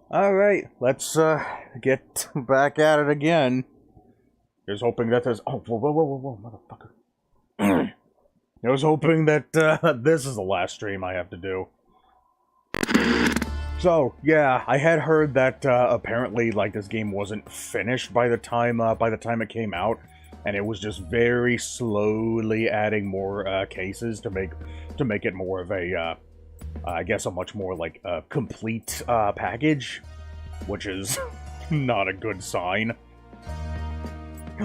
Alright, let's get back at it again. Here's hoping that there's... Oh, whoa, motherfucker. I was hoping that this is the last stream I have to do. So, yeah, I had heard that apparently, like, this game wasn't finished by the time it came out, and it was just very slowly adding more cases to make it more of a, I guess, a much more, like, complete package, which is not a good sign.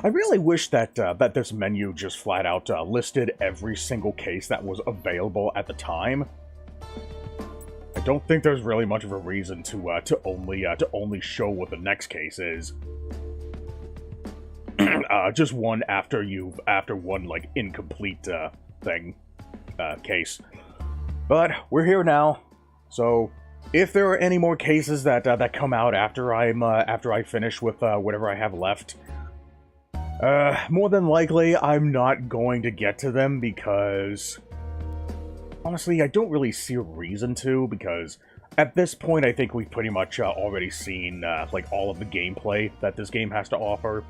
I really wish that that this menu just flat out listed every single case that was available at the time. I don't think there's really much of a reason to only show what the next case is. Just one after one like incomplete case. But we're here now, so if there are any more cases that that come out after I finish with whatever I have left, more than likely I'm not going to get to them because honestly I don't really see a reason to, because at this point I think we've pretty much already seen like all of the gameplay that this game has to offer.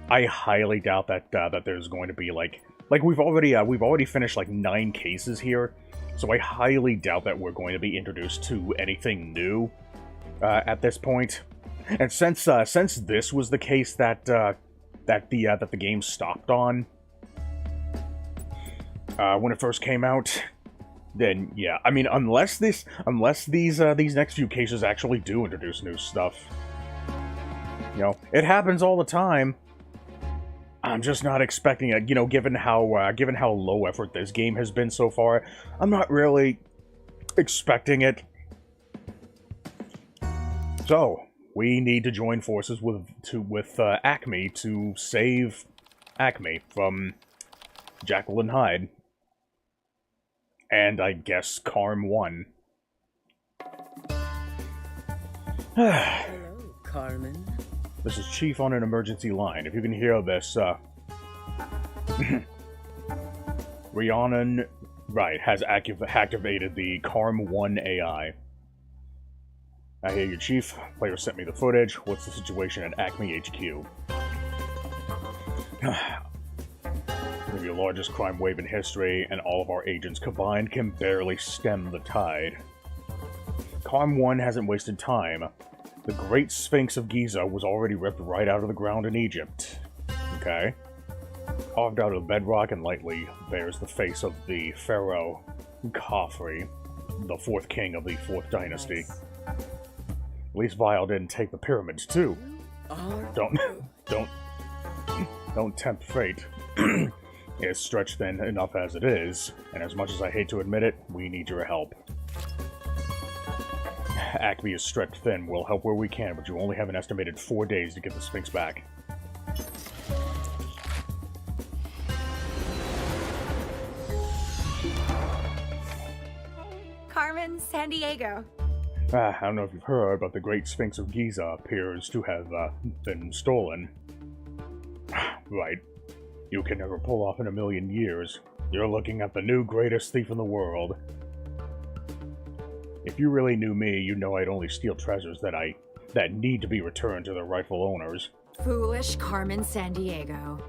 I highly doubt that that there's going to be like we've already finished like 9 cases here. So I highly doubt that we're going to be introduced to anything new at this point. And since this was the case that the game stopped on when it first came out, then yeah, I mean, unless these next few cases actually do introduce new stuff, you know, it happens all the time. I'm just not expecting it, you know, given how low effort this game has been so far. I'm not really expecting it. So, we need to join forces with Acme to save Acme from Jekyll and Hyde. And I guess Carm won. Hello, Carmen. This is Chief on an emergency line. If you can hear this, Rhiannon, right, has activated the Carm 1 AI. I hear you, Chief. Player sent me the footage. What's the situation at Acme HQ? Maybe the largest crime wave in history, and all of our agents combined can barely stem the tide. Carm 1 hasn't wasted time. The Great Sphinx of Giza was already ripped right out of the ground in Egypt. Okay. Carved out of the bedrock and lightly bears the face of the pharaoh Khafre, the 4th king of the 4th dynasty. At least Vile didn't take the pyramids too. Don't tempt fate. It's stretched thin enough as it is, and as much as I hate to admit it, we need your help. Acme is stretched thin. We'll help where we can, but you only have an estimated 4 days to get the Sphinx back. Carmen, Sandiego. I don't know if you've heard, but the Great Sphinx of Giza appears to have been stolen. Right. You can never pull off in a million years. You're looking at the new greatest thief in the world. If you really knew me, you'd know I'd only steal treasures that need to be returned to their rightful owners. Foolish Carmen Sandiego.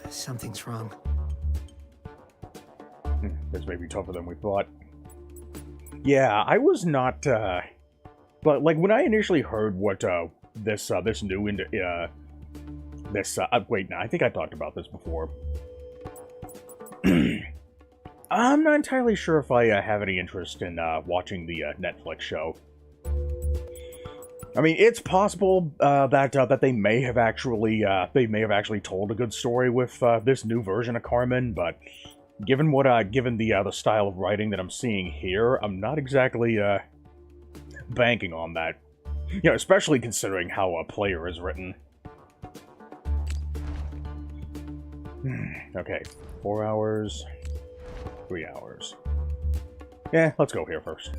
Something's wrong. This may be tougher than we thought. Yeah, I was not, but, like, when I initially heard what, this new wait, no, I think I talked about this before. I'm not entirely sure if I have any interest in watching the Netflix show. I mean, it's possible that they may have actually told a good story with this new version of Carmen, but given the style of writing that I'm seeing here, I'm not exactly banking on that. You know, especially considering how a player is written. Okay, 4 hours. 3 hours. Yeah, let's go here first.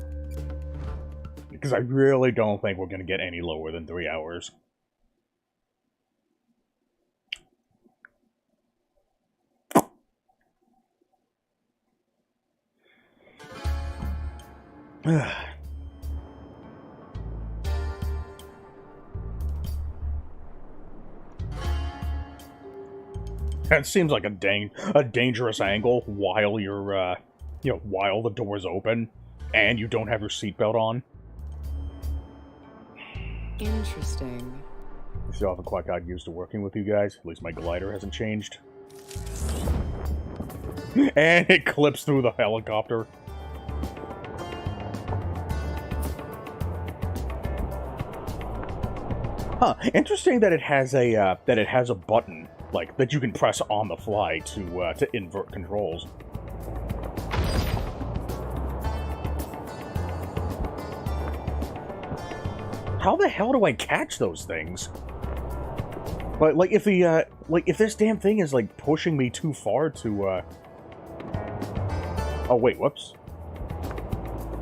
Because I really don't think we're going to get any lower than 3 hours. That seems like a dangerous angle while you're, while the door's open and you don't have your seatbelt on. Interesting. I still haven't quite got used to working with you guys. At least my glider hasn't changed. And it clips through the helicopter. Huh. Interesting that it has a button like that you can press on the fly to invert controls. How the hell do I catch those things? But like if the if this damn thing is like pushing me too far to Oh wait, whoops.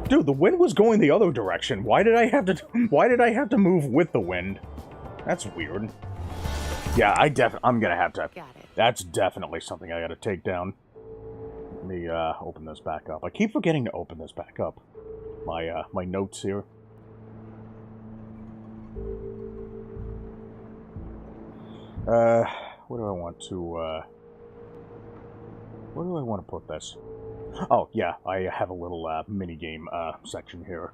Dude, the wind was going the other direction. Why did I have to move with the wind? That's weird. Yeah, I'm gonna have to. Got it. That's definitely something I gotta take down. Let me open this back up. I keep forgetting to open this back up. My notes here. Where do I want to put this? Oh, yeah, I have a little minigame section here.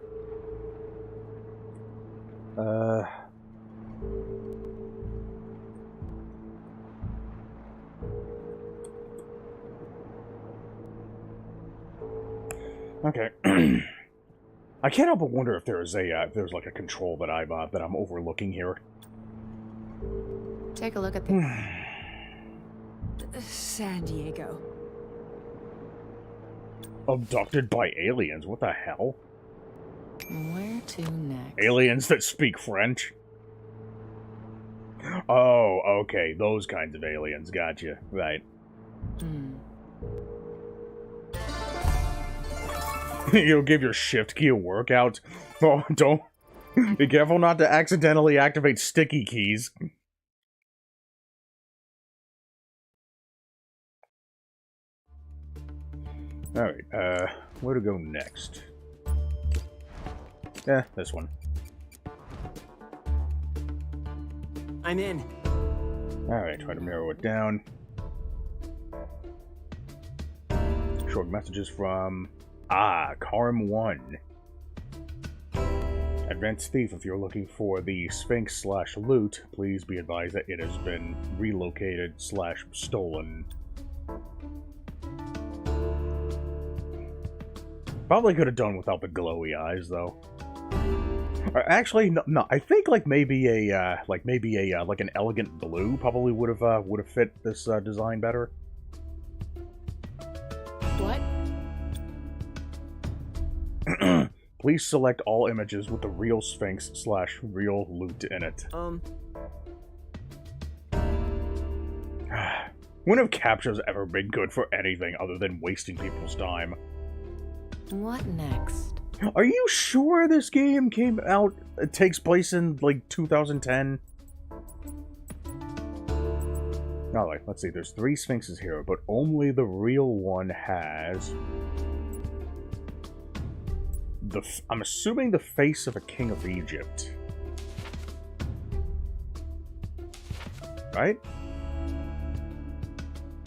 Okay. I can't help but wonder if there's like a control that I'm overlooking here. Take a look at the Sandiego. Abducted by aliens? What the hell? Where to next? Aliens that speak French? Oh, okay. Those kinds of aliens. Gotcha. Right. You'll give your shift key a workout. Oh, don't. Be careful not to accidentally activate sticky keys. Alright, where to go next? This one. I'm in. Alright, try to narrow it down. Short messages from... Carmen 1. Advanced Thief, if you're looking for the Sphinx/loot, please be advised that it has been relocated/stolen. Probably could have done without the glowy eyes, though. Actually, no. I think like maybe an elegant blue probably would have fit this design better. What? Please select all images with the real Sphinx/real loot in it. When have captures ever been good for anything other than wasting people's time? What next? Are you sure this game came out? It takes place in like 2010. Alright, let's see. There's 3 Sphinxes here, but only the real one has I'm assuming the face of a king of Egypt. Right?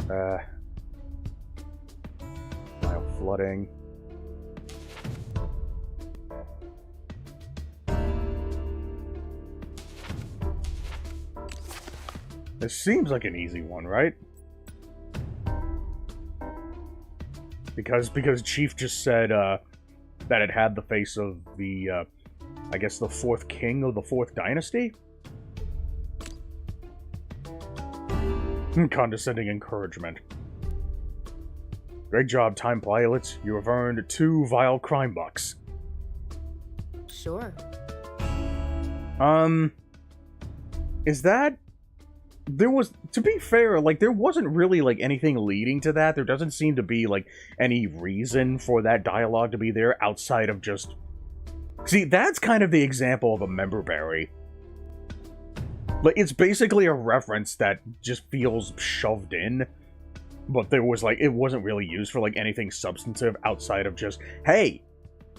Nile flooding. This seems like an easy one, right? Because Chief just said that it had the face of the, I guess the 4th king of the 4th dynasty? Condescending encouragement. Great job, time pilots. You have earned 2 vile crime bucks. Sure. Is that... There was, to be fair, like, there wasn't really, like, anything leading to that. There doesn't seem to be, like, any reason for that dialogue to be there outside of just... See, that's kind of the example of a member berry. Like, it's basically a reference that just feels shoved in. But there was, like, it wasn't really used for, like, anything substantive outside of just, hey,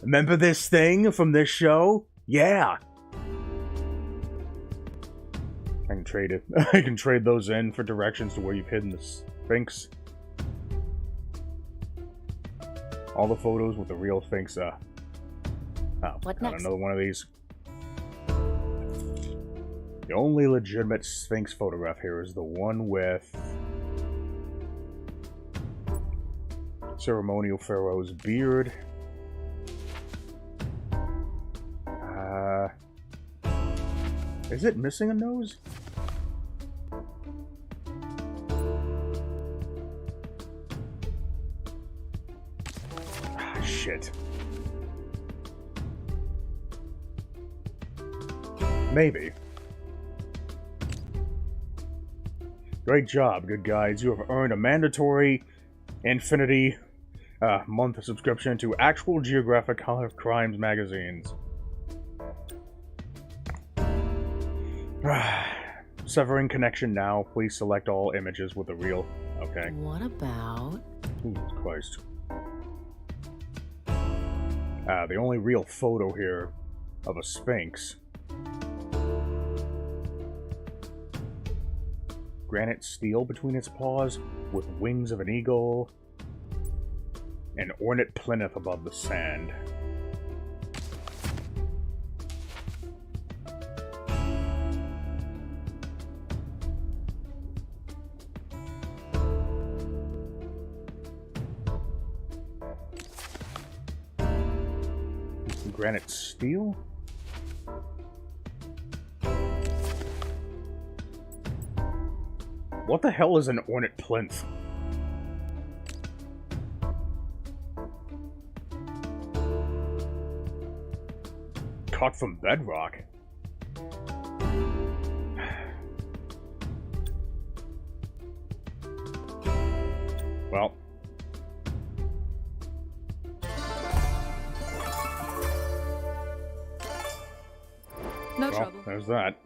remember this thing from this show? Yeah. I can trade it. I can trade those in for directions to where you've hidden the Sphinx. All the photos with the real Sphinx. Oh, What got next? another one of these. The only legitimate Sphinx photograph here is the one with ceremonial pharaoh's beard. Is it missing a nose? Ah, shit. Maybe. Great job, good guys. You have earned a mandatory infinity month subscription to Actual Geographic Crimes magazines. Severing connection now. Please select all images with the real. Okay. What about... Jesus Christ. The only real photo here of a Sphinx. Granite steel between its paws, with wings of an eagle. An ornate plinth above the sand. Granite steel? What the hell is an ornate plinth? Cut from bedrock? Well. No trouble. There's that.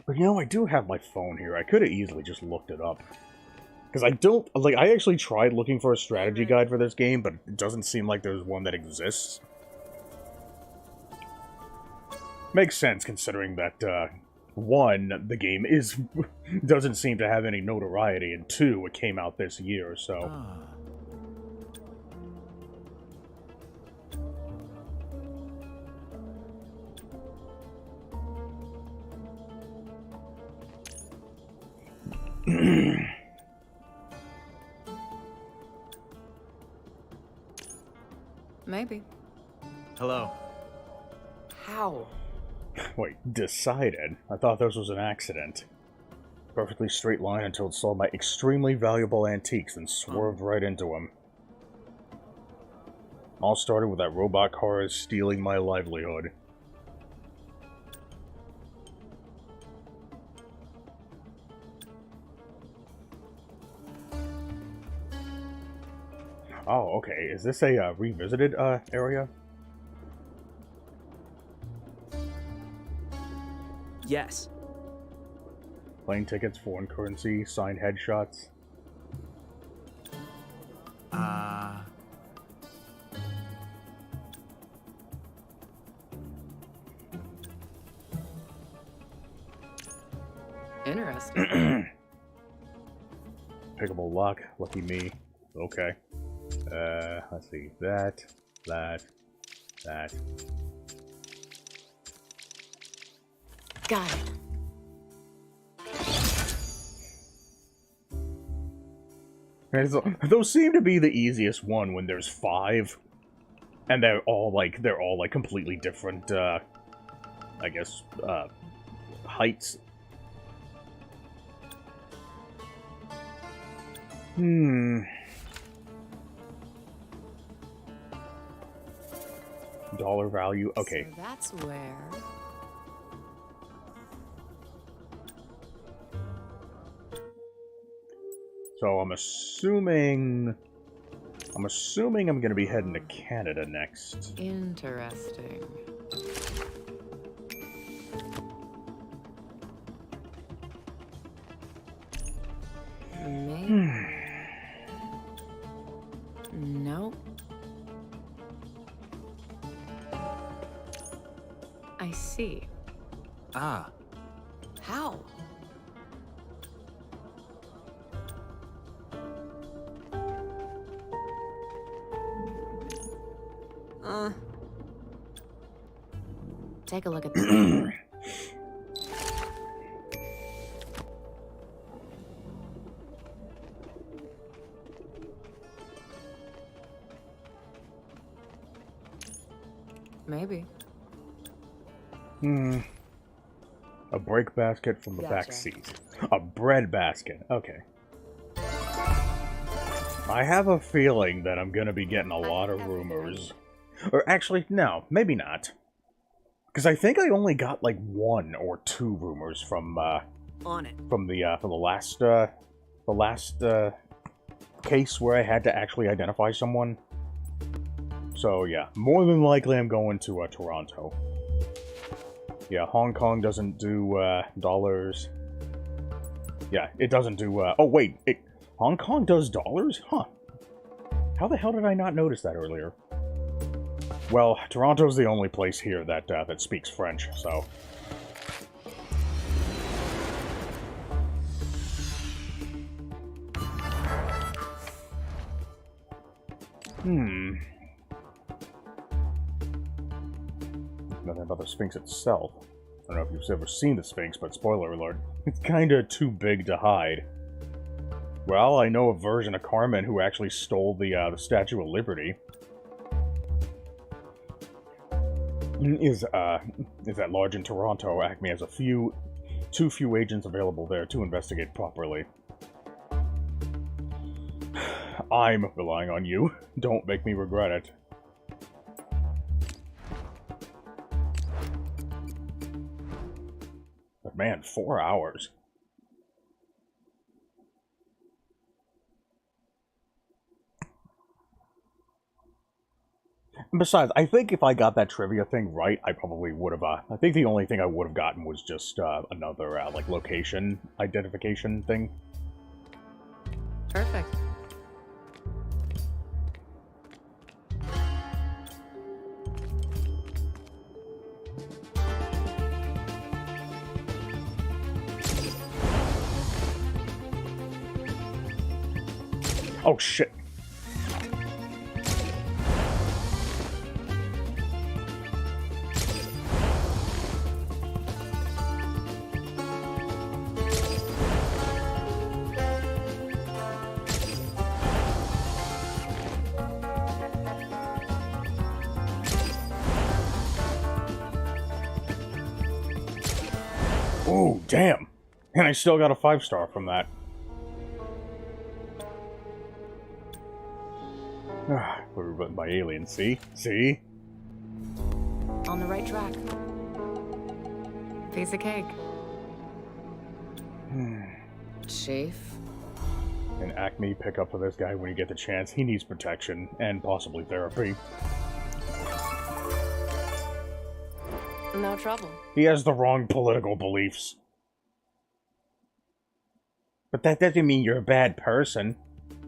But you know, I do have my phone here. I could have easily just looked it up. Because I don't, like, I actually tried looking for a strategy guide for this game, but it doesn't seem like there's one that exists. Makes sense, considering that, one, the game doesn't seem to have any notoriety, and two, it came out this year, so... Maybe. Hello. How? Wait, decided? I thought this was an accident. Perfectly straight line until it saw my extremely valuable antiques and swerved right into them. All started with that robot car stealing my livelihood. Oh, okay. Is this a revisited area? Yes. Plane tickets, foreign currency, signed headshots. Interesting. Pickable lock, lucky me. Okay. Let's see. That. Got it. Those seem to be the easiest one when there's 5. And they're all completely different, I guess, heights. Dollar value, okay. So that's where... So I'm assuming I'm assuming I'm going to be heading to Canada next. Interesting. Maybe. Nope. I see. Ah, How? Take a look at this. Maybe. A break basket from the back Gotcha. seat. A bread basket. Okay. I have a feeling that I'm gonna be getting a lot of rumors. Or actually, no, maybe not. Because I think I only got like 1 or 2 rumors from on it. from the last case where I had to actually identify someone. So yeah, more than likely I'm going to Toronto. Yeah, Hong Kong doesn't do dollars. Yeah, it doesn't do. Oh wait, Hong Kong does dollars? Huh? How the hell did I not notice that earlier? Well, Toronto's the only place here that that speaks French, so. Nothing about the Sphinx itself. I don't know if you've ever seen the Sphinx, but spoiler alert, it's kinda too big to hide. Well, I know a version of Carmen who actually stole the Statue of Liberty. Is that large in Toronto, Acme has too few agents available there to investigate properly. I'm relying on you. Don't make me regret it. But man, 4 hours. Besides, I think if I got that trivia thing right, I probably would have, I think the only thing I would have gotten was just, another, like, location identification thing. Perfect. Oh, shit. Oh, damn. And I still got a 5-star from that. We're run by aliens, see? See? On the right track. Piece of cake. Chief. And Acme, pick up for this guy when you get the chance. He needs protection, and possibly therapy. No trouble. He has the wrong political beliefs. But that doesn't mean you're a bad person.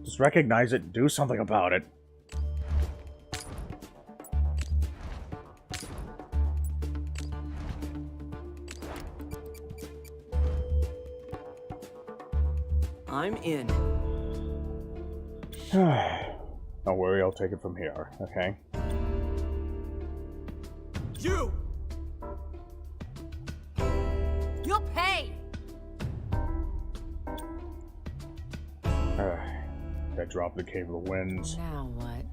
Just recognize it and do something about it. I'm in. Don't worry, I'll take it from here, okay? You! You'll pay! I dropped the Cave of the Winds. Now what?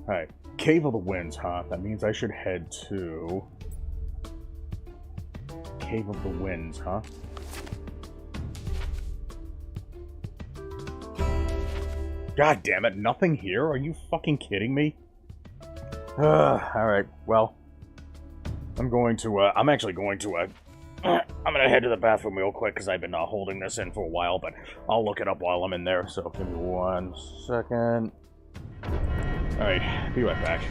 Alright, Cave of the Winds, huh? That means I should head to... Cave of the Winds, huh? God damn it, nothing here? Are you fucking kidding me? Alright, well... I'm actually going to, I'm gonna head to the bathroom real quick, because I've been holding this in for a while, but I'll look it up while I'm in there, so give me 1 second. Alright, be right back.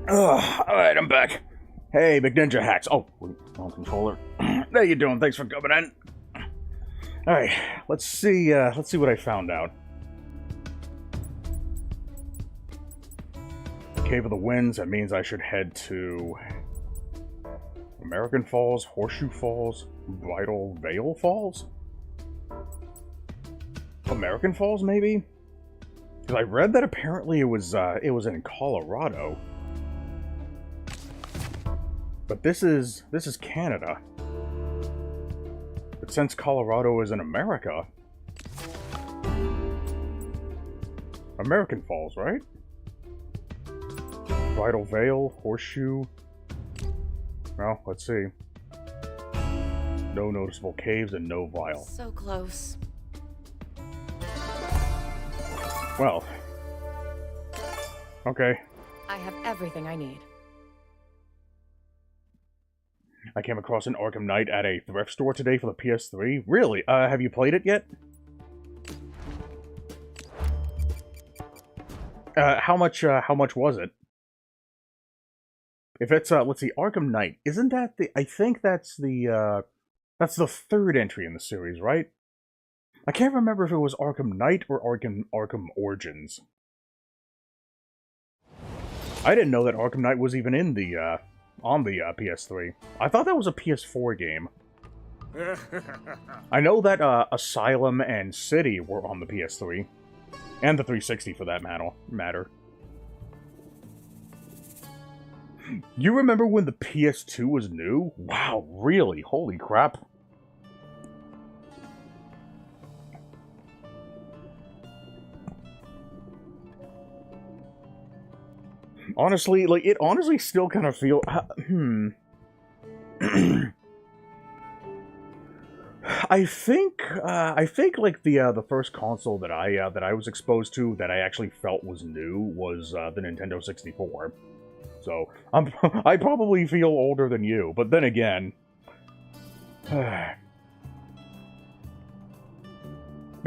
Alright, I'm back. Hey, Big Ninja Hacks. Oh, wrong controller. How you doing? Thanks for coming in. Alright, let's see what I found out. Cave of the Winds, that means I should head to American Falls, Horseshoe Falls, Bridal Veil Falls? American Falls, maybe? Because I read that apparently it was in Colorado. But this is Canada. But since Colorado is in America... American Falls, right? Bridal Veil, Horseshoe... Well, let's see. No noticeable caves and no vial. So close. Well. Okay. I have everything I need. I came across an Arkham Knight at a thrift store today for the PS3. Really? Have you played it yet? How much was it? If it's, let's see, Arkham Knight, isn't that the, I think that's the third entry in the series, right? I can't remember if it was Arkham Knight or Arkham Origins. I didn't know that Arkham Knight was even in the, on the PS3. I thought that was a PS4 game. I know that, Asylum and City were on the PS3. And the 360 for that matter. You remember when the PS2 was new? Wow, really? Holy crap. Honestly, like, it honestly still kind of feel... I think, like, the first console that I was exposed to that I actually felt was new was, the Nintendo 64. So, I probably feel older than you, but then again... But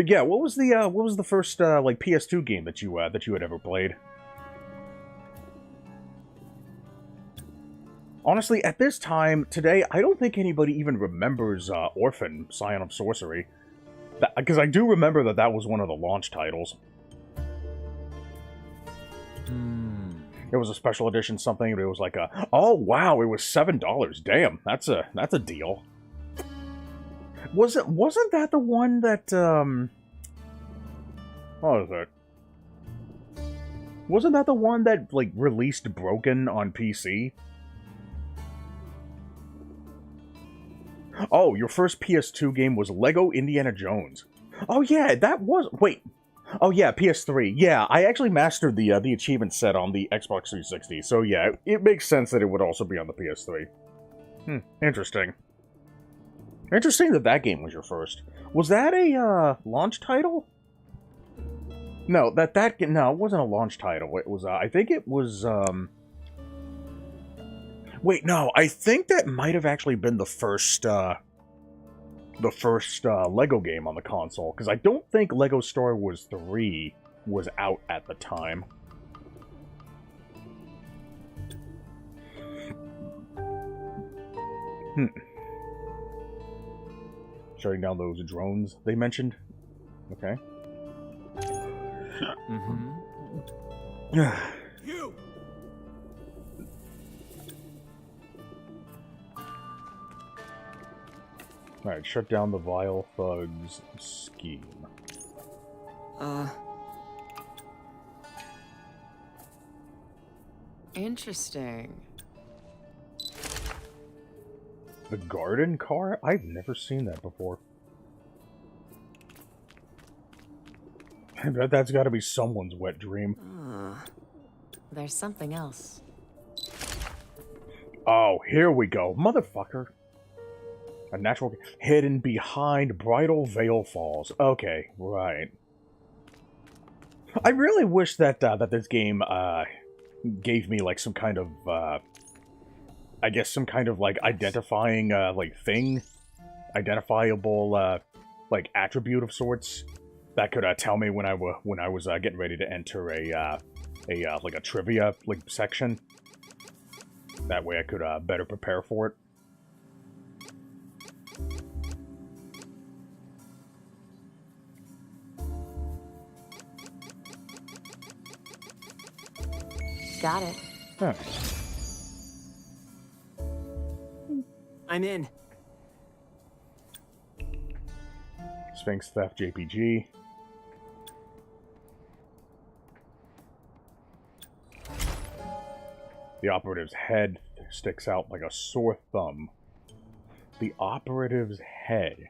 yeah, what was the first, like, PS2 game that you had ever played? Honestly, at this time, today, I don't think anybody even remembers, Orphan, Scion of Sorcery. Because I do remember that was one of the launch titles. It was a special edition something, but it was like a... Oh, wow, it was $7. Damn, that's a deal. Wasn't that the one that, What was it? Wasn't that the one that, like, released broken on PC? Oh, your first PS2 game was Lego Indiana Jones. Oh yeah, that was... Wait. Oh yeah, PS3. Yeah, I actually mastered the achievement set on the Xbox 360, so yeah, it makes sense that it would also be on the PS3. Interesting. Interesting that game was your first. Was that a, launch title? No, no, it wasn't a launch title. It was, I think it was, Wait, no, I think that might have actually been the first Lego game on the console, because I don't think Lego Star Wars 3 was out at the time. Shutting down those drones they mentioned? Okay. You! Alright, shut down the Vile Thugs scheme. Interesting. The garden car? I've never seen that before. I bet that's gotta be someone's wet dream. There's something else. Oh, here we go. Motherfucker. A natural... Hidden behind Bridal Veil Falls. Okay, right. I really wish that, that this game, gave me, like, some kind of, I guess some kind of, like, identifying, like, thing. Identifiable, like, attribute of sorts. That could, tell me when I was, getting ready to enter like, a trivia, like, section. That way I could better prepare for it. Got it. Huh. I'm in. Sphinx Theft JPG. The operative's head sticks out like a sore thumb. The operative's head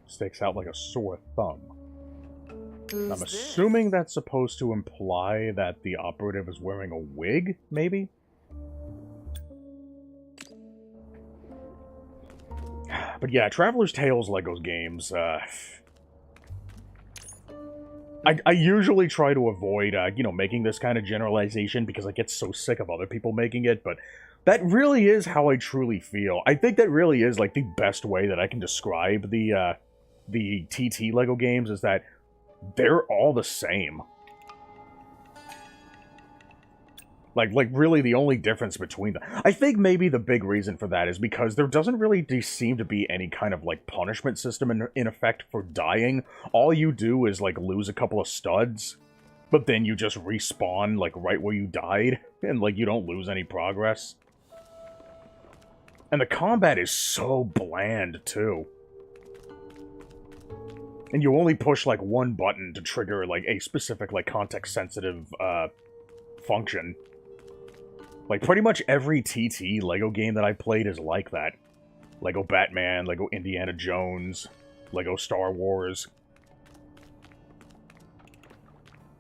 sticks out like a sore thumb. Who's I'm assuming that's supposed to imply that the operative is wearing a wig, maybe? But yeah, Traveler's Tales Legos games, I usually try to avoid, you know, making this kind of generalization because I get so sick of other people making it, but that really is how I truly feel. I think that really is, like, the best way that I can describe the TT Lego games, is that they're all the same. Like really the only difference between them. I think maybe the big reason for that is because there doesn't really seem to be any kind of, like, punishment system in effect for dying. All you do is, like, lose a couple of studs, but then you just respawn, like, right where you died, and, like, you don't lose any progress. And the combat is so bland, too. And you only push, like, one button to trigger, like, a specific, like, context-sensitive, function. Like, pretty much every TT Lego game that I played is like that. Lego Batman, Lego Indiana Jones, Lego Star Wars.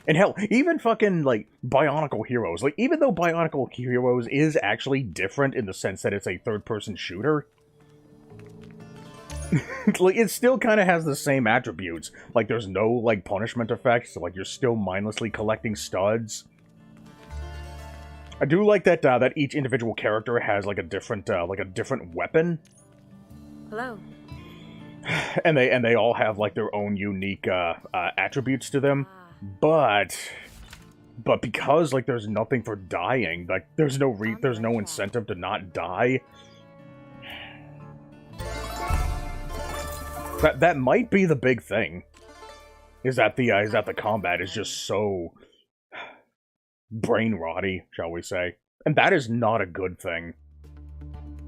And hell, even fucking, like, Bionicle Heroes. Like, even though Bionicle Heroes is actually different in the sense that it's a third-person shooter, like, it still kind of has the same attributes. Like, there's no, like, punishment effects, so, like, you're still mindlessly collecting studs. I do like that that each individual character has, like, a different weapon. Hello. And they all have, like, their own unique attributes to them. But because, like, there's nothing for dying, like, there's no incentive to not die. That might be the big thing. Is that the combat is just so brain rotty, shall we say. And that is not a good thing.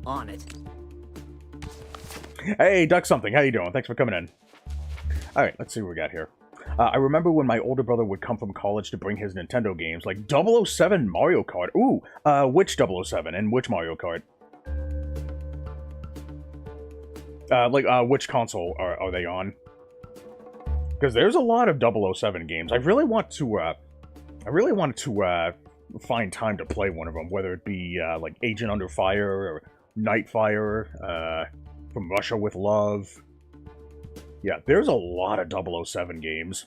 On it. Hey, Duck Something, how you doing? Thanks for coming in. Alright, let's see what we got here. I remember when my older brother would come from college to bring his Nintendo games, like 007 Mario Kart. Ooh, which 007 and which Mario Kart? Which console are they on? Because there's a lot of 007 games. I really wanted to find time to play one of them, whether it be, like, Agent Under Fire, or Nightfire, From Russia with Love. Yeah, there's a lot of 007 games.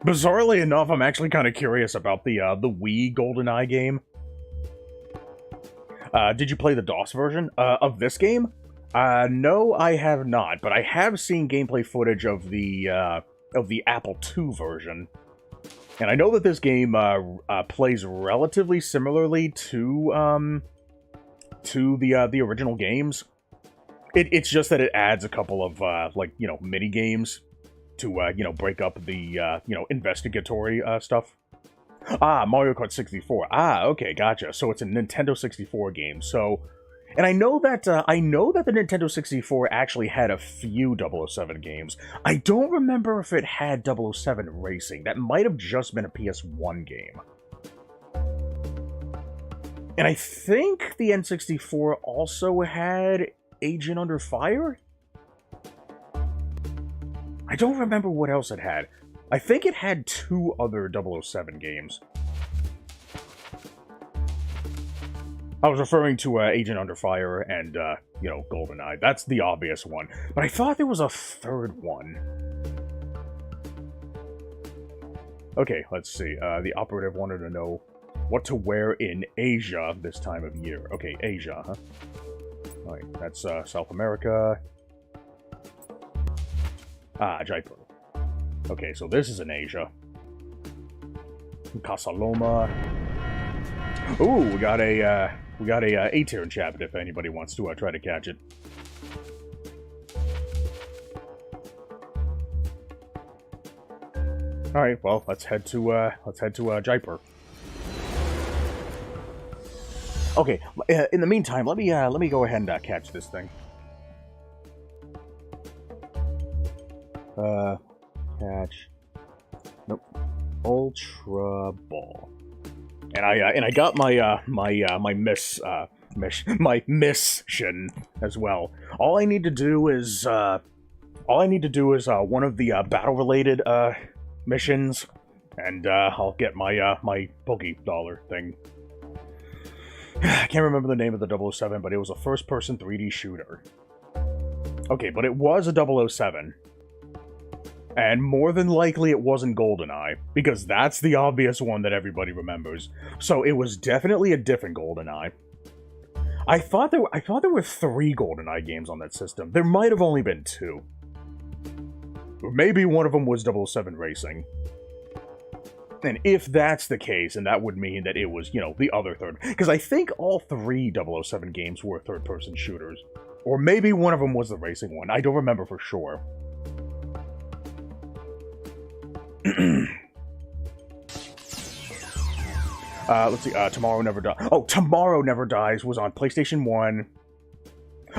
Bizarrely enough, I'm actually kind of curious about the Wii GoldenEye game. Did you play the DOS version of this game? No, I have not, but I have seen gameplay footage of the Apple II version. And I know that this game plays relatively similarly to the original games. It's just that it adds a couple of like, you know, mini games to you know, break up the you know, investigatory stuff. Ah, Mario Kart 64. Ah, okay, gotcha. So it's a Nintendo 64 game. So, and I know that the Nintendo 64 actually had a few 007 games. I don't remember if it had 007 Racing. That might have just been a PS1 game. And I think the N64 also had Agent Under Fire? I don't remember what else it had. I think it had 2 other 007 games. I was referring to Agent Under Fire and, you know, GoldenEye. That's the obvious one. But I thought there was a third one. Okay, let's see. The operative wanted to know what to wear in Asia this time of year. Okay, Asia, huh? Alright, that's South America. Ah, Jaipur. Okay, so this is in Asia. Casa Loma. Ooh, we got a A-tier enchantment if anybody wants to try to catch it. All right, well, let's head to Jaipur. Okay, in the meantime, let me go ahead and catch this thing. Catch. Nope. Ultra Ball. And I got my my mission as well. All I need to do is one of the battle related missions, and I'll get my my Poké Dollar thing. I can't remember the name of the 007, but it was a first-person 3D shooter. Okay, but it was a 007. And more than likely it wasn't GoldenEye, because that's the obvious one that everybody remembers. So it was definitely a different GoldenEye. I thought there were 3 GoldenEye games on that system. There might have only been 2. Or maybe one of them was 007 Racing. And if that's the case, and that would mean that it was, you know, the other third. Because I think all 3 007 games were third-person shooters. Or maybe one of them was the racing one. I don't remember for sure. Let's see, Tomorrow Never Dies. Oh, Tomorrow Never Dies was on PlayStation 1.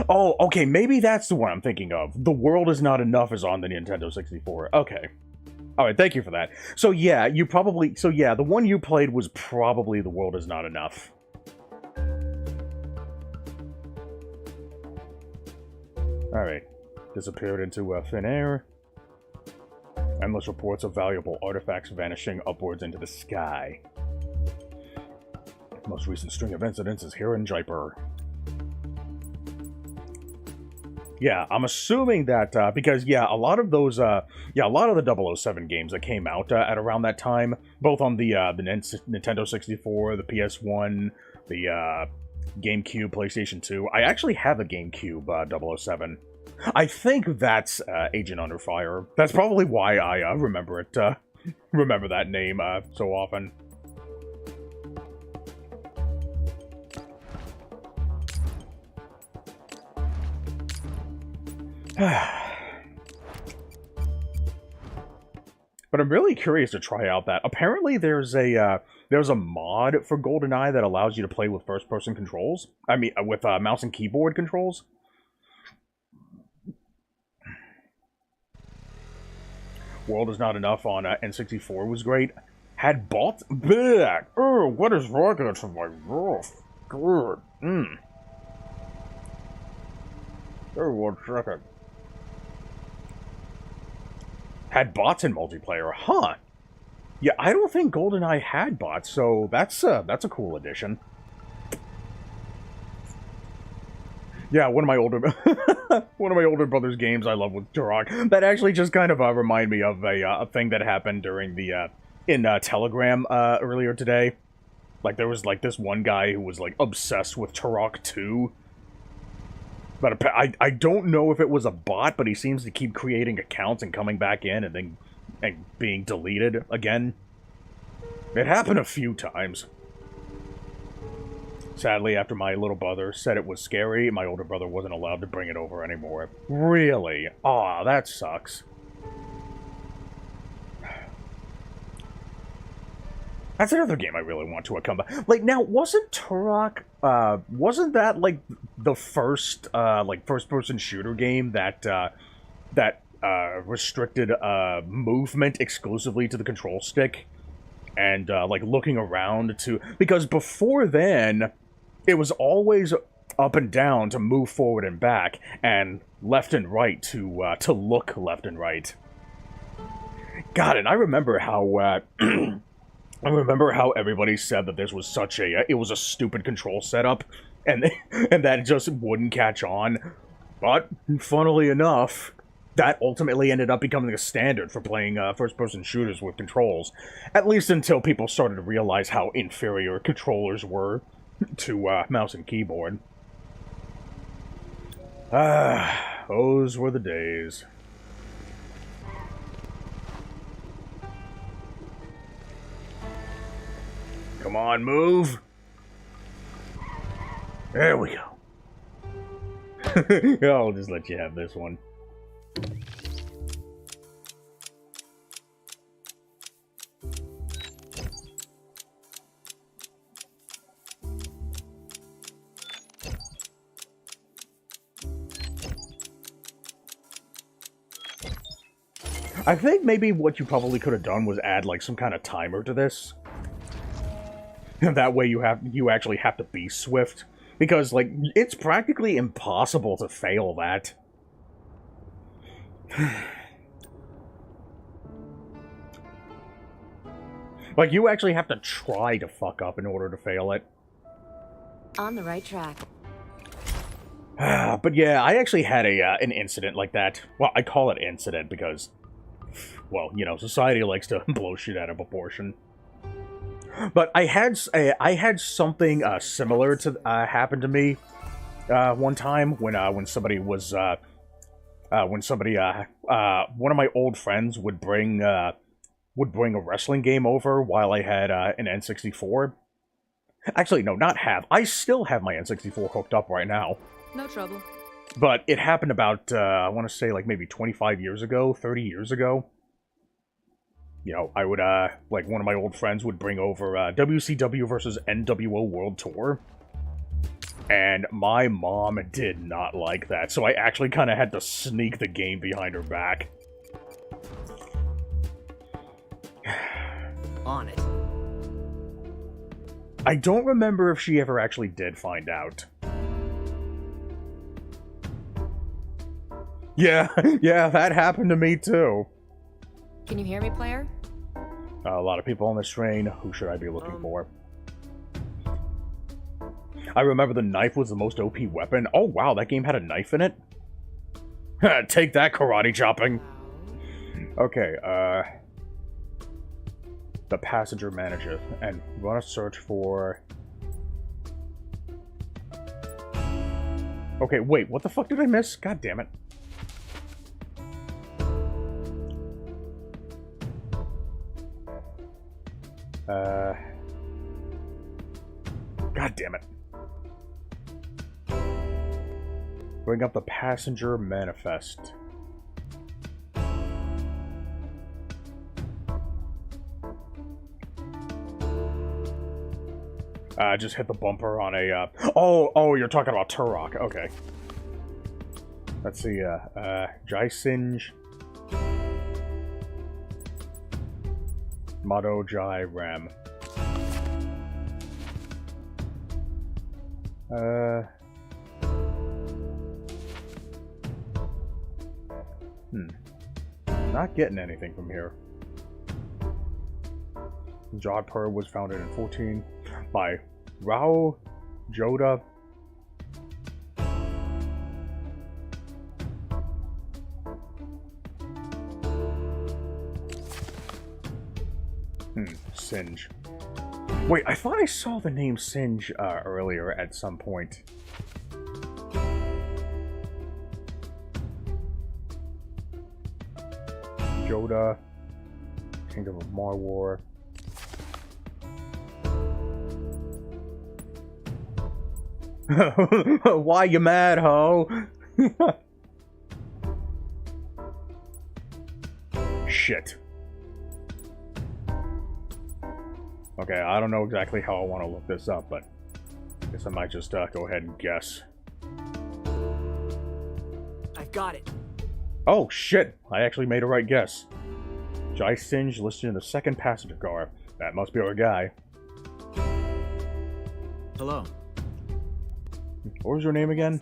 Oh, okay, maybe that's the one I'm thinking of. The World Is Not Enough is on the Nintendo 64. Okay. Alright, thank you for that. So yeah, the one you played was probably The World Is Not Enough. Alright. Disappeared into thin air. Endless reports of valuable artifacts vanishing upwards into the sky. Most recent string of incidents is here in Jaipur. Yeah, I'm assuming that, because, yeah, a lot of those, a lot of the 007 games that came out at around that time, both on the Nintendo 64, the PS1, the GameCube, PlayStation 2. I actually have a GameCube 007. I think that's Agent Under Fire. That's probably why I remember it, remember that name so often. But I'm really curious to try out that. Apparently, there's a mod for GoldenEye that allows you to play with first-person controls. I mean, with mouse and keyboard controls. World Is Not Enough on N64 was great. Had bots. Blech. Oh, what is wrong with my mouth? Good. Oh, 1 second. Had bots in multiplayer, huh? Yeah, I don't think GoldenEye had bots, so that's a cool addition. Yeah, one of my older brother's games I love with Turok. That actually just kind of remind me of a thing that happened during the in Telegram earlier today. Like there was like this one guy who was like obsessed with Turok 2. But I don't know if it was a bot, but he seems to keep creating accounts and coming back in and then being deleted again. It happened a few times. Sadly, after my little brother said it was scary, my older brother wasn't allowed to bring it over anymore. Really? Aw, that sucks. That's another game I really want to come back. Like, now, wasn't Turok, wasn't that, like, the first, like, first-person shooter game that, restricted, movement exclusively to the control stick? And, like, looking around to... Because before then, it was always up and down to move forward and back, and left and right to look left and right. God, and I remember how, I remember how everybody said that this was such a, it was a stupid control setup, and that it just wouldn't catch on. But, funnily enough, that ultimately ended up becoming a standard for playing first-person shooters with controls. At least until people started to realize how inferior controllers were to mouse and keyboard. Ah, those were the days. Come on, move! There we go. I'll just let you have this one. I think maybe what you probably could have done was add like some kind of timer to this. That way you actually have to be swift. Because, like, it's practically impossible to fail that. Like, you actually have to try to fuck up in order to fail it. On the right track. But yeah, I actually had an incident like that. Well, I call it incident because, well, you know, society likes to blow shit out of proportion. But I had something similar to happen to me one time when somebody was one of my old friends would bring a wrestling game over while I had an N64. Actually, no, not have. I still have my N64 hooked up right now. No trouble. But it happened about I want to say like maybe 25 years ago, 30 years ago. You know, I would, like, one of my old friends would bring over, WCW versus NWO World Tour. And my mom did not like that, so I actually kind of had to sneak the game behind her back. On it. I don't remember if she ever actually did find out. Yeah, yeah, that happened to me too. Can you hear me, player? A lot of people on this train. Who should I be looking for? I remember the knife was the most OP weapon. Oh, wow, that game had a knife in it? Take that, karate chopping. Okay, the passenger manager. And we want to search for... Okay, wait, what the fuck did I miss? God damn it. God damn it. Bring up the passenger manifest. Just hit the bumper on a, oh, you're talking about Turok. Okay. Let's see, Jai Singe. Mado Jai Ram. Not getting anything from here. Jodhpur was founded in 14 by Rao Joda. Singe. Wait, I thought I saw the name Singe earlier at some point. Joda, Kingdom of Marwar. Why you mad, ho? Shit. Okay, I don't know exactly how I want to look this up, but I guess I might just go ahead and guess. I've got it. Oh, shit! I actually made a right guess. Jai Singe listed in the second passenger car. That must be our guy. Hello. What was your name again?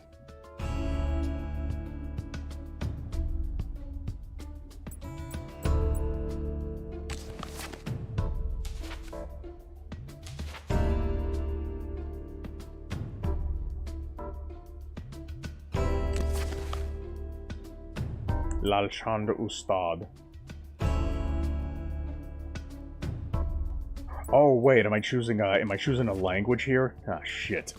Lalchand Ustad. Oh wait, am I choosing a language here? Ah shit.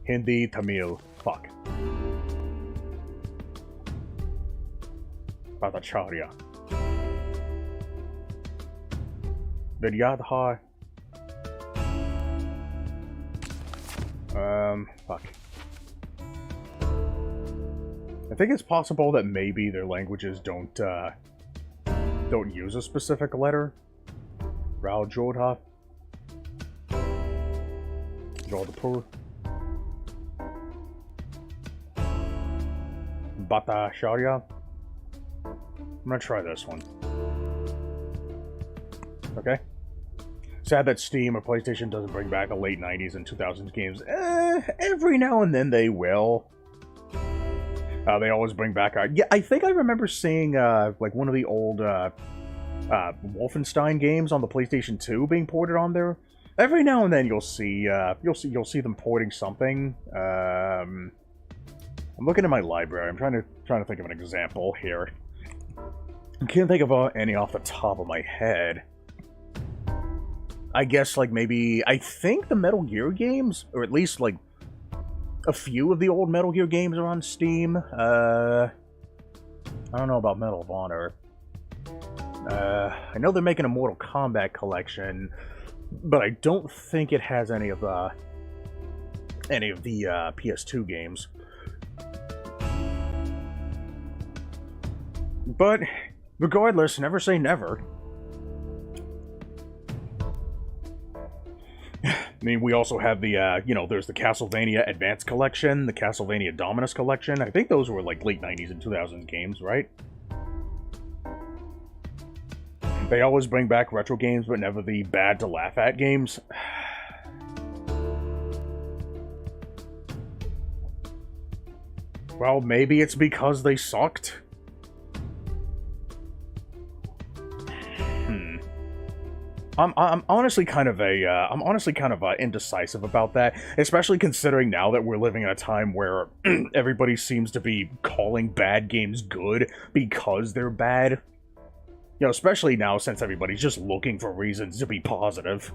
Hindi, Tamil. Fuck. Bhattacharya. Vidyadhar. Fuck. I think it's possible that maybe their languages don't use a specific letter. Rao Jodha. Jodhpur. Bata Sharia. I'm gonna try this one. Okay. Sad that Steam or PlayStation doesn't bring back the late 90s and 2000s games. Every now and then they will. They always bring back... yeah, I think I remember seeing like one of the old Wolfenstein games on the PlayStation 2 being ported on there. Every now and then you'll see them porting something. I'm looking at my library. I'm trying to think of an example here. I can't think of any off the top of my head. I guess, like, maybe... I think the Metal Gear games, or at least, like, a few of the old Metal Gear games are on Steam. I don't know about Medal of Honor. I know they're making a Mortal Kombat collection, but I don't think it has any of the PS2 games. But, regardless, never say never. I mean, we also have the, there's the Castlevania Advanced Collection, the Castlevania Dominus Collection. I think those were, like, late 90s and 2000s games, right? They always bring back retro games, but never the bad-to-laugh-at games. Well, maybe it's because they sucked. I'm honestly kind of indecisive about that, especially considering now that we're living in a time where everybody seems to be calling bad games good because they're bad. You know, especially now since everybody's just looking for reasons to be positive.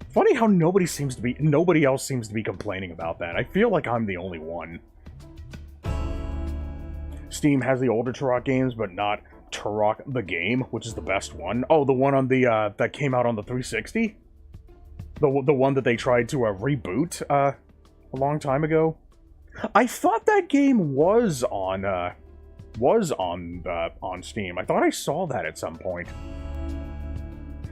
Funny how nobody else seems to be complaining about that. I feel like I'm the only one. Steam has the older Turok games, but not Turok the game, which is the best one. Oh, the one on the that came out on the 360? The one that they tried to reboot a long time ago? I thought that game was on Steam. I thought I saw that at some point.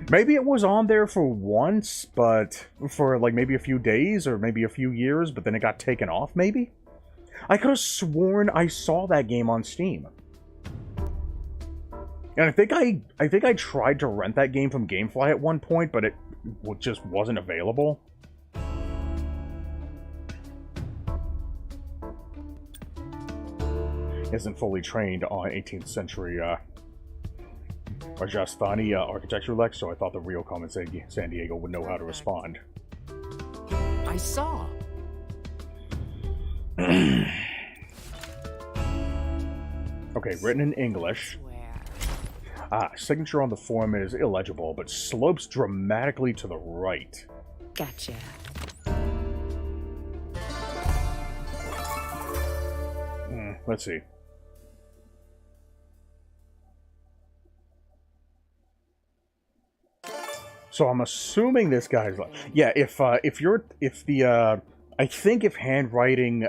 Maybe it was on there for once, but for like maybe a few days or maybe a few years, but then it got taken off, maybe? I could have sworn I saw that game on Steam. And I think I tried to rent that game from GameFly at one point, but it just wasn't available. Isn't fully trained on 18th century Rajasthani architecture, Lex, so I thought the real Carmen Sandiego would know how to respond. I saw. Okay, written in English. Signature on the form is illegible, but slopes dramatically to the right. Gotcha. Let's see. So I'm assuming this guy's like, yeah. I think if handwriting,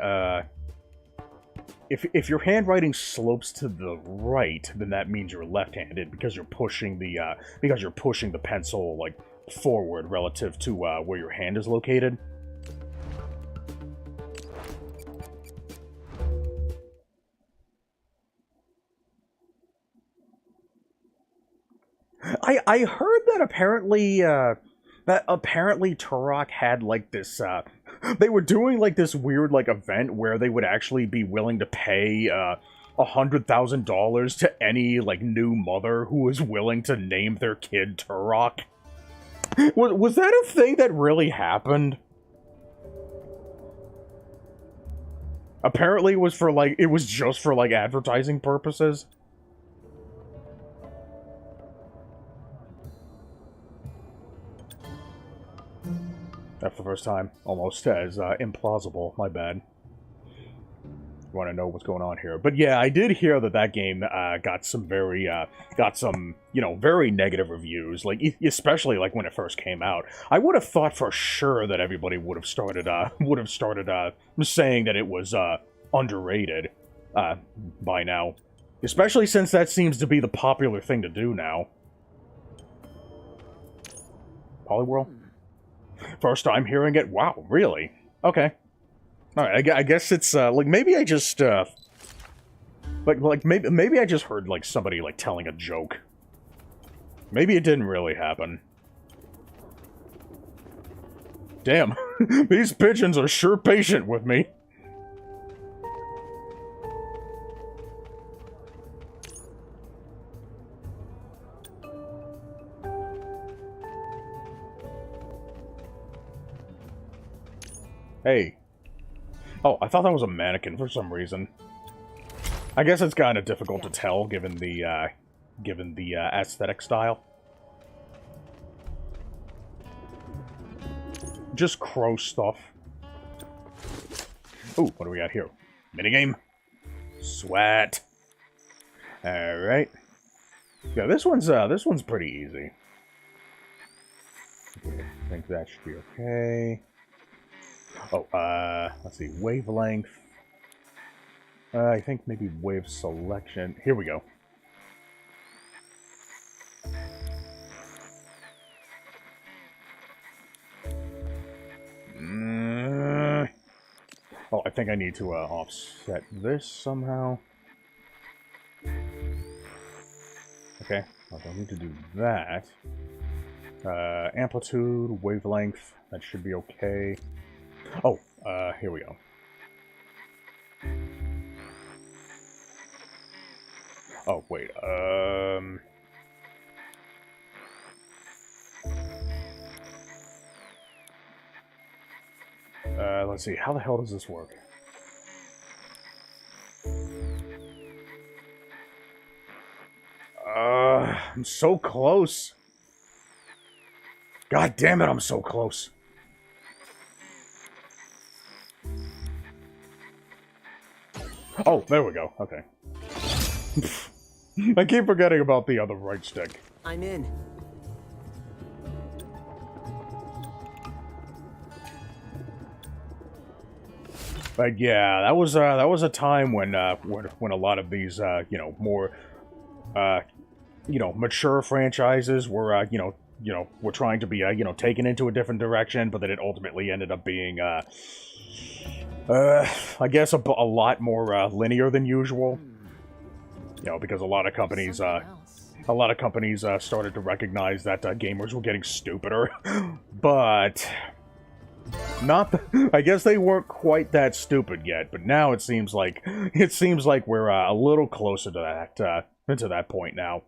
if your handwriting slopes to the right, then that means you're left-handed because you're pushing the pencil like forward relative to where your hand is located. I heard that apparently Turok had like this they were doing like this weird like event where they would actually be willing to pay $100,000 to any like new mother who was willing to name their kid Turok. Was that a thing that really happened? Apparently it was just for like advertising purposes. That's the first time. Almost as implausible. My bad. want to know what's going on here. But yeah, I did hear that that game got some very, very negative reviews. Like, especially like when it first came out. I would have thought for sure that everybody would have started saying that it was underrated by now. Especially since that seems to be the popular thing to do now. Poliwhirl? First time hearing it? Wow, really? Okay. Alright, I guess it's, like, maybe I just, maybe I just heard, like, somebody, like, telling a joke. Maybe it didn't really happen. Damn, these pigeons are sure patient with me. Hey. Oh, I thought that was a mannequin for some reason. I guess it's kind of difficult to tell given the aesthetic style. Just crow stuff. Ooh, what do we got here? Minigame? Sweat. Alright. Yeah, this one's pretty easy. Okay, I think that should be okay. Oh, let's see, wavelength. I think maybe wave selection. Here we go. Oh, I think I need to offset this somehow. Okay, I don't need to do that. Amplitude, wavelength, that should be okay. Oh, here we go. Oh, wait, let's see, how the hell does this work? I'm so close. God damn it, I'm so close. Oh, there we go. Okay. I keep forgetting about the other right stick. I'm in. But yeah, that was a time when a lot of these more mature franchises were were trying to be taken into a different direction, but then it ultimately ended up being I guess a lot more linear than usual. You know, because a lot of companies started to recognize that gamers were getting stupider, but I guess they weren't quite that stupid yet. But now it seems like we're a little closer to that point now.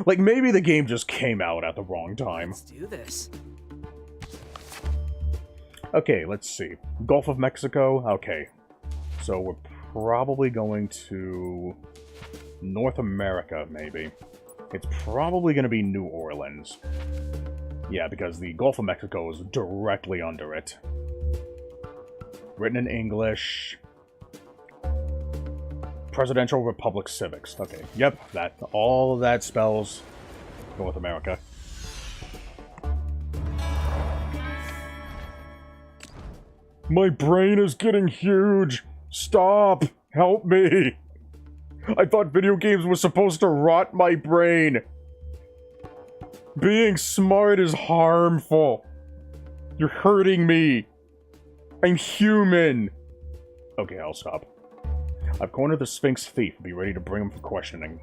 Like maybe the game just came out at the wrong time. Let's do this. Okay, let's see. Gulf of Mexico. Okay, so we're probably going to North America, maybe. It's probably going to be New Orleans. Yeah, because the Gulf of Mexico is directly under it. Written in English. Presidential Republic Civics. Okay, yep, all of that spells North America. My brain is getting huge! Stop! Help me! I thought video games were supposed to rot my brain! Being smart is harmful! You're hurting me! I'm human! Okay, I'll stop. I've cornered the Sphinx thief. Be ready to bring him for questioning.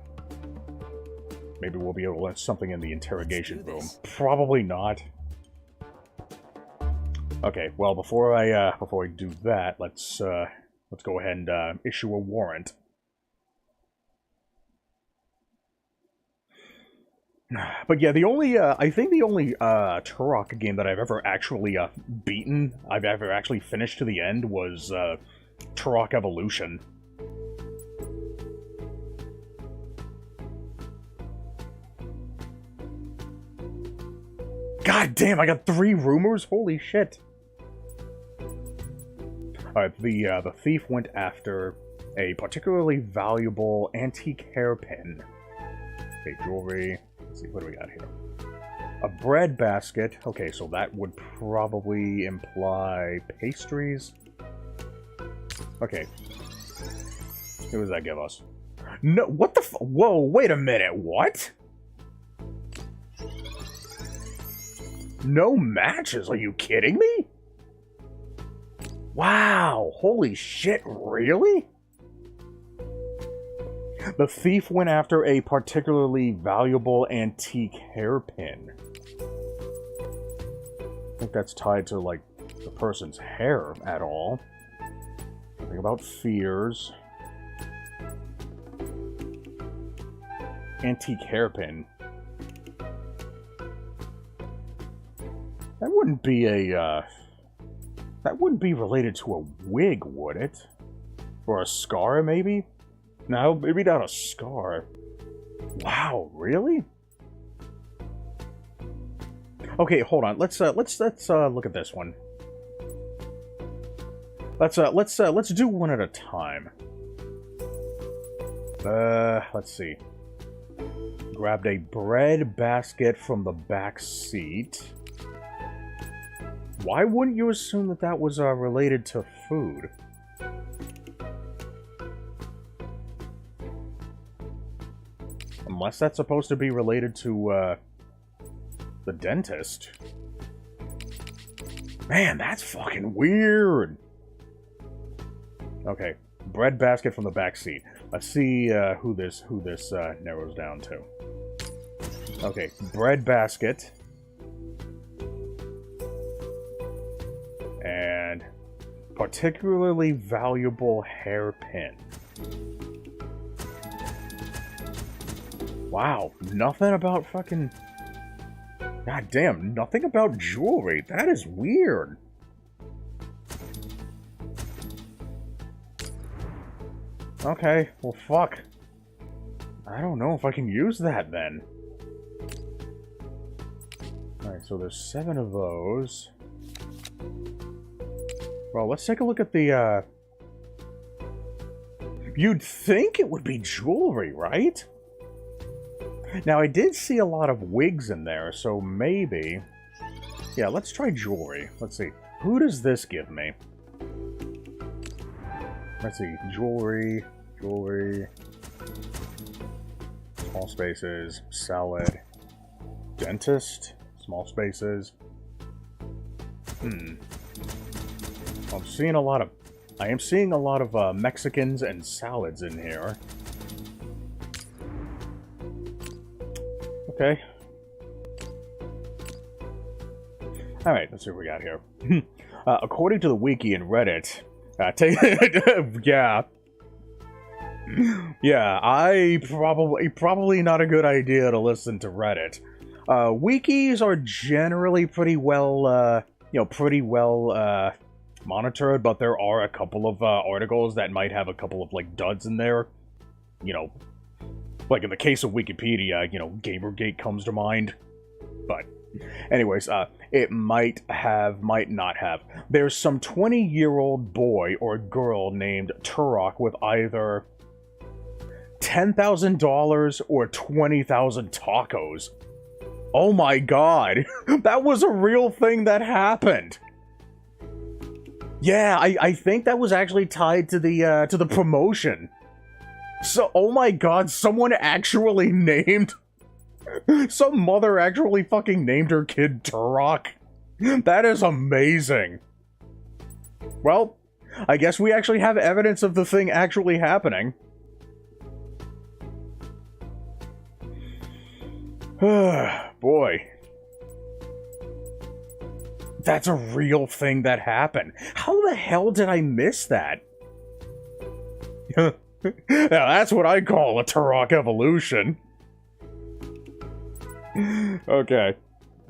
Maybe we'll be able to learn something in the interrogation room. Probably not. Okay, well, before I do that, let's go ahead and issue a warrant. But yeah, I think the only Turok game that I've ever actually beaten, I've ever actually finished to the end, was Turok Evolution. God damn, I got 3 rumors? Holy shit. Alright, the thief went after A particularly valuable antique hairpin. Okay, jewelry. Let's see, what do we got here? A bread basket. Okay, so that would probably imply pastries. Okay. What does that give us? No, what the whoa, wait a minute, what? No matches, are you kidding me? Wow, holy shit, really? The thief went after a particularly valuable antique hairpin. I think that's tied to, like, the person's hair at all. Something about fears. Antique hairpin. That wouldn't be a, that wouldn't be related to a wig, would it? Or a scar, maybe? No, maybe not a scar. Wow, really? Okay, hold on. Let's look at this one. Let's do one at a time. Let's see. Grabbed a bread basket from the back seat. Why wouldn't you assume that that was related to food? Unless that's supposed to be related to the dentist. Man, that's fucking weird. Okay, bread basket from the back seat. Let's see who this narrows down to. Okay, bread basket. And particularly valuable hairpin. Wow, nothing about fucking... God damn, nothing about jewelry. That is weird. Okay, well fuck. I don't know if I can use that then. Alright, so there's 7 of those. Well, let's take a look at the, You'd think it would be jewelry, right? Now, I did see a lot of wigs in there, so maybe... Yeah, let's try jewelry. Let's see. Who does this give me? Let's see. Jewelry. Jewelry. Small spaces. Salad. Dentist. Small spaces. I'm seeing a lot of... I am seeing a lot of Mexicans and salads in here. Okay. Alright, let's see what we got here. According to the wiki and Reddit... yeah. Yeah, probably not a good idea to listen to Reddit. Wikis are generally pretty well, monitored, but there are a couple of articles that might have a couple of, like, duds in there. You know, like in the case of Wikipedia, you know, Gamergate comes to mind. But, anyways, it might have, might not have. There's some 20-year-old boy or girl named Turok with either $10,000 or 20,000 tacos. Oh my god, that was a real thing that happened. Yeah, I think that was actually tied to the promotion. So, oh my god, someone actually named... Some mother actually fucking named her kid Turok. That is amazing. Well, I guess we actually have evidence of the thing actually happening. Boy. That's a real thing that happened. How the hell did I miss that? Now, that's what I call a Turok evolution. Okay.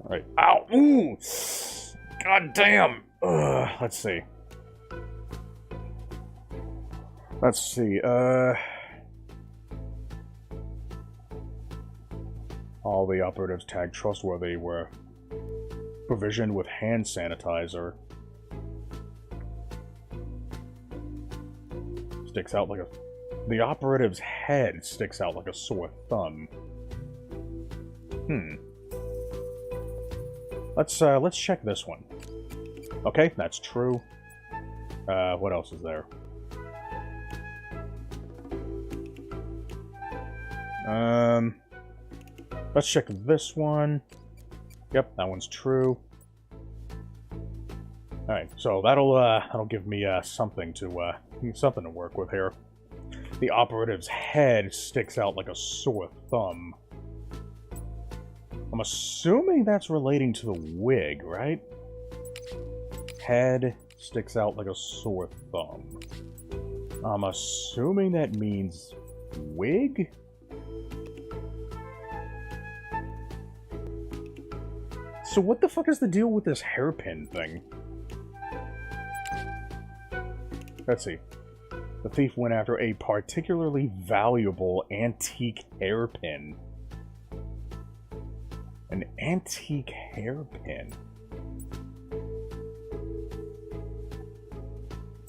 Alright. Ow! Ooh! God damn! Let's see. Let's see, all the operatives tagged trustworthy were provisioned with hand sanitizer. sticks out like a... The operative's head sticks out like a sore thumb. Let's check this one. Okay, that's true. What else is there? Let's check this one. Yep, that one's true. Alright, so that'll give me something to work with here. The operative's head sticks out like a sore thumb. I'm assuming that's relating to the wig, right? Head sticks out like a sore thumb. I'm assuming that means wig? So what the fuck is the deal with this hairpin thing? Let's see. The thief went after a particularly valuable antique hairpin. An antique hairpin.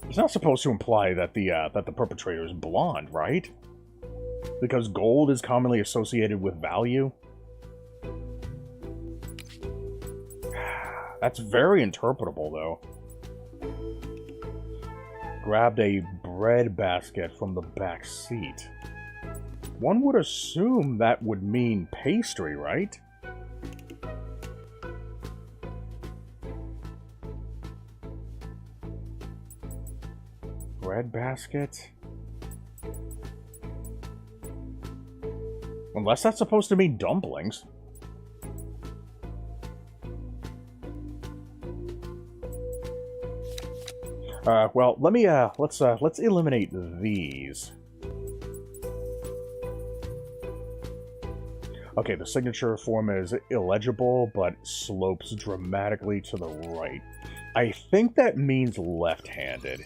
It's not supposed to imply that the perpetrator is blonde, right? Because gold is commonly associated with value. That's very interpretable, though. Grabbed a bread basket from the back seat. One would assume that would mean pastry, right? Bread basket? Unless that's supposed to mean dumplings. Well, let's eliminate these. Okay, the signature form is illegible, but slopes dramatically to the right. I think that means left-handed.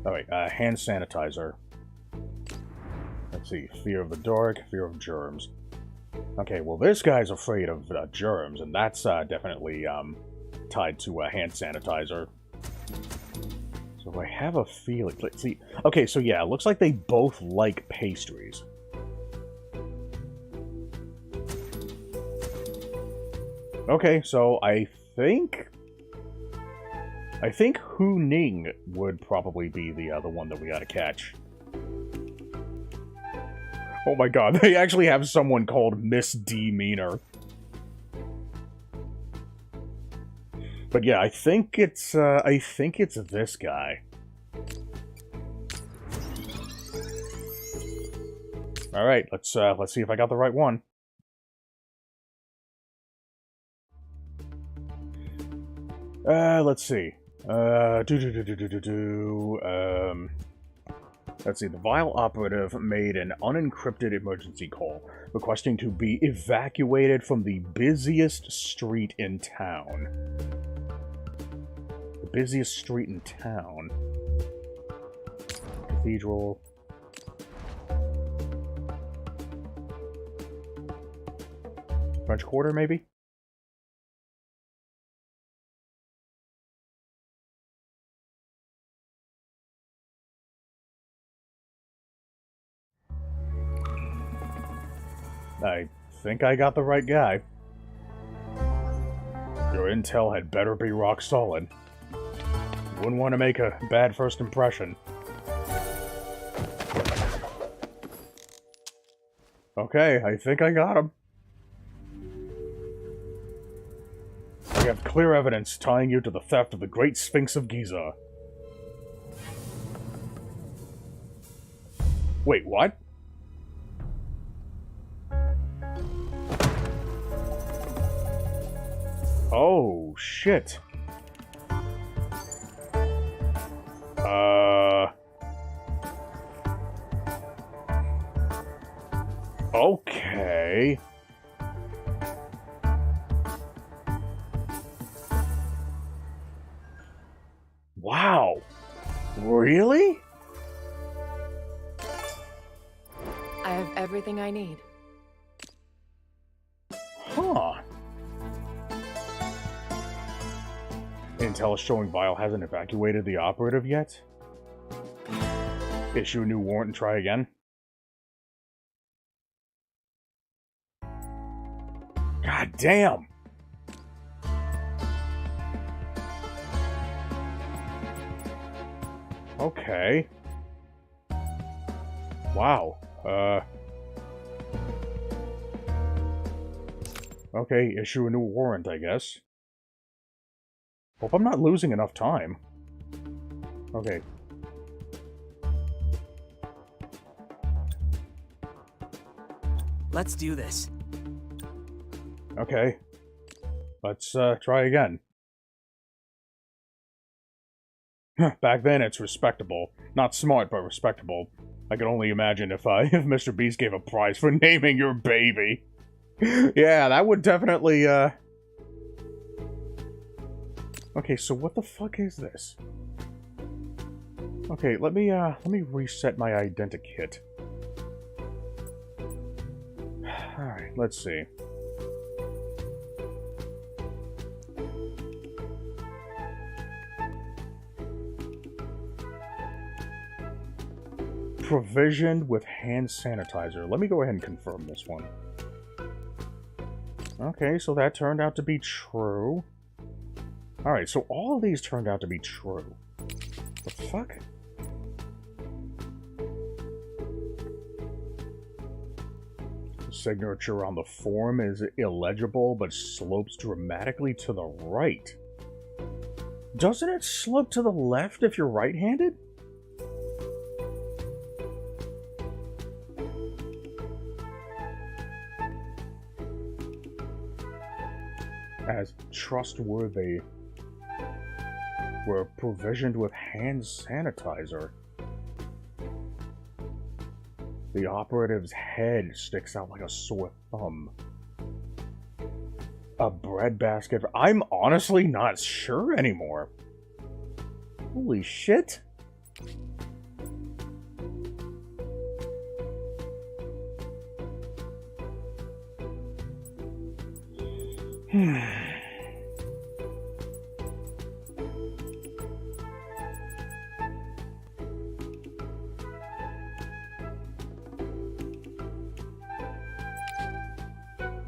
Alright, hand sanitizer. Let's see, fear of the dark, fear of germs. Okay, well this guy's afraid of germs, and that's definitely tied to hand sanitizer. So I have a feeling... Let's see. Okay, so yeah, it looks like they both like pastries. Okay, so I think Hu Ning would probably be the one that we gotta catch. Oh my god, they actually have someone called Miss Demeanor. But yeah, I think it's this guy. All right, let's see if I got the right one. Let's see. Let's see, the Vile operative made an unencrypted emergency call, requesting to be evacuated from the busiest street in town. The busiest street in town. Cathedral. French Quarter, maybe? I think I got the right guy. Your intel had better be rock solid. Wouldn't want to make a bad first impression. Okay, I think I got him. We have clear evidence tying you to the theft of the Great Sphinx of Giza. Wait, what? Oh, shit. Okay. Wow. Really? I have everything I need. Huh. intel is showing Vile hasn't evacuated the operative yet. Issue a new warrant and try again. God damn! Okay. Wow. Okay, issue a new warrant, I guess. Hope I'm not losing enough time. Okay. Let's do this. Okay. Let's, try again. Back then, it's respectable. Not smart, but respectable. I can only imagine if, if Mr. Beast gave a prize for naming your baby. Yeah, that would definitely, Okay, so what the fuck is this? Okay, let me reset my identikit. Alright, let's see. Provisioned with hand sanitizer. Let me go ahead and confirm this one. Okay, so that turned out to be true. Alright, so all of these turned out to be true. The fuck? The signature on the form is illegible, but slopes dramatically to the right. Doesn't it slope to the left if you're right-handed? As trustworthy were provisioned with hand sanitizer. The operative's head sticks out like a sore thumb. A breadbasket. I'm honestly not sure anymore. Holy shit.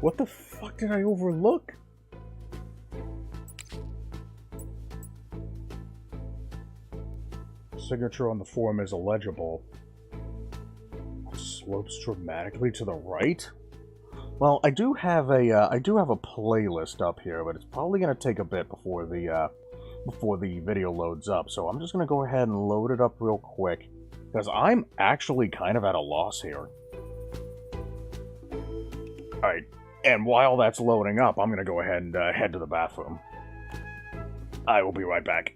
What the fuck did I overlook? Signature on the form is illegible. Slopes dramatically to the right? Well, I do have a playlist up here, but it's probably gonna take a bit before the video loads up. So I'm just gonna go ahead and load it up real quick, because I'm actually kind of at a loss here. All right, and while that's loading up, I'm gonna go ahead and head to the bathroom. I will be right back.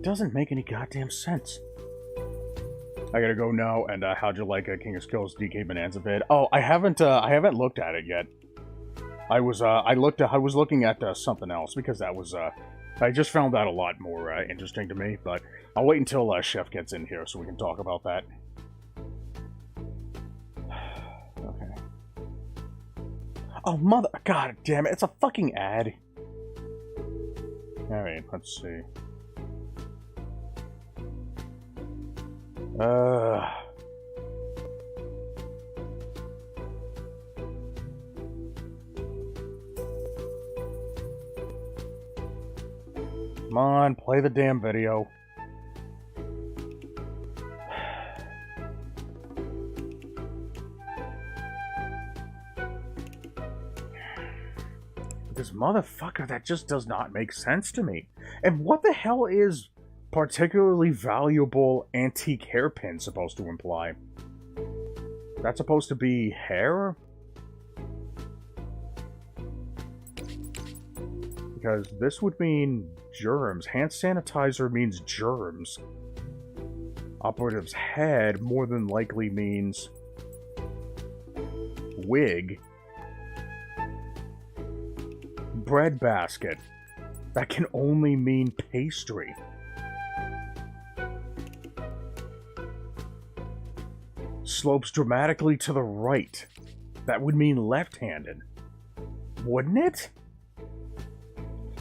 Doesn't make any goddamn sense. I gotta go now, and how'd you like King of Skills DK Bonanza vid? Oh, I haven't looked at it yet. I was looking at something else, because that was, I just found that a lot more interesting to me, but I'll wait until Chef gets in here so we can talk about that. Okay. Oh, god damn it, it's a fucking ad. Alright, let's see. Come on, play the damn video. This motherfucker, that just does not make sense to me. And what the hell is particularly valuable antique hairpin supposed to imply? That's supposed to be hair? Because this would mean germs. Hand sanitizer means germs. Operative's head more than likely means wig. Bread basket. That can only mean pastry. Slopes dramatically to the right. That would mean left-handed. Wouldn't it?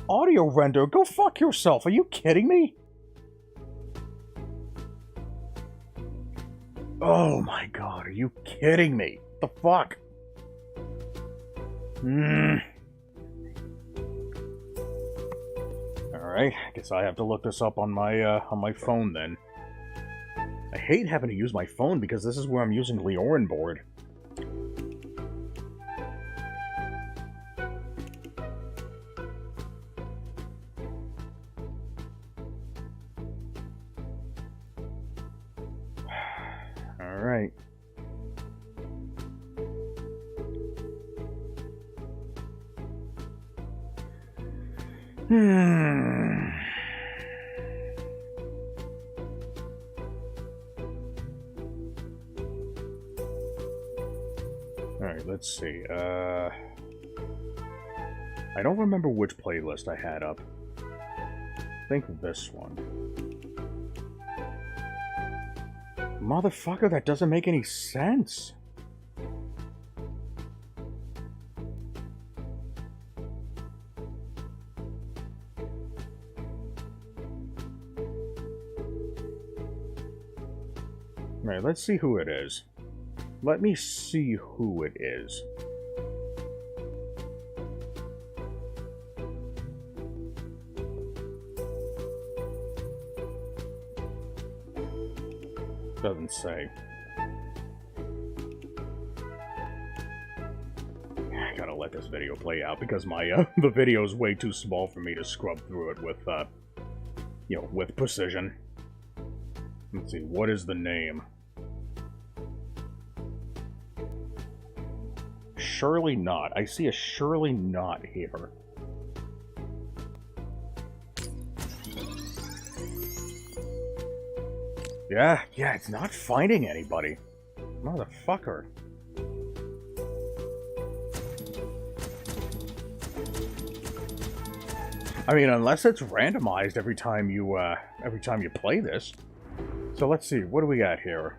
Audio render? Go fuck yourself. Are you kidding me? Oh my god, are you kidding me? The fuck? Alright, I guess I have to look this up on my phone then. I hate having to use my phone because this is where I'm using Leorin board. Alright. Alright, let's see. I don't remember which playlist I had up. I think this one. Motherfucker, that doesn't make any sense. Alright, let's see who it is. Let me see who it is. Doesn't say. I gotta let this video play out because my the video is way too small for me to scrub through it with you know, with precision. Let's see, what is the name? Surely not. I see a surely not here. Yeah, it's not finding anybody. Motherfucker. I mean, unless it's randomized every time you play this. So let's see, what do we got here?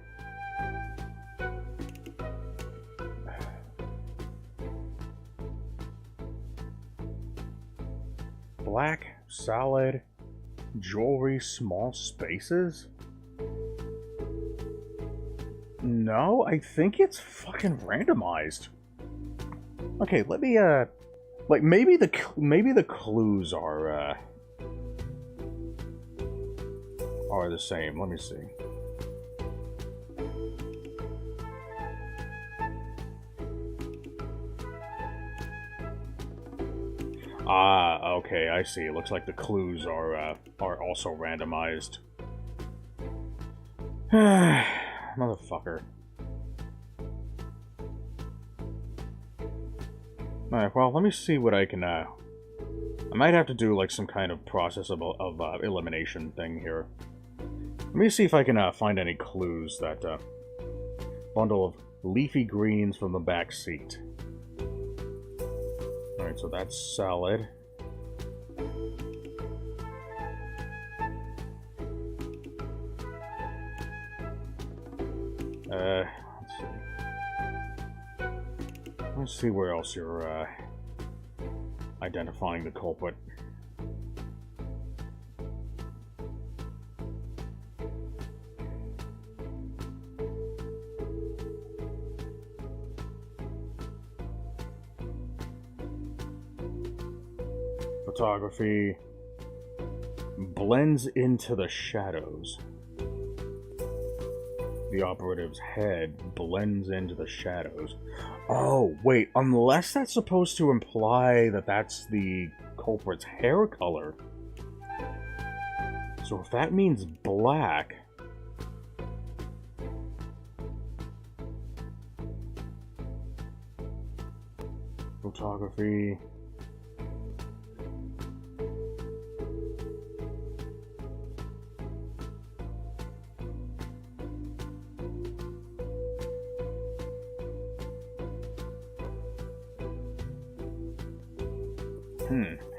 Black, solid, jewelry, small spaces? No, I think it's fucking randomized. Okay, let me, like, maybe the clues are the same. Let me see. Ah, okay, I see. It looks like the clues are also randomized. Motherfucker. Alright, well, let me see what I can I might have to do, like, some kind of process of elimination thing here. Let me see if I can find any clues. That bundle of leafy greens from the back seat. Alright, so that's salad. Let's see where else you're identifying the culprit. Photography blends into the shadows. The operative's head blends into the shadows. Oh, wait, unless that's supposed to imply that that's the culprit's hair color. So if that means black... Photography...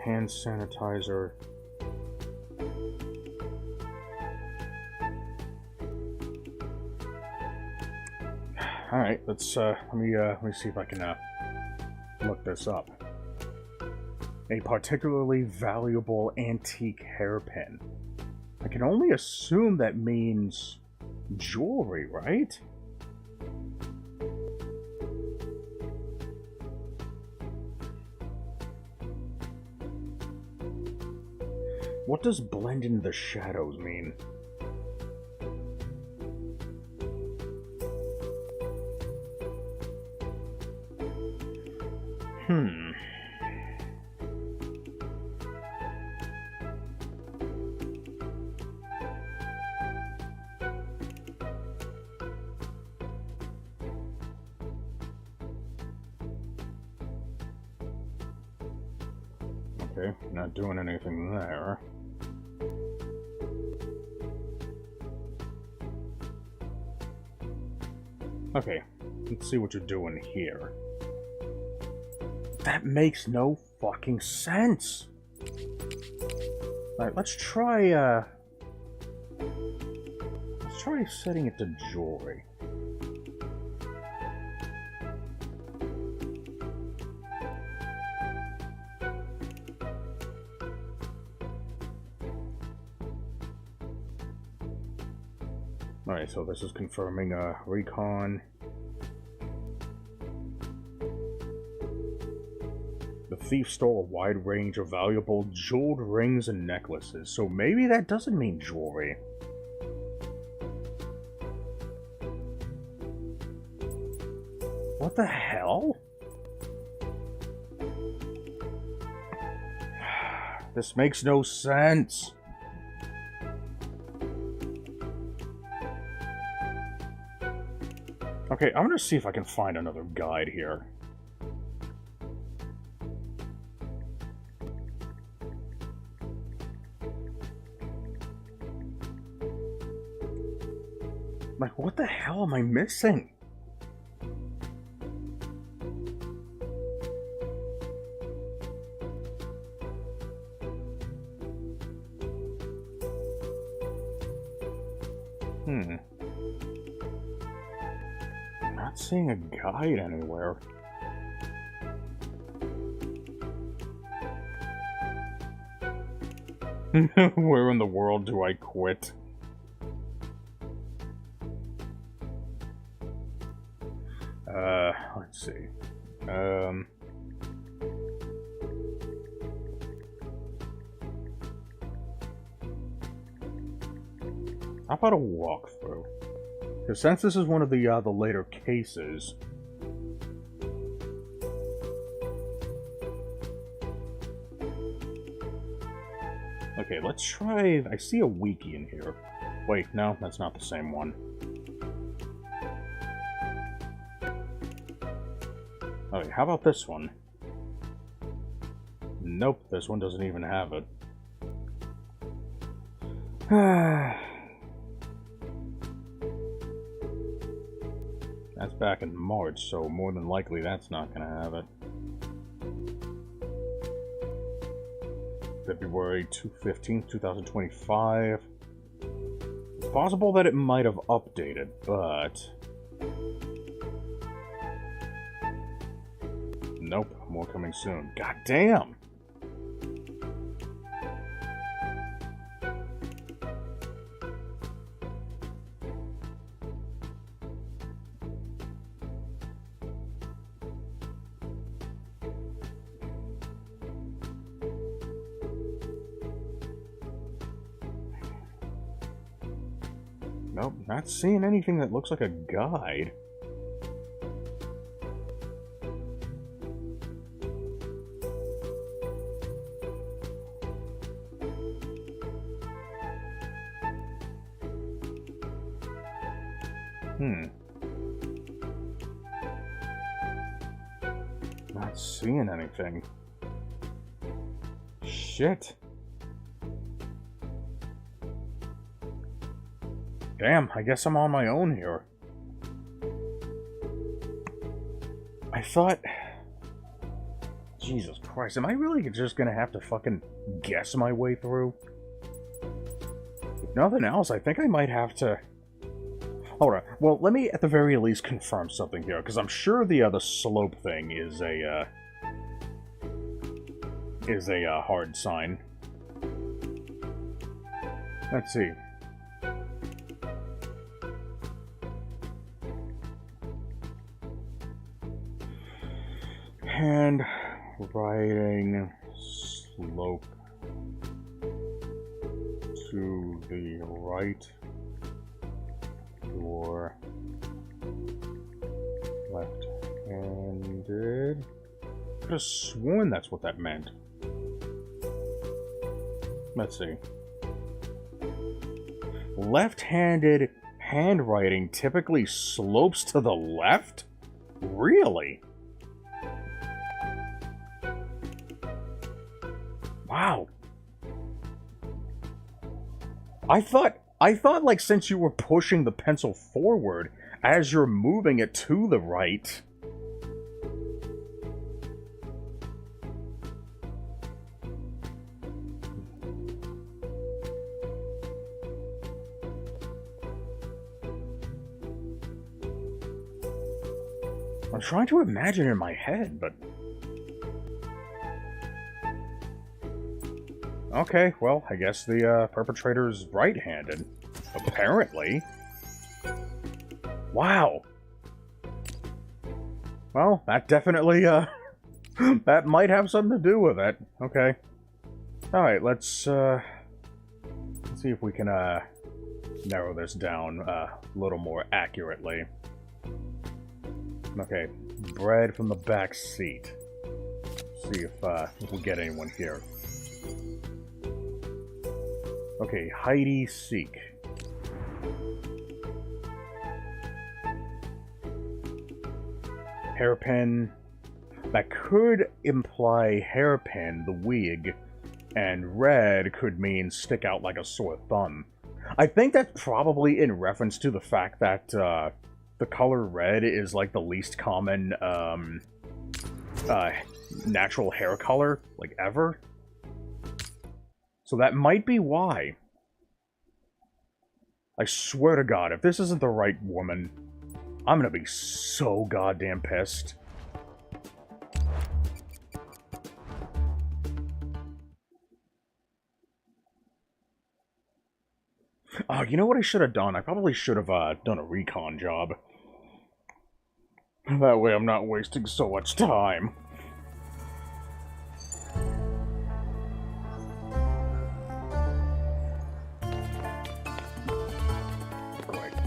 hand sanitizer. All right, let's let me see if I can look this up. A particularly valuable antique hairpin. I can only assume that means jewelry, right? What does blend into the shadows mean? Okay, not doing anything there. Okay, let's see what you're doing here. That makes no fucking sense! Alright, let's try setting it to jewelry. Alright, so this is confirming recon. The thief stole a wide range of valuable jeweled rings and necklaces, so maybe that doesn't mean jewelry. What the hell? This makes no sense. Okay, I'm gonna see if I can find another guide here. Like, what the hell am I missing? Not seeing a guide anywhere. Where in the world do I quit? Let's see. How about a walkthrough? Because since this is one of the later cases... Okay, let's try... I see a wiki in here. Wait, no, that's not the same one. Okay, how about this one? Nope, this one doesn't even have it. That's back in March, so more than likely that's not gonna have it. February 15th, 2025. It's possible that it might have updated, but... Nope, more coming soon. God damn! Nope, not seeing anything that looks like a guide. Not seeing anything. Shit. Damn, I guess I'm on my own here. I thought... Jesus Christ, am I really just gonna have to fucking guess my way through? If nothing else, I think I might have to... Hold on. Well, let me at the very least confirm something here, because I'm sure the slope thing is a hard sign. Let's see. Hand writing slope to the right. Or left-handed. Could have sworn that's what that meant. Let's see. Left-handed handwriting typically slopes to the left? Really? Wow. I thought, like, since you were pushing the pencil forward as you're moving it to the right... I'm trying to imagine in my head, but... Okay, well, I guess the perpetrator's right-handed. Apparently. Wow. Well, that definitely, that might have something to do with it. Okay. Alright, let's see if we can, narrow this down a little more accurately. Okay, bread from the back seat. See if we get anyone here. Okay, Heidi Seek. Hairpin. That could imply hairpin, the wig, and red could mean stick out like a sore thumb. I think that's probably in reference to the fact that the color red is like the least common natural hair color, like ever. So that might be why. I swear to God, if this isn't the right woman, I'm gonna be so goddamn pissed. Oh, you know what I should have done? I probably should have done a recon job. That way I'm not wasting so much time.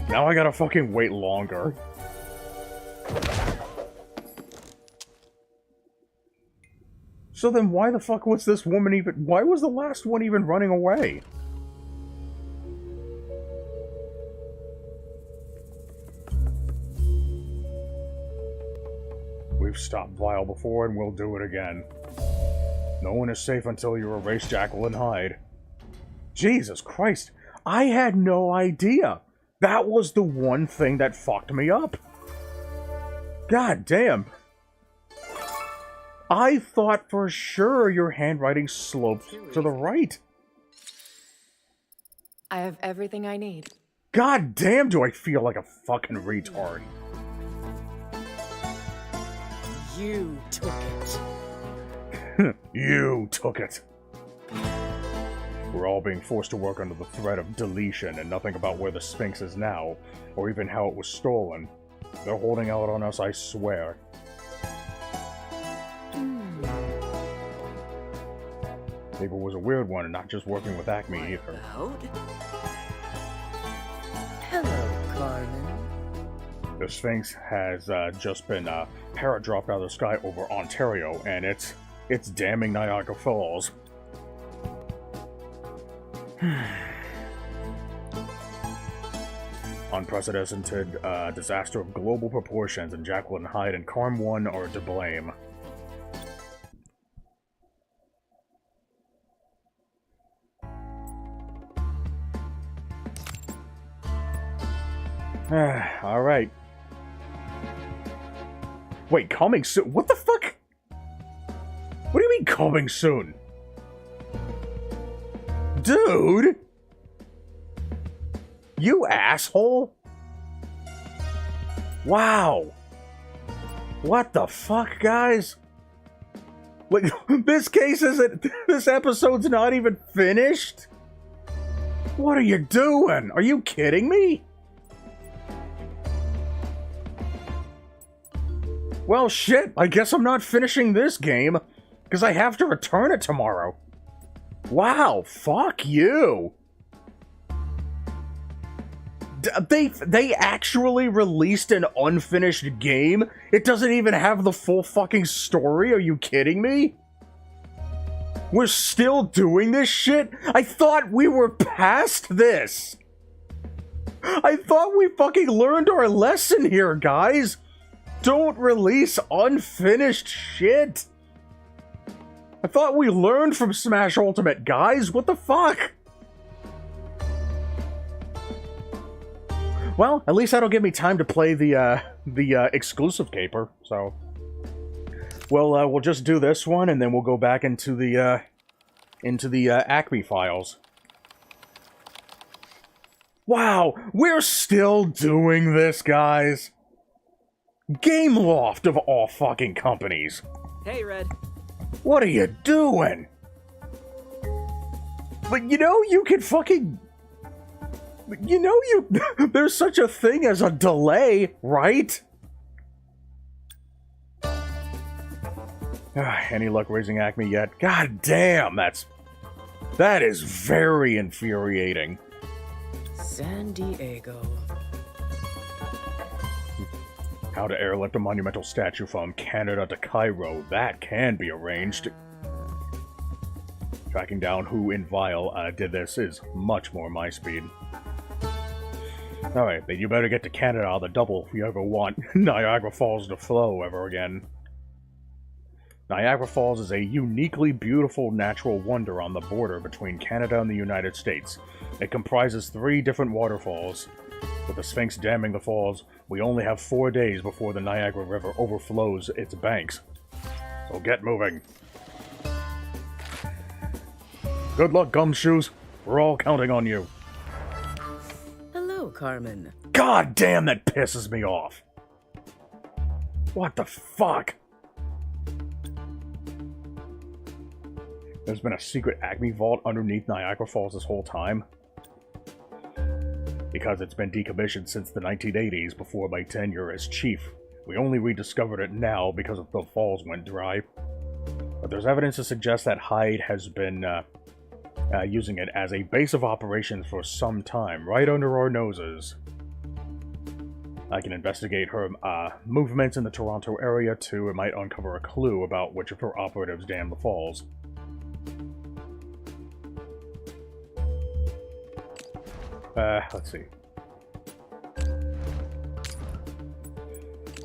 Now I gotta fucking wait longer. So then why the fuck was this woman even... Why was the last one even running away? We've stopped Vile before and we'll do it again. No one is safe until you erase Jekyll and Hyde. Jesus Christ. I had no idea. That was the one thing that fucked me up. God damn. I thought for sure your handwriting sloped to the right. I have everything I need. God damn, do I feel like a fucking retard. You took it. You took it. We're all being forced to work under the threat of deletion and nothing about where the Sphinx is now, or even how it was stolen. They're holding out on us, I swear. Paper was a weird one, and not just working with Acme either. Hello, Carmen. The Sphinx has just been para-dropped out of the sky over Ontario, and it's damning Niagara Falls. Unprecedented disaster of global proportions, and Jekyll and Hyde and Carmen are to blame. Alright. Wait, coming soon? What the fuck? What do you mean coming soon? Dude! You asshole! Wow! What the fuck, guys? Like, this episode's not even finished? What are you doing? Are you kidding me? Well, shit, I guess I'm not finishing this game, because I have to return it tomorrow. Wow, fuck you! They actually released an unfinished game? It doesn't even have the full fucking story? Are you kidding me? We're still doing this shit? I thought we were past this! I thought we fucking learned our lesson here, guys! Don't release unfinished shit! I thought we learned from Smash Ultimate, guys! What the fuck? Well, at least that'll give me time to play the exclusive caper, so... we'll just do this one, and then we'll go back into the Acme files. Wow, we're still doing this, guys! Gameloft of all fucking companies! Hey, Red. What are you doing? But you know you can fucking... You know there's such a thing as a delay, right? Any luck raising Acme yet? God damn, that is very infuriating. Sandiego. How to airlift a monumental statue from Canada to Cairo. That can be arranged. Tracking down who in Vile did this is much more my speed. Alright, then you better get to Canada on the double if you ever want Niagara Falls to flow ever again. Niagara Falls is a uniquely beautiful natural wonder on the border between Canada and the United States. It comprises 3 different waterfalls. With the Sphinx damming the falls, we only have 4 days before the Niagara River overflows its banks. So get moving. Good luck, Gumshoes. We're all counting on you. Hello, Carmen. God damn, that pisses me off. What the fuck? There's been a secret Acme vault underneath Niagara Falls this whole time. Because it's been decommissioned since the 1980s before my tenure as chief. We only rediscovered it now because the falls went dry. But there's evidence to suggest that Hyde has been using it as a base of operations for some time, right under our noses. I can investigate her movements in the Toronto area too. It might uncover a clue about which of her operatives dammed the falls. Let's see.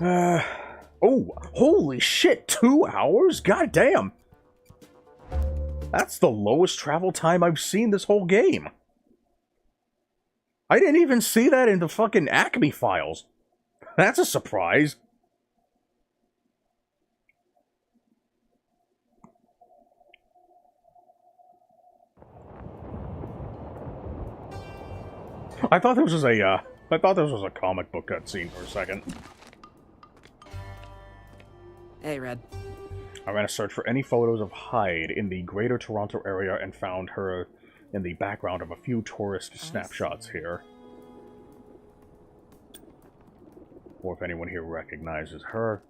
Oh, holy shit, 2 hours? God damn! That's the lowest travel time I've seen this whole game. I didn't even see that in the fucking Acme files. That's a surprise. I thought this was a comic book cutscene for a second. Hey, Red. I ran a search for any photos of Hyde in the Greater Toronto area and found her in the background of a few tourist snapshots here. Or if anyone here recognizes her.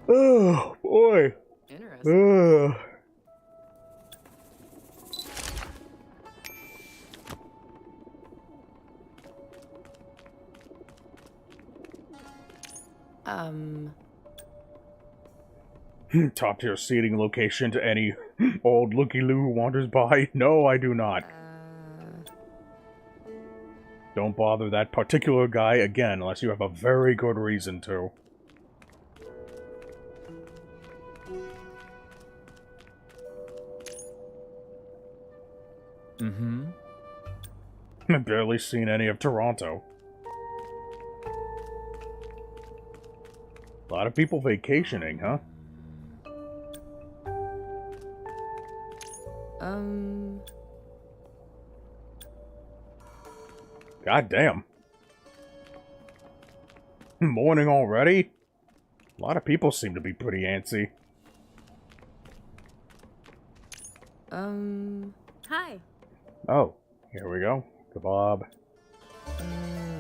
Oh, boy. Interesting. Top tier seating location to any old looky-loo who wanders by? No, I do not. Don't bother that particular guy again unless you have a very good reason to. Mm-hmm. I've barely seen any of Toronto. A lot of people vacationing, huh? God damn. Morning already? A lot of people seem to be pretty antsy. Hi. Oh, here we go. Kebab.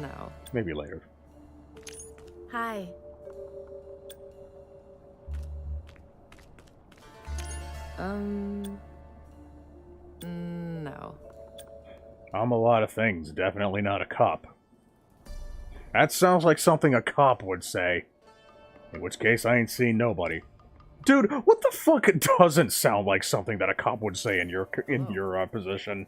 No. Maybe later. Hi. No. I'm a lot of things, definitely not a cop. That sounds like something a cop would say. In which case, I ain't seen nobody. Dude, what the fuck doesn't sound like something that a cop would say in your position?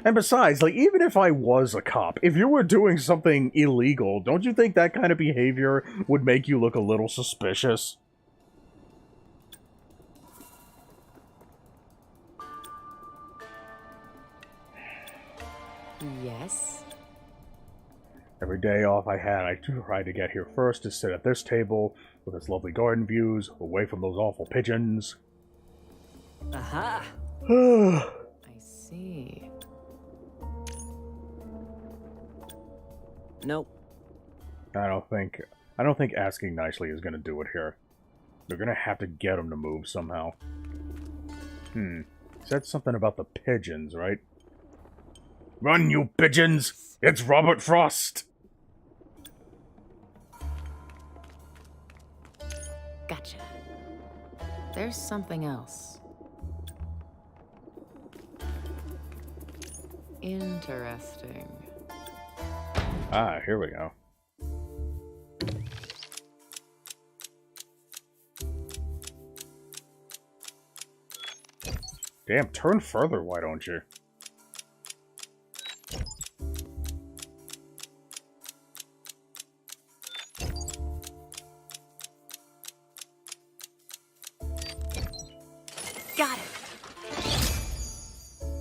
And besides, like, even if I was a cop, if you were doing something illegal, don't you think that kind of behavior would make you look a little suspicious? Yes. Every day off I had, I tried to get here first to sit at this table with its lovely garden views, away from those awful pigeons. Aha! I see. Nope. I don't think asking nicely is gonna do it here. They're gonna have to get him to move somehow. Said something about the pigeons, right? Run, you pigeons! It's Robert Frost! Gotcha. There's something else. Interesting. Ah, here we go. Damn, turn further, why don't you? Got it.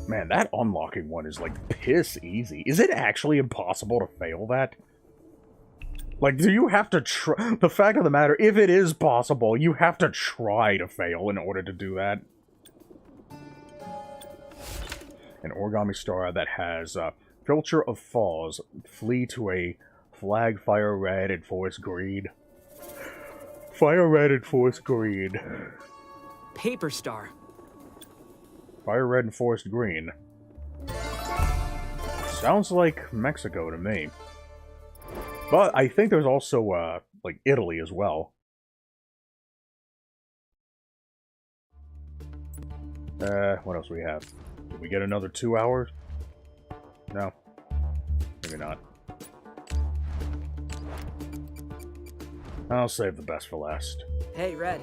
Man, that unlocking one is, like, piss easy. Is it actually impossible to fail that? Like, do you have to try... The fact of the matter, if it is possible, you have to try to fail in order to do that. An origami star that has filter of falls, flee to a flag, fire red and forest green. Fire red and forest green. Paper star. Fire red and forest green. Sounds like Mexico to me. But I think there's also, like, Italy as well. What else do we have? Did we get another 2 hours? No. Maybe not. I'll save the best for last. Hey, Red.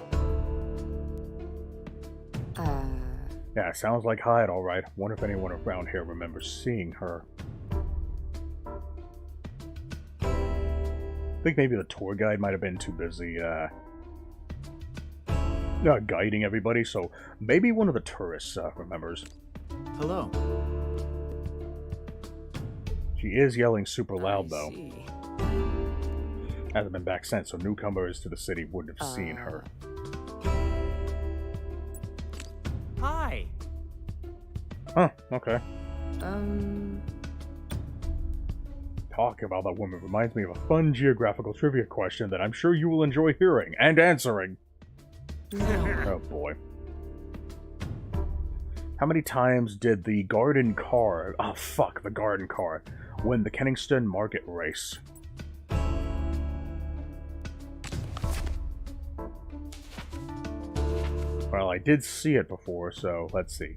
Yeah, sounds like Hyde, alright. Wonder if anyone around here remembers seeing her. I think maybe the tour guide might have been too busy, guiding everybody, so maybe one of the tourists, remembers. Hello. She is yelling super loud, though. See. Hasn't been back since, so newcomers to the city wouldn't have seen her. Hi. Huh, okay. Talking about that woman reminds me of a fun geographical trivia question that I'm sure you will enjoy hearing and answering. No. Oh boy. How many times did the garden car... Oh fuck, the garden car. Win the Kenningston Market Race? Well, I did see it before, so let's see.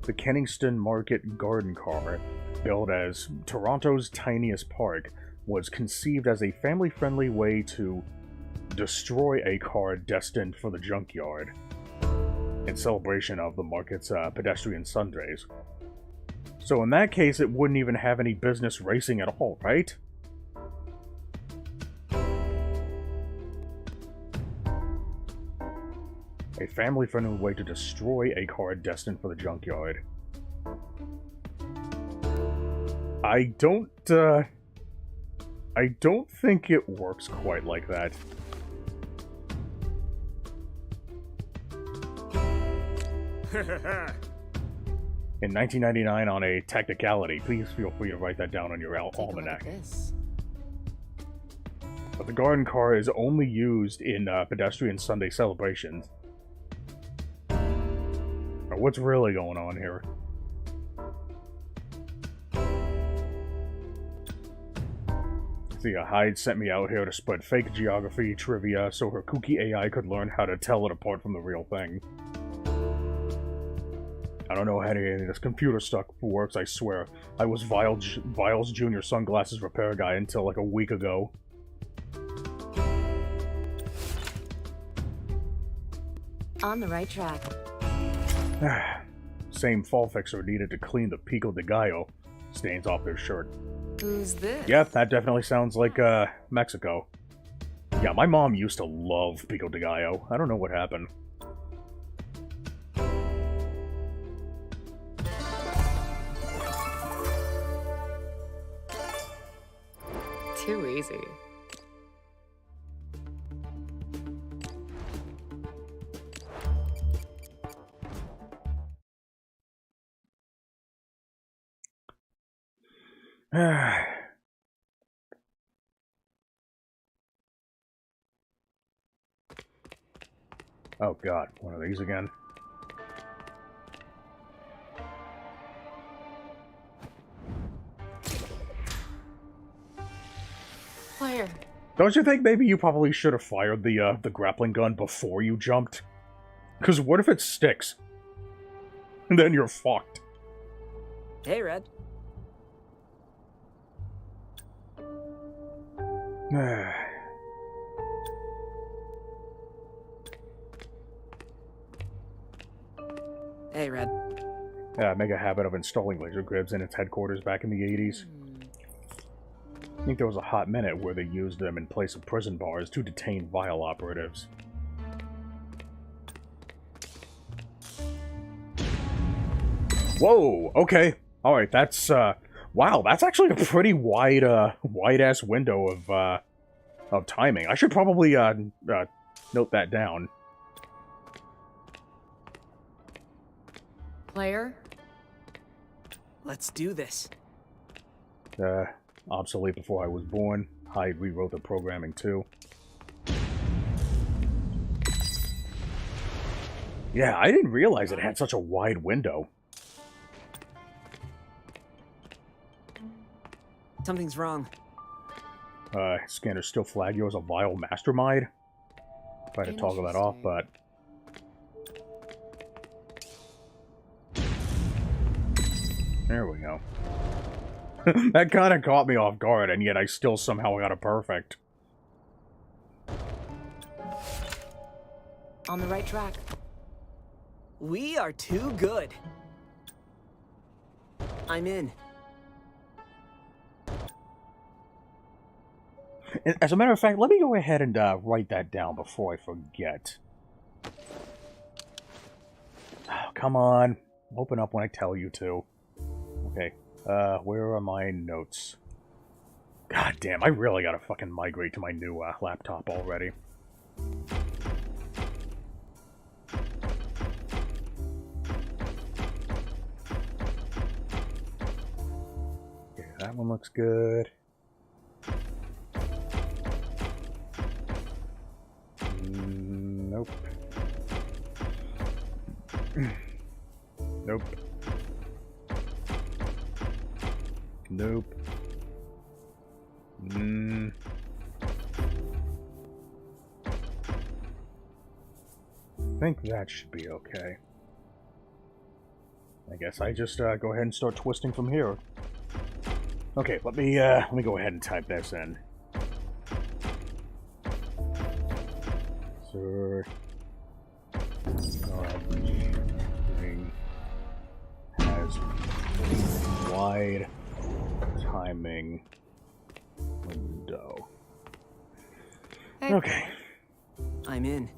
The Kenningston Market Garden Car, billed as Toronto's tiniest park, was conceived as a family-friendly way to destroy a car destined for the junkyard, in celebration of the market's pedestrian Sundays. So in that case, it wouldn't even have any business racing at all, right? A family-friendly way to destroy a car destined for the junkyard. I don't think it works quite like that. In 1999, on a technicality, please feel free to write that down on your Take a look almanac. at this. But the garden car is only used in pedestrian Sunday celebrations. Now, what's really going on here? See, Hyde sent me out here to spread fake geography trivia so her kooky AI could learn how to tell it apart from the real thing. I don't know how any of this computer stuff works, I swear. I was Vile's junior sunglasses repair guy until like a week ago. On the right track. Same fall fixer needed to clean the pico de gallo stains off their shirt. Who's this? Yeah, that definitely sounds like, Mexico. Yeah, my mom used to love pico de gallo. I don't know what happened. Too easy. Oh god, one of these again. Fire. Don't you think maybe you probably should have fired the grappling gun before you jumped? Because what if it sticks? And then you're fucked. Hey, Red. Hey, Red. Make a habit of installing laser grids in its headquarters back in the 80s. I think there was a hot minute where they used them in place of prison bars to detain Vile operatives. Whoa, okay. Alright, that's, wow, that's actually a pretty wide, wide-ass window of timing. I should probably, note that down. Player? Let's do this. Obsolete before I was born. Hyde rewrote the programming, too. Yeah, I didn't realize it had such a wide window. Something's wrong. Scanners still flag you as a vile mastermind. Try to toggle that off, but... There we go. That kind of caught me off guard, and yet I still somehow got it perfect. On the right track. We are too good. I'm in. As a matter of fact, let me go ahead and write that down before I forget. Oh, come on. Open up when I tell you to. Okay. Where are my notes? God damn, I really gotta fucking migrate to my new laptop already. Okay, that one looks good. Nope. Nope. Nope. I think that should be okay. I guess I just go ahead and start twisting from here. Okay, let me go ahead and type this in. Sir, ring has wide timing window. Hey. Okay. I'm in.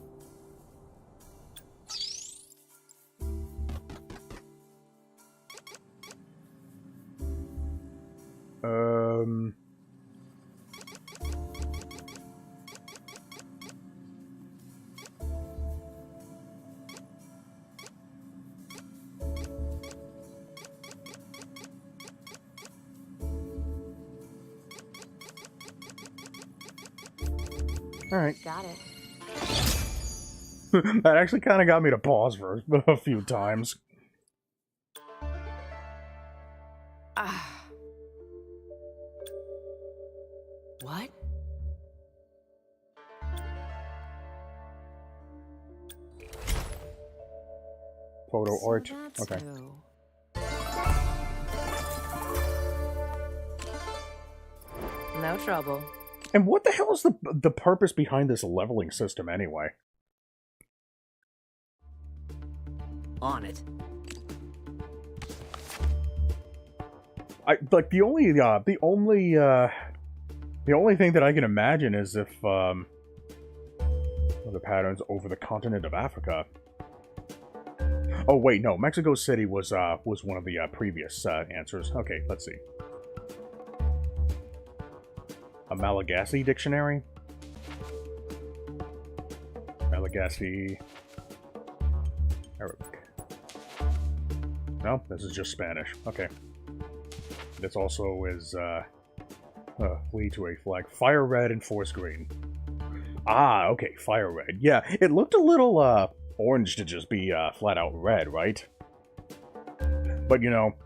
Alright. Got it. That actually kind of got me to pause for a few times. What? Photo So art. that's Okay. who. No trouble. And what the hell is the purpose behind this leveling system anyway? On it. Like the only thing that I can imagine is if the patterns over the continent of Africa. Oh wait, no, Mexico City was one of the previous answers. Okay, let's see. A Malagasy dictionary. Malagasy. Arabic. No, this is just Spanish. Okay. This also is, flee to a flag. Fire red and forest green. Ah, okay, fire red. Yeah, it looked a little, orange to just be, flat out red, right? But, you know,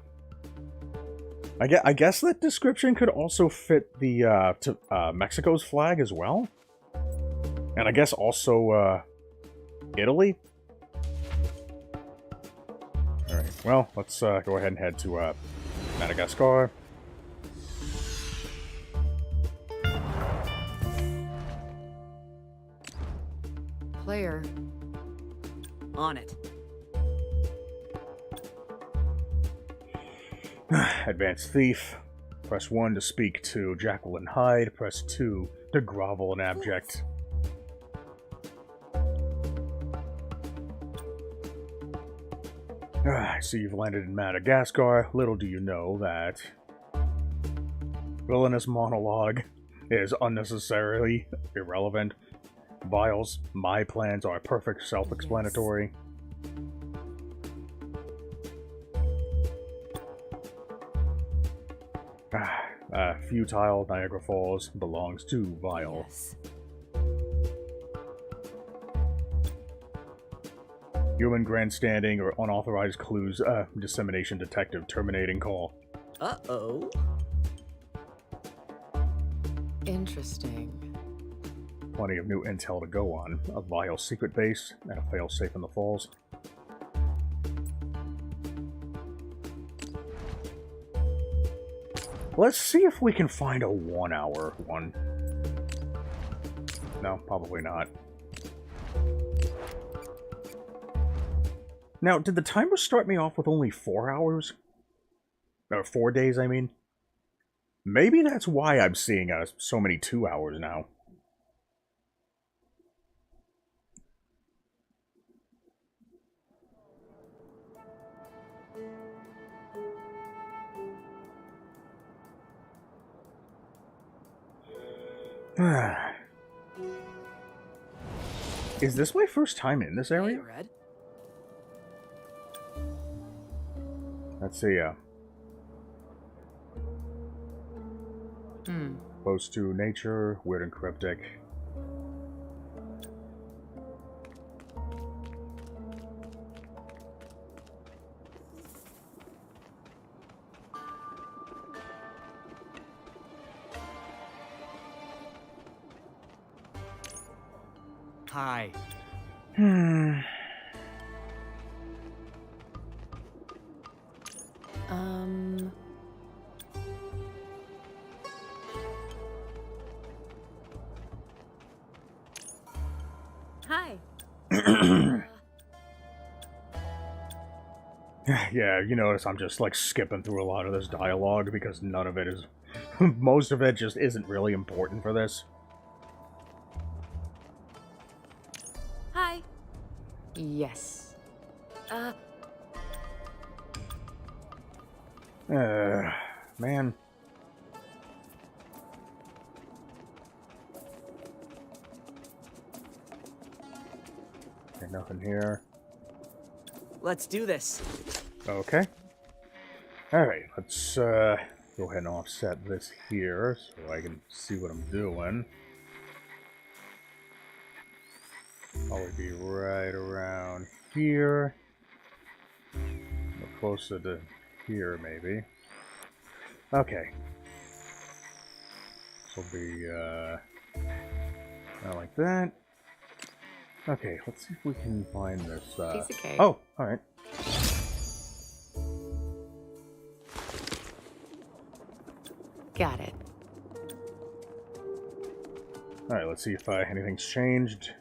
I guess that description could also fit the, Mexico's flag as well? And I guess also, Italy? Alright, well, let's, go ahead and head to, Madagascar. Player. On it. Advanced Thief. Press 1 to speak to Jacqueline Hyde. Press 2 to grovel in abject. I see you've landed in Madagascar. Little do you know that villainous monologue is unnecessarily irrelevant. Vials, my plans are perfect, self-explanatory. Futile Niagara Falls belongs to Vial. Yes. Human grandstanding or unauthorized clues, dissemination detective terminating call. Uh-oh. Interesting. Plenty of new intel to go on. A Vial secret base and a failsafe in the falls. Let's see if we can find a 1 hour one. No, probably not. Now, did the timer start me off with only 4 hours? Or 4 days, I mean? Maybe that's why I'm seeing so many 2 hours now. Is this my first time in this area? Hey, Red. Let's see, close to nature, weird and cryptic. Hi. Hi. Yeah, you notice I'm just, like, skipping through a lot of this dialogue because none of it is... most of it just isn't really important for this. Hi. Yes. Man. Okay, nothing here. Let's do this. Okay. Alright, let's go ahead and offset this here so I can see what I'm doing. Probably be right around here. Closer to here, maybe. Okay. This will be, kind of like that. Okay, let's see if we can find this, Piece of cake. Oh, alright. Got it. Alright, let's see if anything's changed.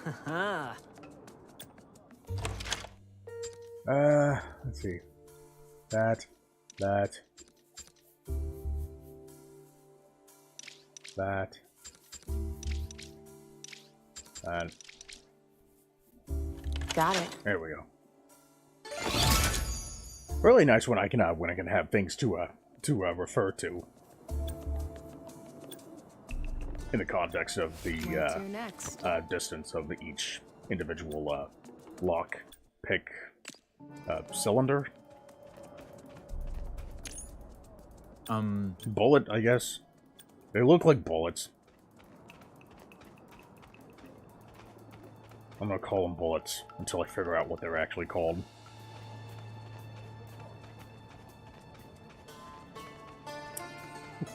Haha. Let's see. That. That. Got it. There we go. Really nice when I can have things to refer to in the context of the What's your next? distance of each individual lock pick cylinder. Bullet, I guess. They look like bullets. I'm gonna call them bullets until I figure out what they're actually called.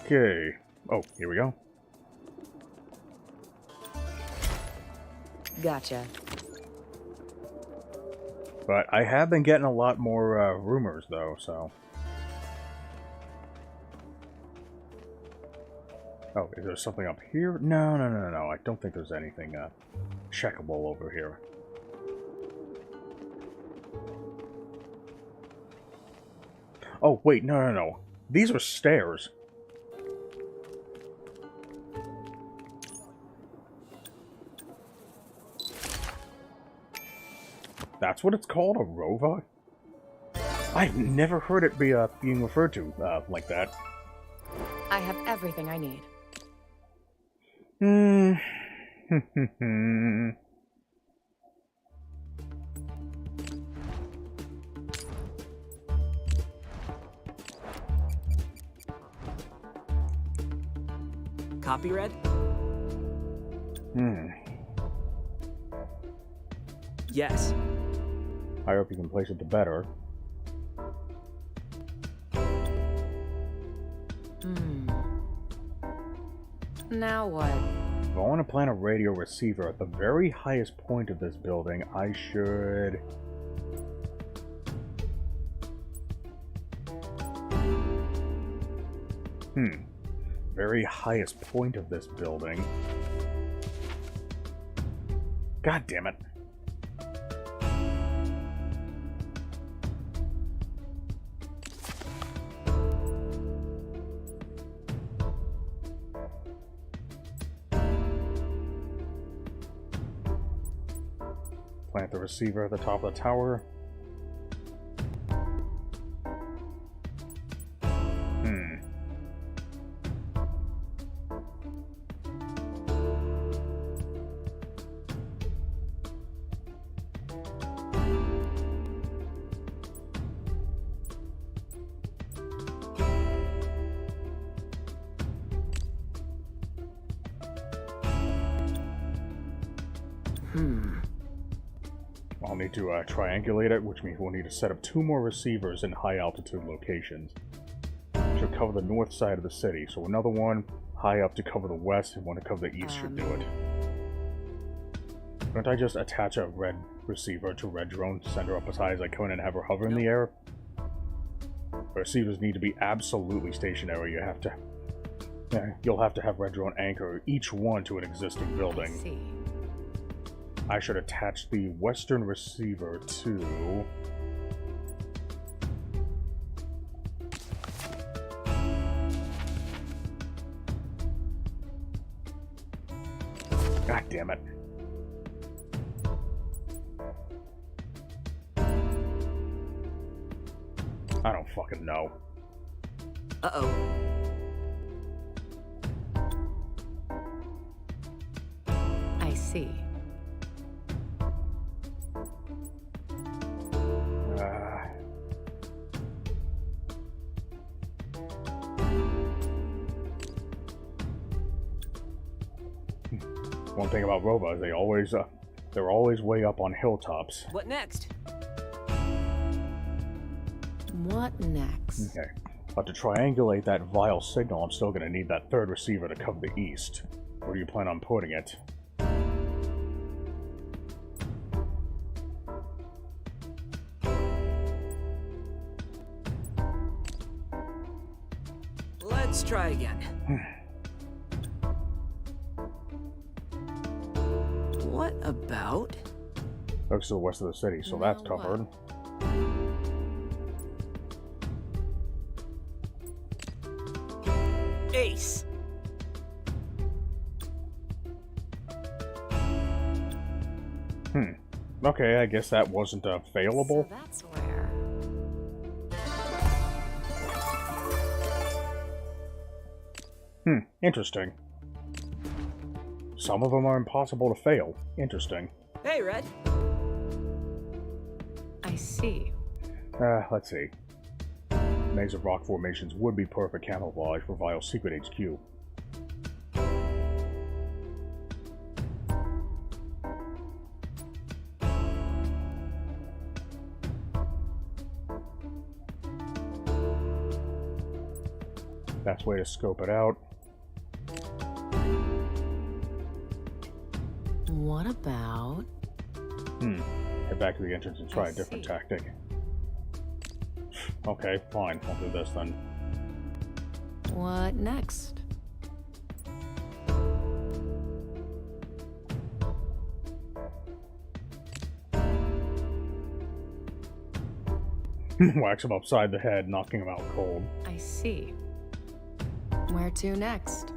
Okay. Oh, here we go. Gotcha. But I have been getting a lot more rumors, though, so... Oh, is there something up here? No. I don't think there's anything checkable over here. Oh, wait, no. These are stairs. That's what it's called? A rova? I've never heard it be being referred to like that. I have everything I need. Copy, Red? Yes. I hope you can place it to better. Now what? If I want to plant a radio receiver at the very highest point of this building, I should... Very highest point of this building. God damn it. Plant the receiver at the top of the tower. I'll need to triangulate it, which means we'll need to set up 2 more receivers in high altitude locations. Should cover the north side of the city, so another one high up to cover the west, and one to cover the east should do it. Don't I just attach a red receiver to red drone, send her up as high as I can, and have her hover in the air? Receivers need to be absolutely stationary. You'll have to have red drone anchor each one to an existing building. I see. I should attach the western receiver to... God damn it. I don't fucking know. Uh-oh. I see. One thing about robots, they're always way up on hilltops. What next? What next? Okay. But to triangulate that vile signal, I'm still going to need that third receiver to cover the east. Where do you plan on putting it? Let's try again. What about... Looks to the west of the city, so that's Now covered. Ace! Okay, I guess that wasn't failable. So that's where... Interesting. Some of them are impossible to fail. Interesting. Hey, Red. I see. Let's see. Maze of rock formations would be perfect camouflage for Vile Secret HQ. Best way to scope it out. What about... Head back to the entrance and try a different tactic. Okay, fine. I'll do this then. What next? Wax him upside the head, knocking him out cold. I see. Where to next?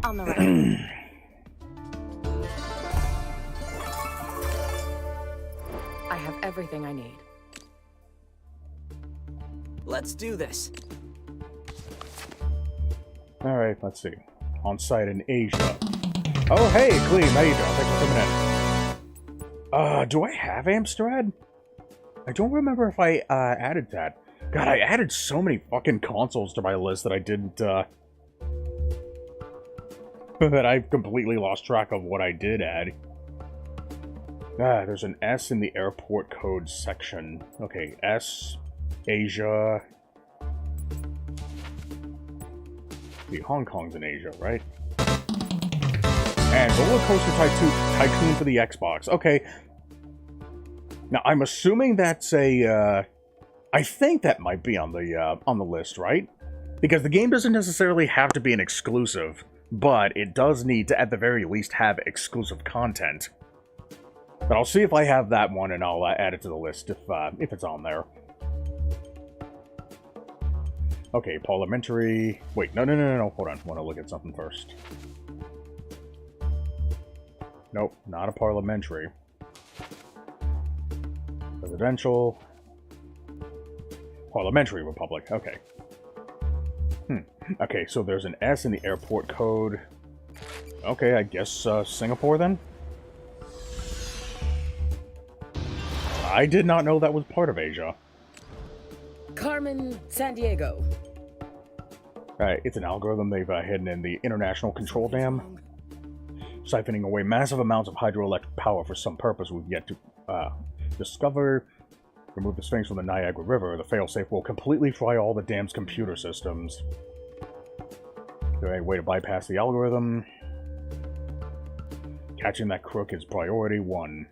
On the right. I have everything I need. Let's do this. Alright, let's see. On site in Asia. Oh, hey, Clem, how you doing? Thanks for coming in. Do I have Amstrad? I don't remember if I, added that. God, I added so many fucking consoles to my list that I didn't, that I've completely lost track of what I did add. There's an S in the airport code section. Okay, S, Asia. See, Hong Kong's in Asia, right? And Roller Coaster Tycoon for the Xbox. Okay. Now, I'm assuming that's a, I think that might be on the list, right? Because the game doesn't necessarily have to be an exclusive, but it does need to, at the very least, have exclusive content. But I'll see if I have that one, and I'll add it to the list if it's on there. Okay, parliamentary... Wait, no, hold on. I want to look at something first. Nope, not a parliamentary. Presidential. Parliamentary republic, okay. Okay, so there's an S in the airport code. Okay, I guess Singapore then? I did not know that was part of Asia. Carmen, Sandiego. It's an algorithm they've hidden in the International Control Dam, siphoning away massive amounts of hydroelectric power for some purpose we've yet to discover. Remove the Sphinx from the Niagara River. The failsafe will completely fry all the dam's computer systems. Is there any way to bypass the algorithm? Catching that crook is priority 1.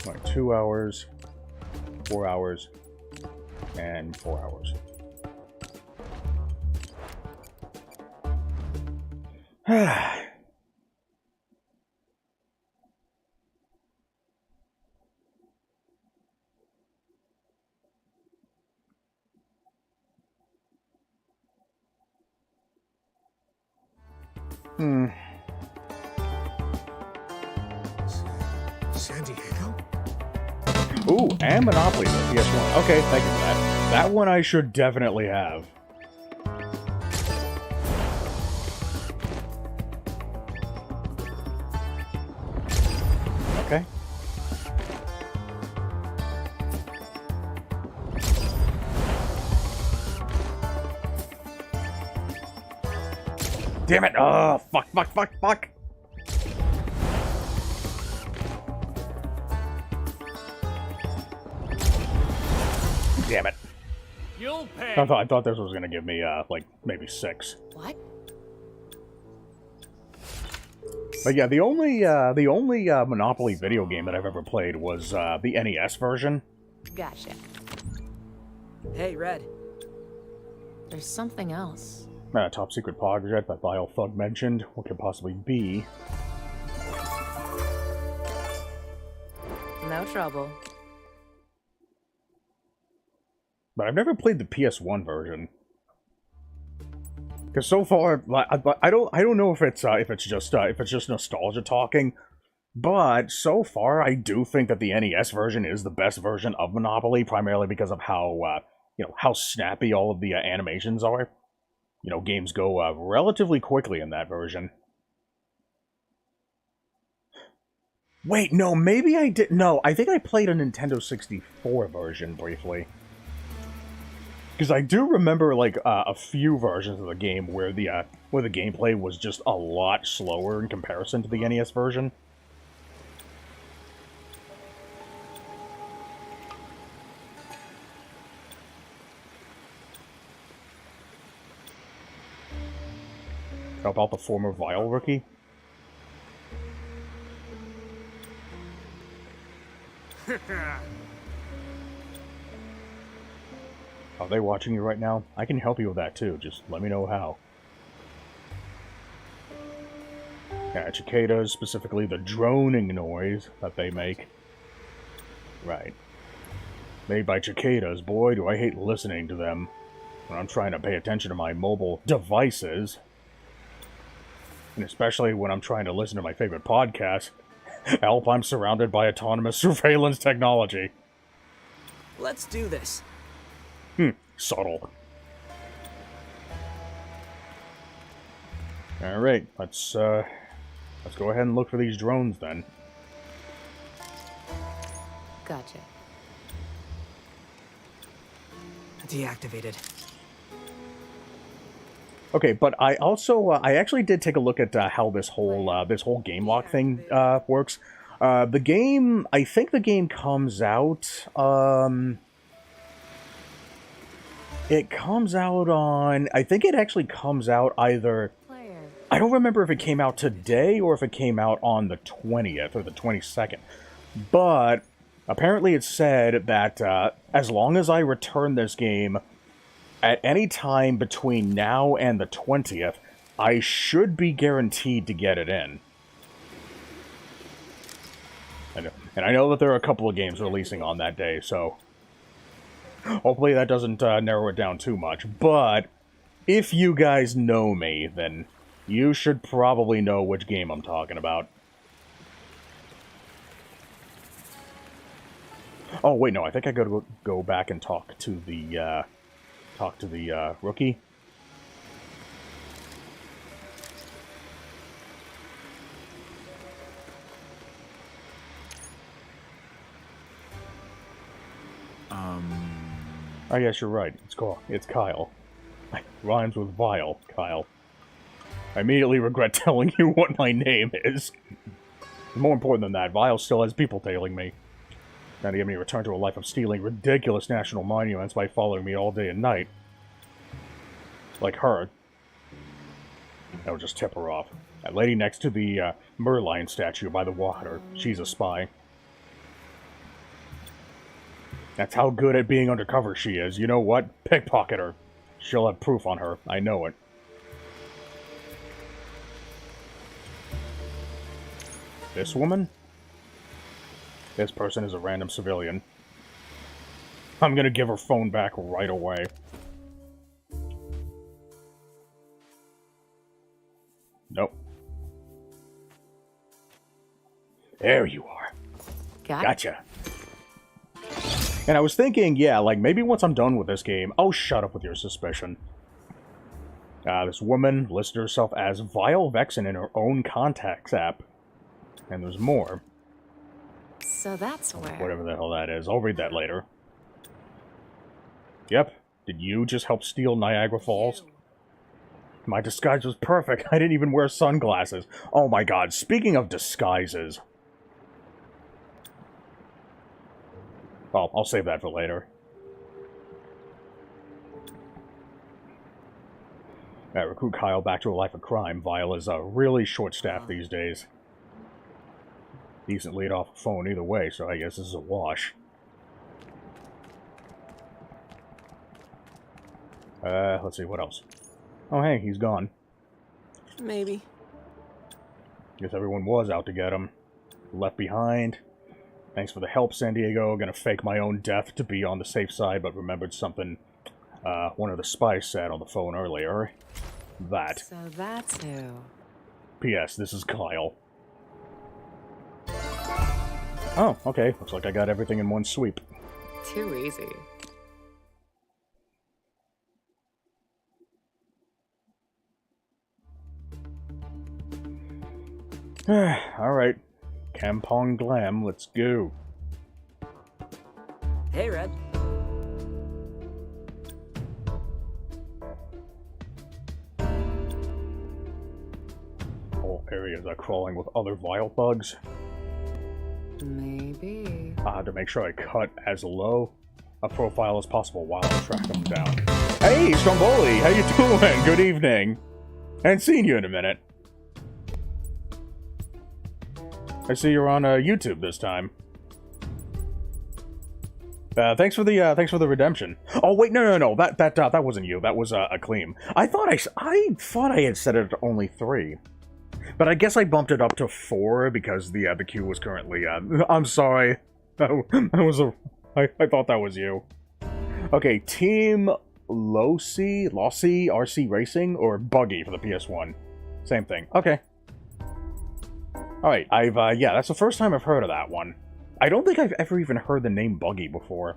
Like 2 hours, 4 hours, and 4 hours. Sandiego? Ooh, and Monopoly for PS1. Okay, thank you for that. That one I should definitely have. Okay. Damn it! Oh, fuck. Damn it. You'll pay. I thought this was gonna give me, like, maybe 6. What? But yeah, the only Monopoly video game that I've ever played was, the NES version. Gotcha. Hey, Red. There's something else. Top secret project that Vile Thug mentioned. What could possibly be? No trouble. But I've never played the PS1 version. Because so far, I don't know if it's just nostalgia talking, but so far I do think that the NES version is the best version of Monopoly, primarily because of how how snappy all of the animations are. Games go relatively quickly in that version. Wait, no, maybe I did. No, I think I played a Nintendo 64 version briefly. Because I do remember, like, a few versions of the game where the gameplay was just a lot slower in comparison to the NES version. How about the former Vile rookie? Are they watching you right now? I can help you with that too, just let me know how. Yeah, cicadas, specifically the droning noise that they make. Right. Made by cicadas, boy do I hate listening to them when I'm trying to pay attention to my mobile devices. And especially when I'm trying to listen to my favorite podcast. Help, I'm surrounded by autonomous surveillance technology. Let's do this. Subtle. Alright, let's go ahead and look for these drones then. Gotcha. Deactivated. Okay, but I also I actually did take a look at how this whole game lock thing works. The game, I think the game comes out. It comes out on. I think it actually comes out either. I don't remember if it came out today or if it came out on the 20th or the 22nd. But apparently it said that as long as I return this game at any time between now and the 20th, I should be guaranteed to get it in. And I know that there are a couple of games releasing on that day, so hopefully that doesn't narrow it down too much. But if you guys know me, then You should probably know which game I'm talking about. Oh, wait, no, I think I gotta go back and talk to the rookie. I guess you're right. It's Kyle. Rhymes with vile, Kyle. I immediately regret telling you what my name is. More important than that, Vile still has people tailing me. Trying to get me to return to a life of stealing ridiculous national monuments by following me all day and night. Like her. That'll just tip her off. That lady next to the Merlion statue by the water. She's a spy. That's how good at being undercover she is. You know what? Pickpocket her. She'll have proof on her. I know it. This woman? This person is a random civilian. I'm gonna give her phone back right away. Nope. There you are. Gotcha. And I was thinking, yeah, like, maybe once I'm done with this game... Oh, shut up with your suspicion. This woman listed herself as Vile Vexen in her own contacts app. And there's more. So that's where... Whatever the hell that is. I'll read that later. Yep. Did you just help steal Niagara Falls? My disguise was perfect. I didn't even wear sunglasses. Oh my god. Speaking of disguises... Well, I'll save that for later. Recruit Kyle back to a life of crime. Vile is really short-staffed these days. Decent lead off phone either way, so I guess this is a wash. Let's see, what else? Oh, hey, he's gone. Maybe. Guess everyone was out to get him. Left behind. Thanks for the help, Sandiego. Gonna fake my own death to be on the safe side, but remembered something one of the spies said on the phone earlier. That. So that's who. P.S. This is Kyle. Oh, okay. Looks like I got everything in one sweep. Too easy. Alright. Campong Glam, let's go. Hey, Red. Whole areas are crawling with other vile thugs. Maybe. I had to make sure I cut as low a profile as possible while I track them down. Hey, Stromboli! How you doing? Good evening. I haven't seen you in a minute. I see you're on YouTube this time. Thanks for the redemption. Oh wait, no. That wasn't you. That was Akleem. I thought I had set it at only 3, but I guess I bumped it up to 4 because the queue was currently. I'm sorry. I thought that was you. Okay, Team Lossy RC Racing or Buggy for the PS1. Same thing. Okay. Alright, yeah, that's the first time I've heard of that one. I don't think I've ever even heard the name Buggy before.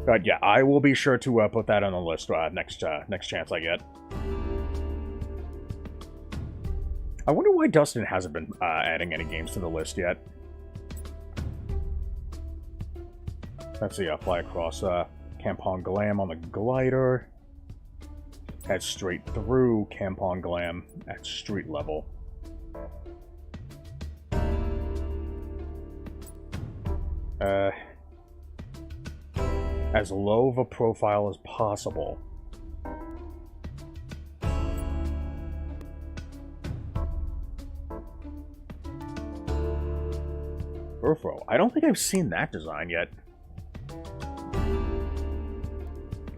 But yeah, I will be sure to put that on the list next chance I get. I wonder why Dustin hasn't been adding any games to the list yet. Let's see, fly across Campong Glam on the glider. Head straight through Campong Glam at street level. As low of a profile as possible. Burfro. I don't think I've seen that design yet.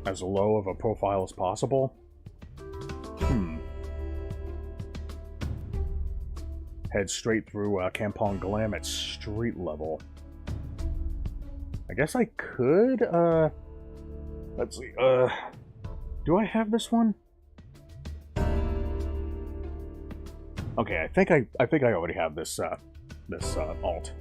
As low of a profile as possible? Head straight through Campong Glam at street level. I guess I could, let's see, do I have this one? Okay, I think I already have this alt.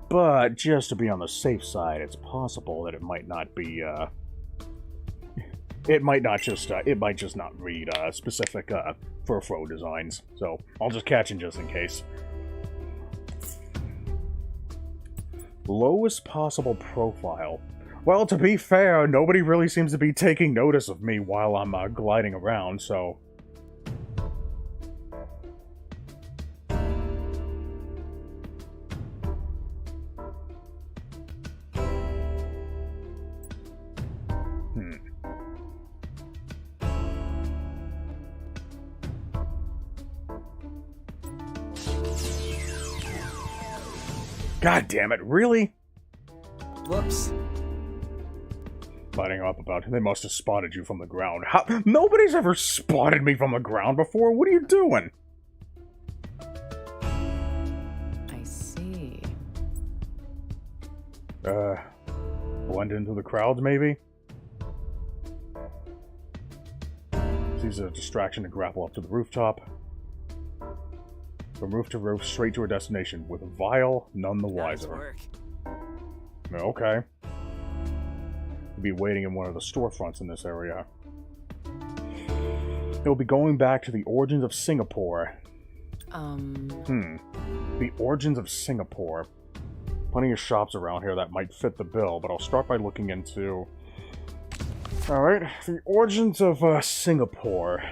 But just to be on the safe side, it's possible that it might not be it might just not read specific fur designs. So I'll just catch it just in case. Lowest possible profile. Well, to be fair, nobody really seems to be taking notice of me while I'm gliding around, so... God damn it, really? Whoops. Lighting up about it. They must have spotted you from the ground. How? Nobody's ever spotted me from the ground before. What are you doing? I see. Blend into the crowds, maybe? Seems a distraction to grapple up to the rooftop. From roof to roof, straight to her destination, with Vile none the wiser. Okay. We'll be waiting in one of the storefronts in this area. We'll be going back to the origins of Singapore. The origins of Singapore. Plenty of shops around here that might fit the bill, but I'll start by looking into... Alright, the origins of Singapore.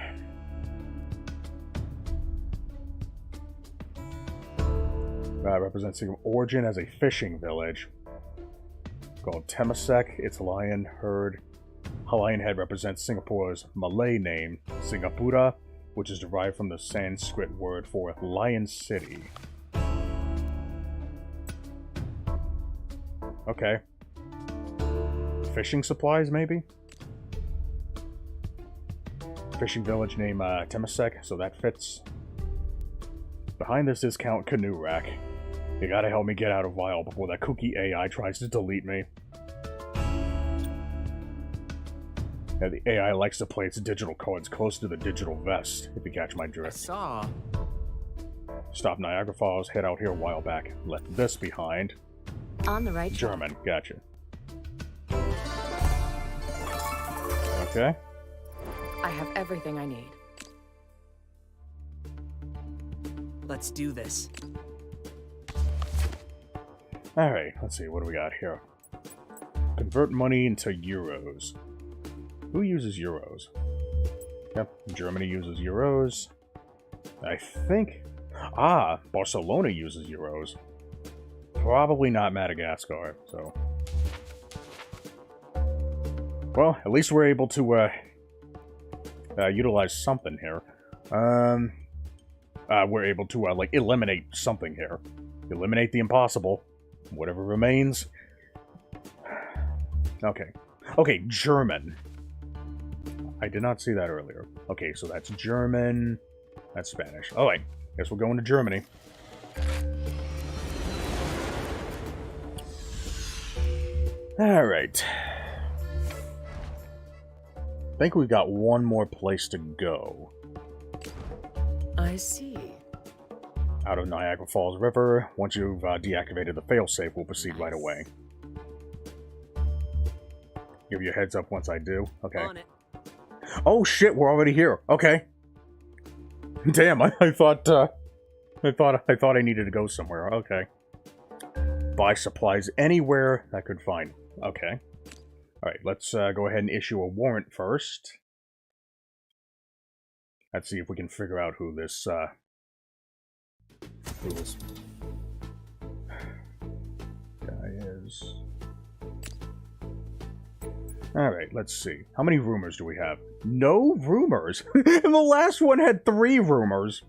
Represents the origin as a fishing village called Temasek. Its lion head represents Singapore's Malay name, Singapura, which is derived from the Sanskrit word for lion city. Okay. Fishing supplies, maybe? Fishing village name Temasek, so that fits. Behind this is Count Canoe Rack. You gotta help me get out of Vile before that kooky AI tries to delete me. Yeah, the AI likes to play its digital cards close to the digital vest, if you catch my drift. I saw. Stopped Niagara Falls, head out here a while back. Left this behind. On the right track. German, gotcha. Okay. I have everything I need. Let's do this. Alright, let's see, what do we got here? Convert money into euros. Who uses euros? Yep, Germany uses euros. I think... Ah, Barcelona uses euros. Probably not Madagascar, so... Well, at least we're able to, utilize something here. We're able to, like, eliminate something here. Eliminate the impossible. Whatever remains. Okay. Okay, German. I did not see that earlier. Okay, so that's German. That's Spanish. Alright, guess we're going to Germany. Alright. I think we've got one more place to go. I see. Out of Niagara Falls River. Once you've deactivated the failsafe, we'll proceed right away. Give you a heads up once I do. Okay. On it. Oh shit, we're already here. Okay. Damn, I thought I needed to go somewhere. Okay. Buy supplies anywhere I could find. Okay. Alright, let's go ahead and issue a warrant first. Let's see if we can figure out who this guy is. Alright, let's see. How many rumors do we have? No rumors! And the last one had 3 rumors.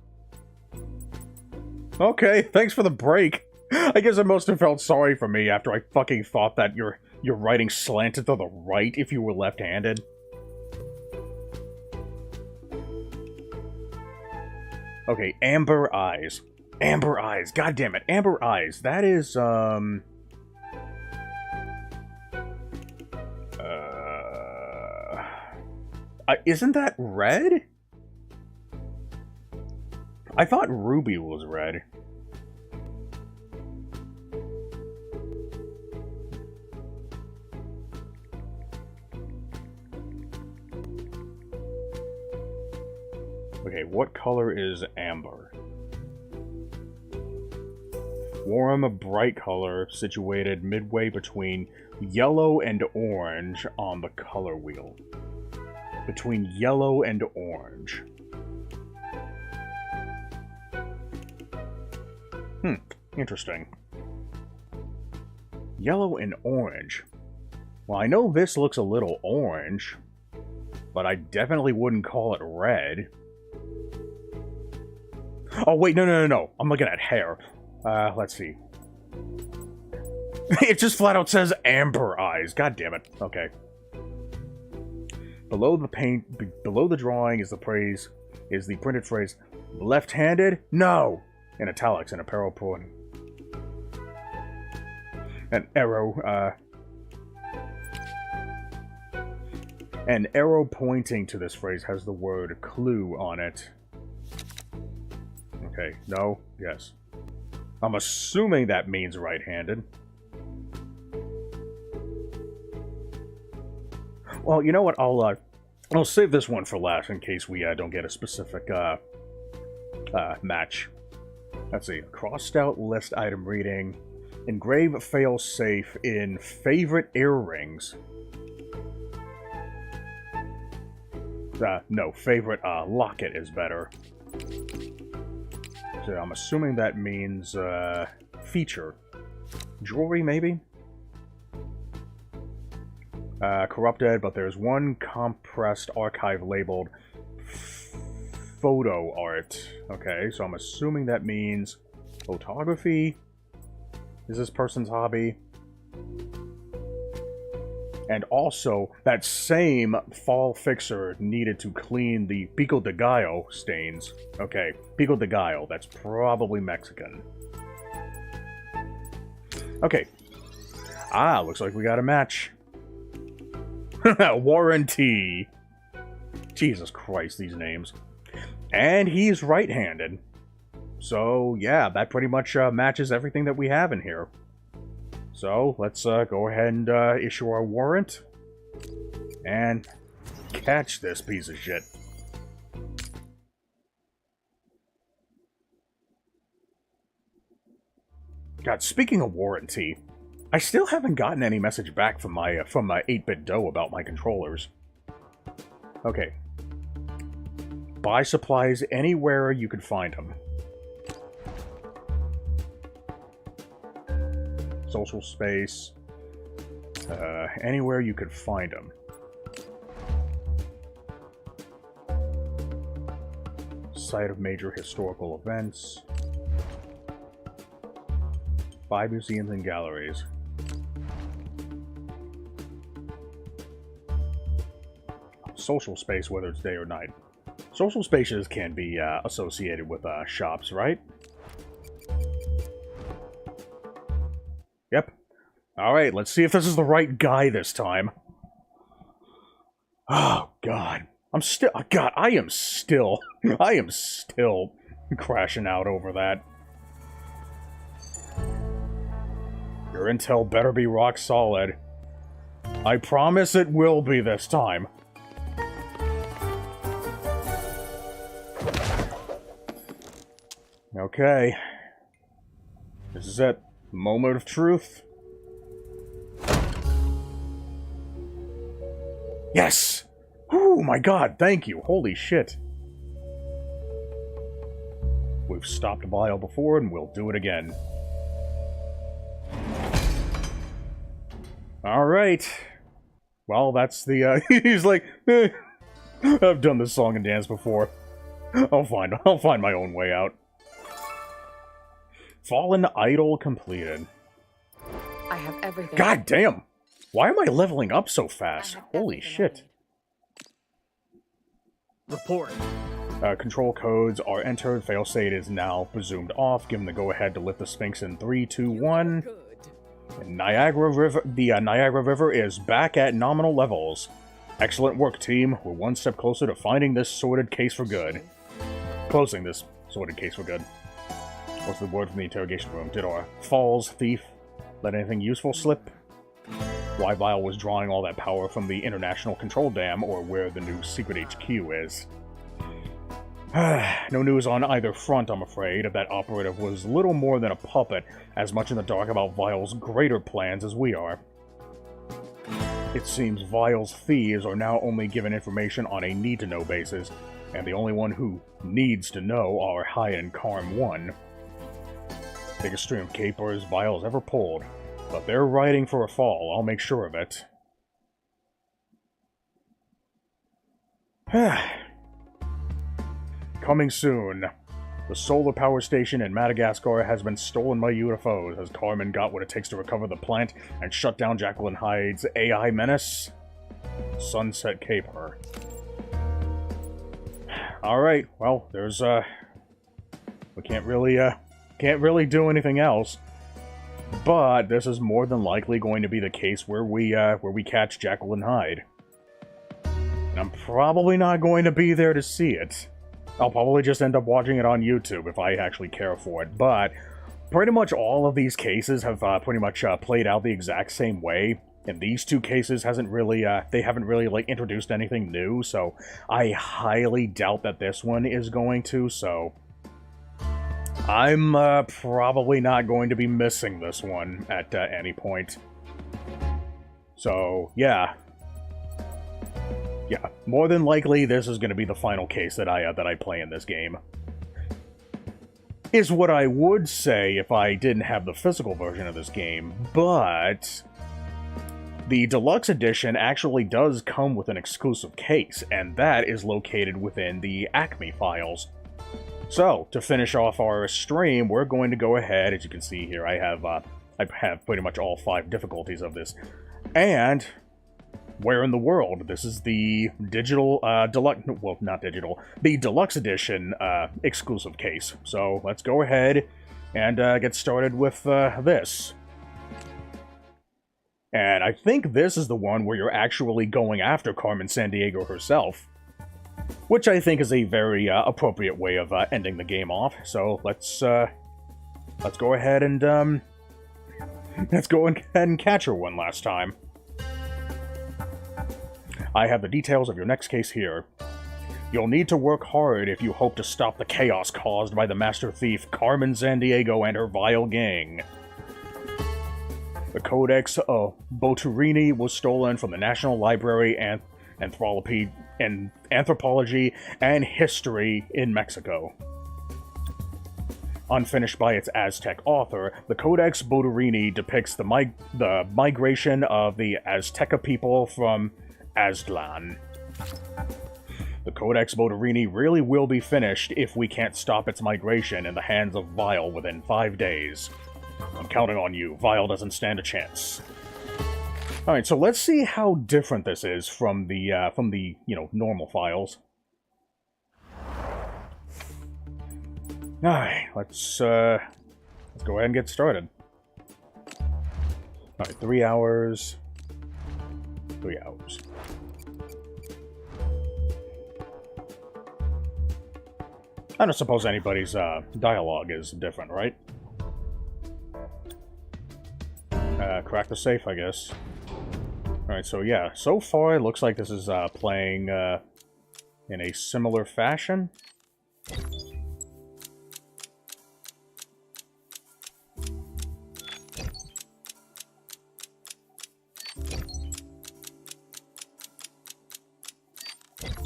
Okay, thanks for the break. I guess I must have felt sorry for me after I fucking thought that your writing slanted to the right if you were left-handed. Okay, Amber Eyes. Amber Eyes. God damn it. Amber Eyes. That is, Isn't that red? I thought ruby was red. Okay, what color is amber? Warm, bright color situated midway between yellow and orange on the color wheel. Between yellow and orange. Interesting. Yellow and orange. Well, I know this looks a little orange, but I definitely wouldn't call it red. Oh, wait, no. I'm looking at hair. Let's see. It just flat out says amber eyes. God damn it. Okay. Below the drawing is the printed phrase, left-handed? No! In italics and apparel point. An arrow pointing to this phrase has the word clue on it. Okay, no, yes. I'm assuming that means right-handed. Well, you know what? I'll save this one for last in case we don't get a specific match. Let's see. Crossed out list item reading. Engrave fail safe in favorite earrings. No, favorite locket is better. So I'm assuming that means feature. Jewelry, maybe? Corrupted, but there's one compressed archive labeled photo art. Okay, so I'm assuming that means photography is this person's hobby. And also, that same fall fixer needed to clean the pico de gallo stains. Okay, pico de gallo, that's probably Mexican. Okay. Looks like we got a match. Warranty. Jesus Christ, these names. And he's right-handed. So, yeah, that pretty much matches everything that we have in here. So, let's go ahead and issue our warrant. And catch this piece of shit. God, speaking of warranty, I still haven't gotten any message back from my 8-bit dough about my controllers. Okay. Buy supplies anywhere you could find them. Social space. Anywhere you could find them. Site of major historical events. Buy museums and galleries. Social space, whether it's day or night. Social spaces can be associated with shops, right? Yep. Alright, let's see if this is the right guy this time. Oh, God. God, I am still crashing out over that. Your intel better be rock solid. I promise it will be this time. Okay. This is it. Moment of truth. Yes! Oh my god, thank you. Holy shit. We've stopped a vial before and we'll do it again. Alright. Well, that's the, he's like, I've done this song and dance before. I'll find my own way out. Fallen Idol completed. I have everything. God damn! Why am I leveling up so fast? Holy shit. Report. Control codes are entered. Failsafe is now presumed off. Given the go-ahead to lift the Sphinx in 3, 2, 1. And the Niagara River is back at nominal levels. Excellent work, team. We're one step closer to finding this sordid case for good. Closing this sordid case for good. What's the word from the interrogation room? Did our Falls thief let anything useful slip? Why Vile was drawing all that power from the International Control Dam, or where the new secret HQ is. No news on either front, I'm afraid. That operative was little more than a puppet, as much in the dark about Vile's greater plans as we are. It seems Vile's thieves are now only given information on a need-to-know basis, and the only one who needs to know are Hyatt and Carm 1. Biggest stream of capers Vile's ever pulled, but they're riding for a fall, I'll make sure of it. Coming soon. The solar power station in Madagascar has been stolen by UFOs. Has Carmen got what it takes to recover the plant and shut down Jacqueline Hyde's AI menace? Sunset Caper. Alright, well, there's, we can't really do anything else. But this is more than likely going to be the case where we catch Jacqueline Hyde. And I'm probably not going to be there to see it. I'll probably just end up watching it on YouTube if I actually care for it, but pretty much all of these cases have pretty much played out the exact same way. And these two cases they haven't really, like, introduced anything new, so I highly doubt that this one is going to, so I'm probably not going to be missing this one at any point. So, yeah. Yeah, more than likely, this is going to be the final case that I play in this game. Is what I would say if I didn't have the physical version of this game, but the deluxe edition actually does come with an exclusive case, and that is located within the Acme files. So, to finish off our stream, we're going to go ahead. As you can see here, I have pretty much all 5 difficulties of this, and where in the world? This is the digital, deluxe, well, not digital, the deluxe edition, exclusive case. So, let's go ahead and, get started with, this. And I think this is the one where you're actually going after Carmen Sandiego herself, which I think is a very, appropriate way of, ending the game off. So, let's go ahead and, let's go ahead and catch her one last time. I have the details of your next case here. You'll need to work hard if you hope to stop the chaos caused by the master thief Carmen Sandiego and her vile gang. The Codex of Boturini was stolen from the National Library and Anthropology and History in Mexico. Unfinished by its Aztec author, the Codex Boturini depicts the migration of the Azteca people from Aztlan. The Codex Boturini really will be finished if we can't stop its migration in the hands of Vile within 5 days. I'm counting on you. Vile doesn't stand a chance. Alright, so let's see how different this is from the, you know, normal files. Alright, let's go ahead and get started. Alright, 3 hours. 3 hours. I don't suppose anybody's dialogue is different, right? Crack the safe, I guess. Alright, so yeah, so far it looks like this is playing in a similar fashion.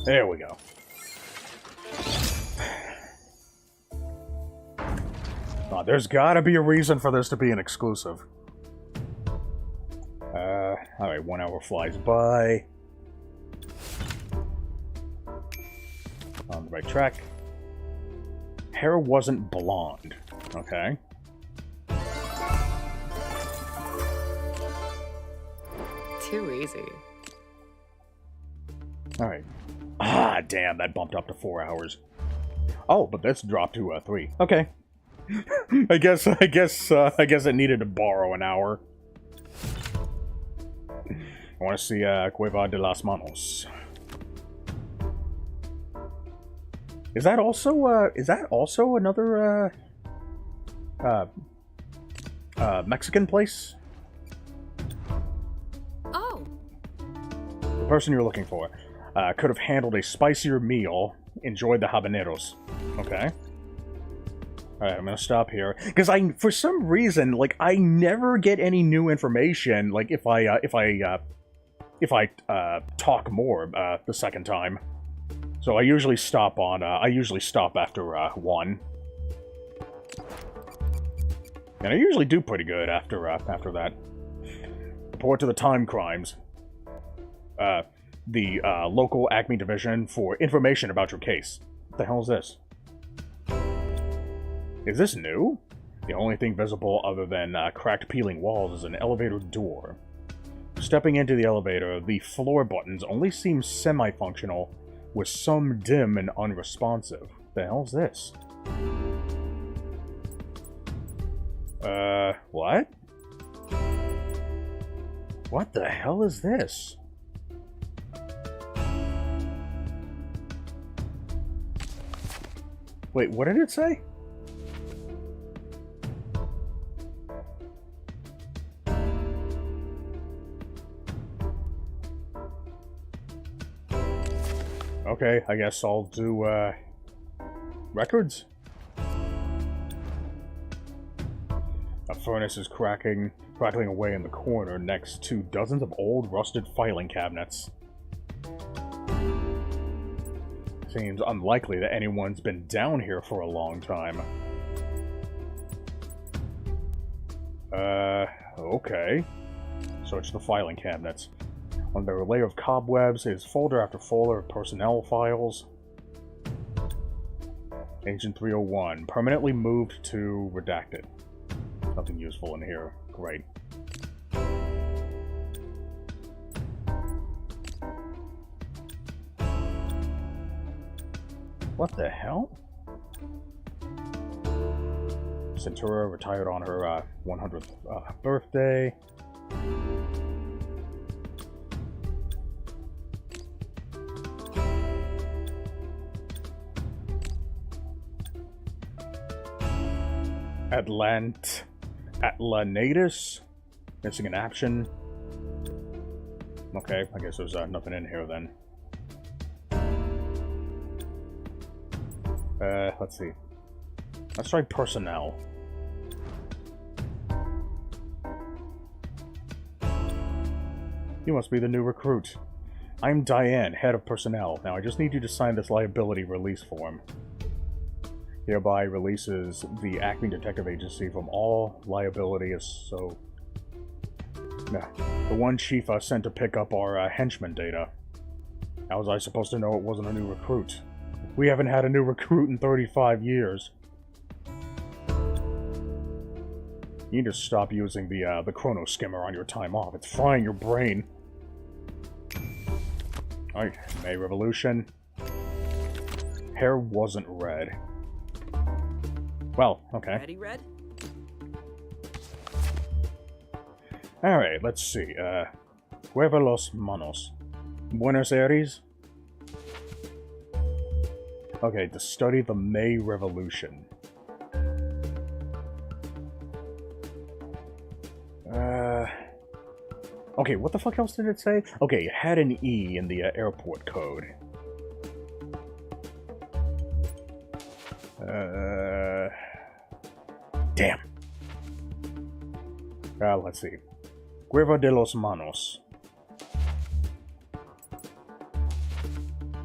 There we go. There's gotta be a reason for this to be an exclusive. Alright, 1 hour flies by. On the right track. Hair wasn't blonde. Okay. Too easy. Alright. Ah, damn, that bumped up to 4 hours. Oh, but that's dropped to 3. Okay. I guess it needed to borrow an hour. I want to see Cueva de las Manos. Is that also another Mexican place? Oh, The person you're looking for could have handled a spicier meal. Enjoyed the habaneros. Okay. Alright, I'm gonna stop here. Because for some reason, like, I never get any new information, like, if I talk more, the second time. So I usually stop after, 1. And I usually do pretty good after that. Report to the time crimes. The local Acme division for information about your case. What the hell is this? Is this new? The only thing visible other than cracked peeling walls is an elevator door. Stepping into the elevator, the floor buttons only seem semi-functional, with some dim and unresponsive. The hell's this? What? What the hell is this? Wait, what did it say? Okay, I guess I'll do, records? A furnace is crackling away in the corner next to dozens of old, rusted filing cabinets. Seems unlikely that anyone's been down here for a long time. Okay. Search the filing cabinets. Under a layer of cobwebs is folder after folder of personnel files. Agent 301. Permanently moved to redacted. Nothing useful in here. Great. What the hell? Centura retired on her 100th birthday. Atlantis? Missing in action. Okay, I guess there's nothing in here then. Let's see. Let's try personnel. You must be the new recruit. I'm Diane, head of personnel. Now I just need you to sign this liability release form. Hereby releases the Acme Detective Agency from all liability so... Nah, the one chief sent to pick up our henchman data. How was I supposed to know it wasn't a new recruit? We haven't had a new recruit in 35 years. You need to stop using the chrono skimmer on your time off. It's frying your brain. Alright, May Revolution. Hair wasn't red. Well, okay. Ready, Red? Alright, let's see. Cueva los Manos. Buenos Aires? Okay, to study the May Revolution. Okay, what the fuck else did it say? Okay, it had an E in the airport code. Damn. Let's see. Cueva de los Manos.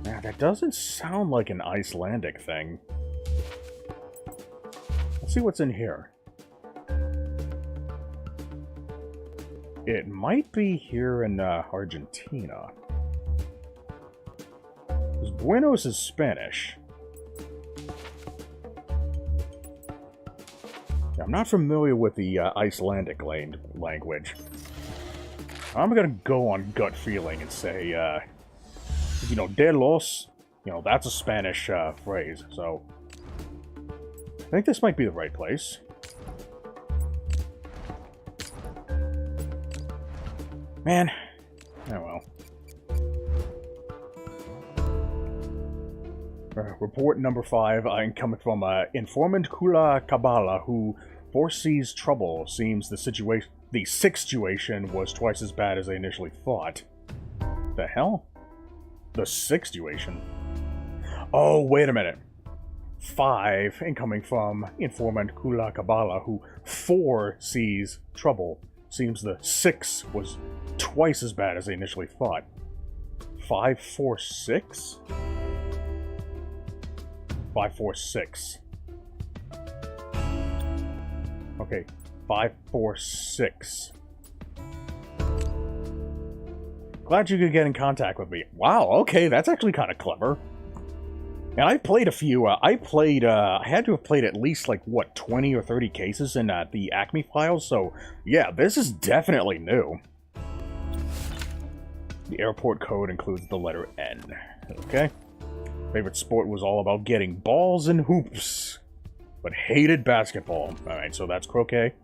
Now, that doesn't sound like an Icelandic thing. Let's see what's in here. It might be here in Argentina. Because Buenos is Spanish. I'm not familiar with the Icelandic language. I'm gonna go on gut feeling and say, you know, de los, you know, that's a Spanish phrase, so... I think this might be the right place. Man, Oh well. Report number 5, coming from informant Kula Kabbalah, who foresees trouble. Seems the situation was twice as bad as they initially thought. The hell? The situation? Oh, wait a minute. 5, incoming from informant Kula Kabbalah, who foresees trouble. Seems the 6 was twice as bad as they initially thought. 546? 546. Okay, 546. Glad you could get in contact with me. Wow, okay, that's actually kind of clever. And I played a few, I had to have played at least, like, what, 20 or 30 cases in the Acme files, so, yeah, this is definitely new. The airport code includes the letter N. Okay. Favorite sport was all about getting balls and hoops, but hated basketball. Alright, so that's croquet.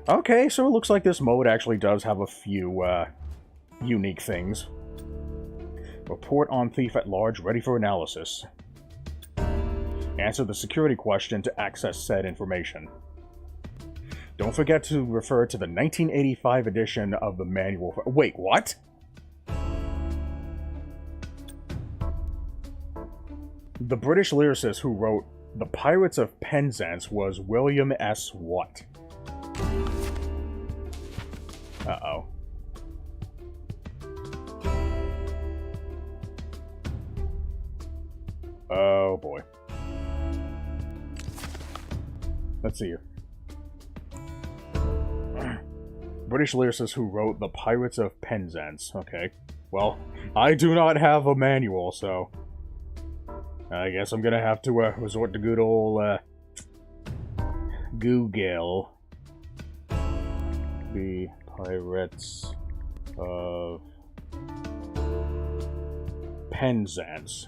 Okay, so it looks like this mode actually does have a few, unique things. Report on thief at large, ready for analysis. Answer the security question to access said information. Don't forget to refer to the 1985 edition of the manual. Wait, what? The British lyricist who wrote The Pirates of Penzance was William S. What? Uh-oh. Oh, boy. Let's see here. British lyricist who wrote The Pirates of Penzance. Okay. Well, I do not have a manual, so I guess I'm gonna have to resort to good old Google. The Pirates of Penzance.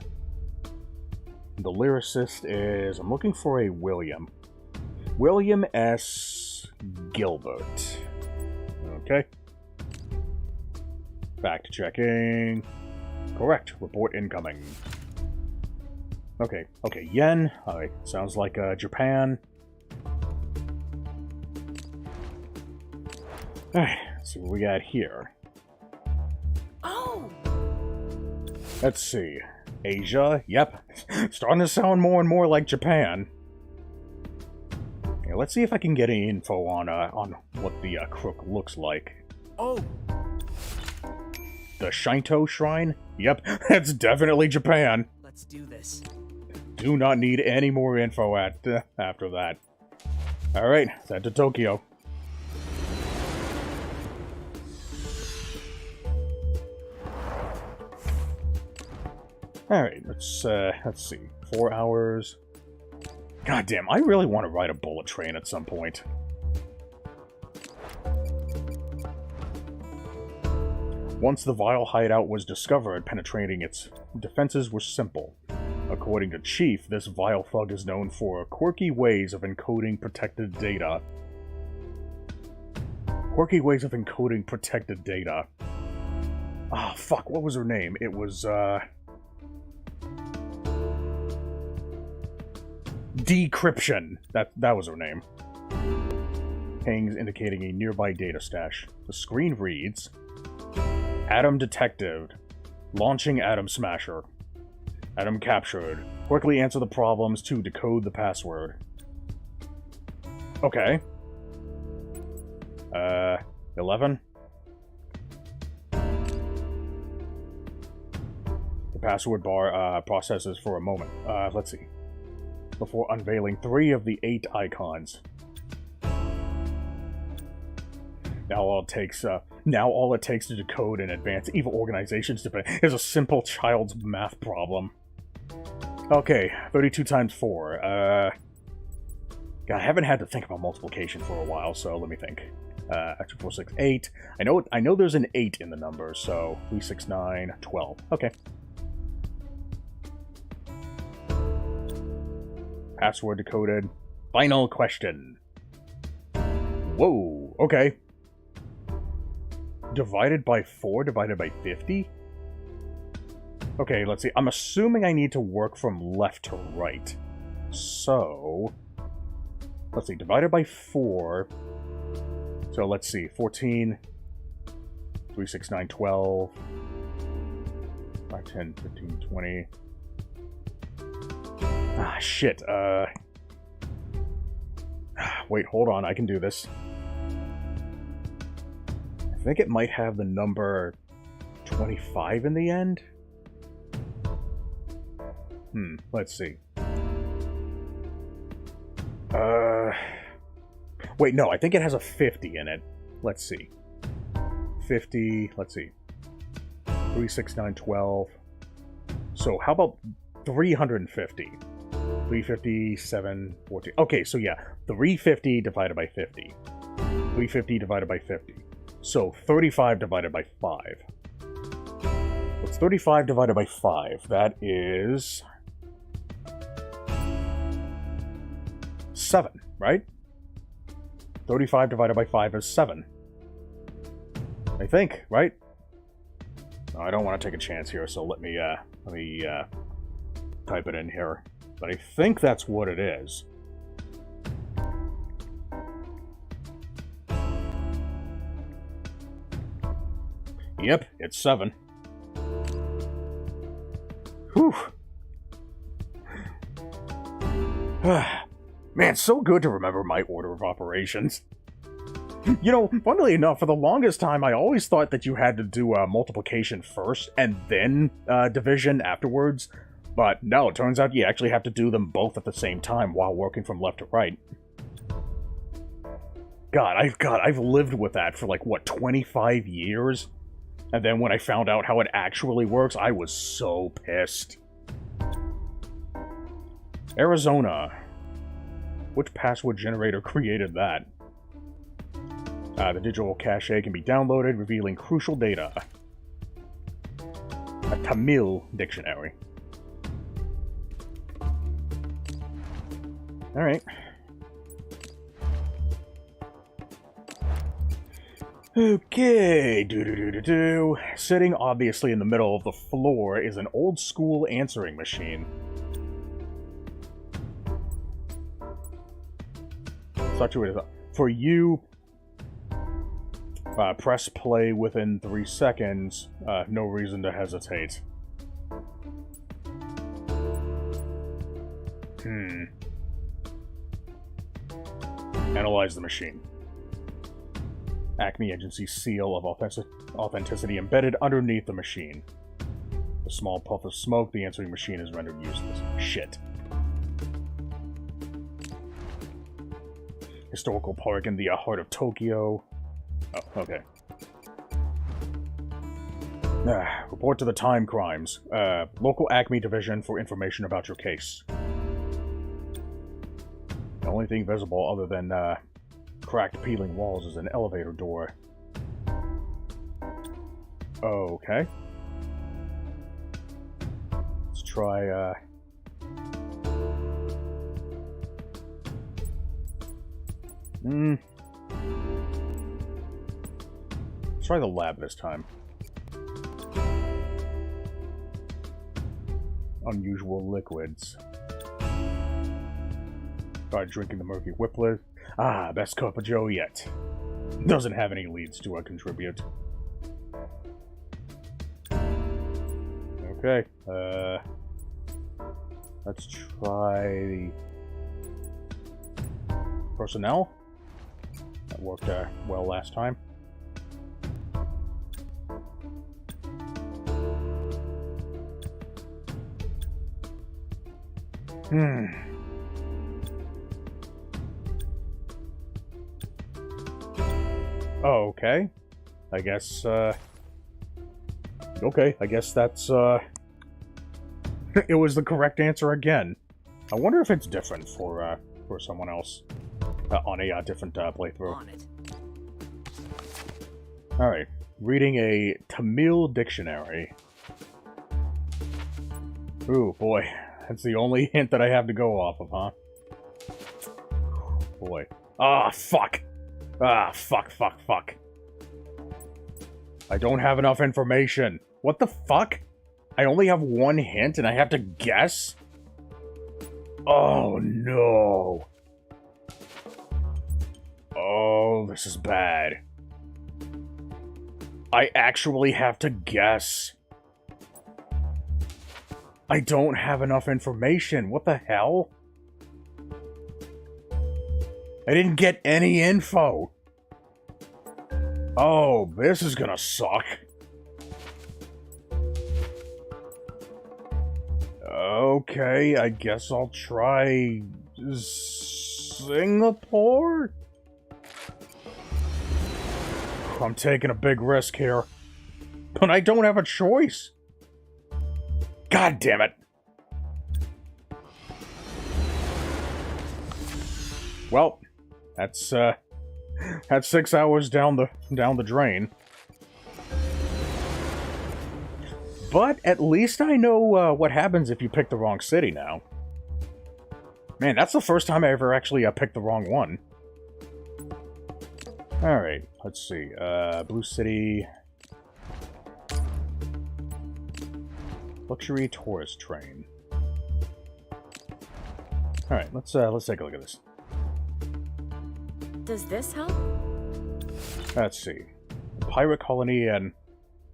The lyricist is... I'm looking for a William. William S. Gilbert. Okay. Fact checking. Correct. Report incoming. Okay. Okay. Yen. Alright. Sounds like Japan. Alright. Let's see what we got here. Oh! Let's see. Asia? Yep. Starting to sound more and more like Japan. Yeah, let's see if I can get any info on what the crook looks like. Oh! The Shinto Shrine? Yep, that's definitely Japan. Let's do this. Do not need any more info after that. Alright, head to Tokyo. Alright, let's see. 4 hours. God damn, I really want to ride a bullet train at some point. Once the Vile hideout was discovered, penetrating its defenses were simple. According to Chief, this Vile thug is known for quirky ways of encoding protected data. Quirky ways of encoding protected data. Ah, fuck, what was her name? It was, Decryption. That was her name. Pings indicating a nearby data stash. The screen reads... Atom detected. Launching Atom Smasher. Atom captured. Quickly answer the problems to decode the password. Okay. 11? The password bar processes for a moment. Let's see. Before unveiling 3 of the 8 icons. Now all it takes to decode and advance evil organizations is a simple child's math problem. Okay, 32 times 4. God, I haven't had to think about multiplication for a while, so let me think. 2, 4, 6, 8. I know there's an 8 in the number, so 3, 6, 9, 12. Okay. Password decoded. Final question. Whoa, okay. divided by 4 divided by 50? Okay, let's see. I'm assuming I need to work from left to right. So, let's see. Divided by 4. So let's see. 14, 3, 6, 9, 12, 5, 10, 15, 20. Ah, shit. Wait, hold on. I can do this. I think it might have the number 25 in the end. Let's see. Wait, no, I think it has a 50 in it. Let's see. 50, let's see. 3, 6, 9, 12. So, how about 350? 357, 14. Okay, so yeah, 350 divided by 50. 350 divided by 50. So, 35 divided by 5. What's 35 divided by 5? That is 7, right? 35 divided by 5 is 7. I think, right? I don't want to take a chance here, so let me type it in here. But I think that's what it is. Yep, it's 7. Whew. Man, so good to remember my order of operations. You know, funnily enough, for the longest time, I always thought that you had to do multiplication first and then division afterwards. But no, it turns out you actually have to do them both at the same time while working from left to right. I've lived with that for like, what, 25 years? And then when I found out how it actually works, I was so pissed. Arizona. Which password generator created that? The digital cache can be downloaded, revealing crucial data. A Tamil dictionary. Alright. Okay, Sitting obviously in the middle of the floor is an old-school answering machine. Such a way to... For you, press play within 3 seconds. No reason to hesitate. Analyze the machine. Acme Agency seal of authenticity embedded underneath the machine. A small puff of smoke, the answering machine is rendered useless. Shit. Historical park in the heart of Tokyo. Oh, okay. Report to the time crimes. Local Acme division for information about your case. The only thing visible other than cracked peeling walls is an elevator door. Okay. Let's try Let's try the lab this time. Unusual liquids. Start drinking the murky whiplet. Ah, best cup of joe yet. Doesn't have any leads to contribute. Okay, let's try the personnel. That worked well last time. Oh, okay. I guess, okay, I guess that's, it was the correct answer again. I wonder if it's different for someone else. On a different playthrough. On it. Alright. Reading a Tamil dictionary. Ooh, boy. That's the only hint that I have to go off of, huh? Boy. Ah, fuck! Ah, fuck. I don't have enough information. What the fuck? I only have one hint and I have to guess? Oh, no. Oh, this is bad. I actually have to guess. I don't have enough information. What the hell? I didn't get any info. Oh, this is gonna suck. Okay, I guess I'll try Singapore? I'm taking a big risk here. But I don't have a choice. God damn it. Well, that's 6 hours down the drain. But at least I know what happens if you pick the wrong city now. Man, that's the first time I ever actually picked the wrong one. Alright, let's see. Blue City. Luxury tourist train. Alright, let's take a look at this. Does this help? Let's see. Pirate Colony and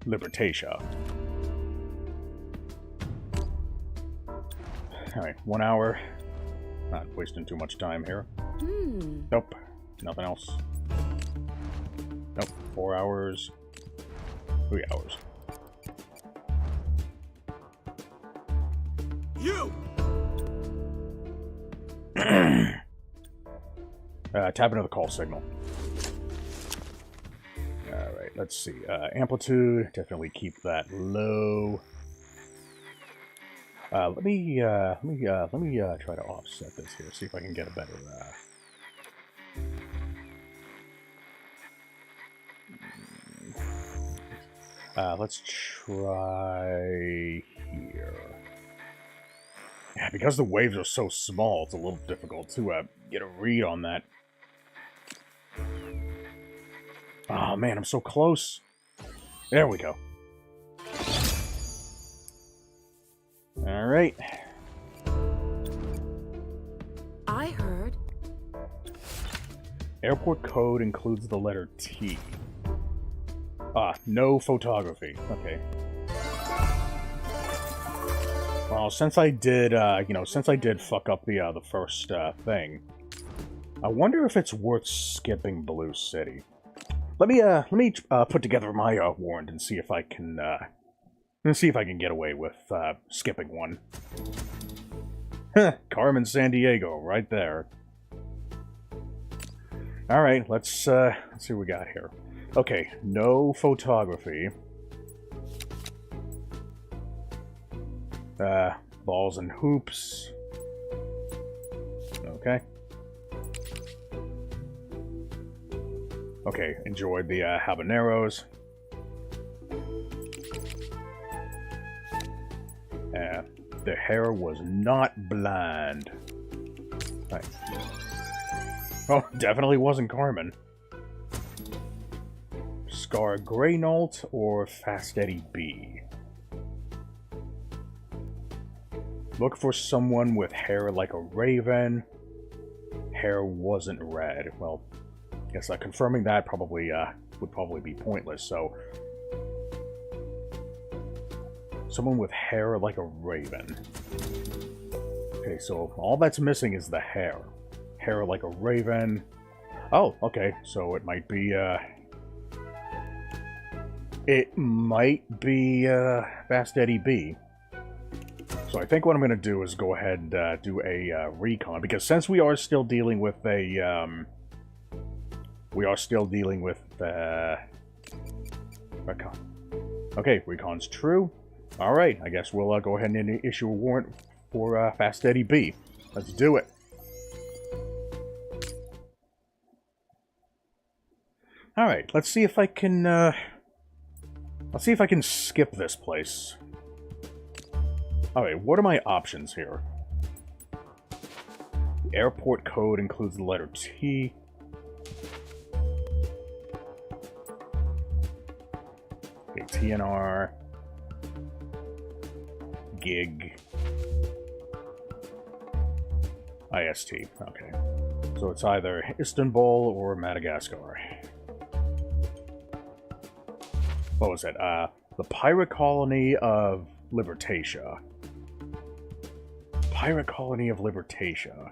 Libertatia. Alright, 1 hour. Not wasting too much time here. Nope. Nothing else. Nope. 4 hours. 3 hours. You! Tap into the call signal. Alright, let's see. Amplitude, definitely keep that low. Let me try to offset this here, see if I can get a better, let's try here. Yeah, because the waves are so small, it's a little difficult to, get a read on that. Oh man, I'm so close. There we go. Alright. I heard. Airport code includes the letter T. Ah, no photography. Okay. Well, since I did, since I did fuck up the first, thing, I wonder if it's worth skipping Blue City. Let me put together my, warrant and see if I can, get away with, skipping one. Carmen Sandiego, right there. Alright, let's see what we got here. Okay, no photography. Balls and hoops. Okay. Okay, enjoyed the habaneros. The hair was not blind. Right. Oh, definitely wasn't Carmen. Scar Greynault or Fast Eddie B? Look for someone with hair like a raven. Hair wasn't red. Well, guess confirming that probably would probably be pointless, so... Someone with hair like a raven. Okay, so all that's missing is the hair. Hair like a raven. Oh, okay, so it might be, Fast Eddie B. So I think what I'm going to do is go ahead and do a recon, because since we are still dealing with a, recon. Okay, recon's true. Alright, I guess we'll go ahead and issue a warrant for Fast Eddie B. Let's do it. Alright, let's see if I can, skip this place. Alright, what are my options here? The airport code includes the letter T. TNR. Gig. IST. Okay. So it's either Istanbul or Madagascar. What was it? The Pirate Colony of Libertatia. Pirate Colony of Libertatia.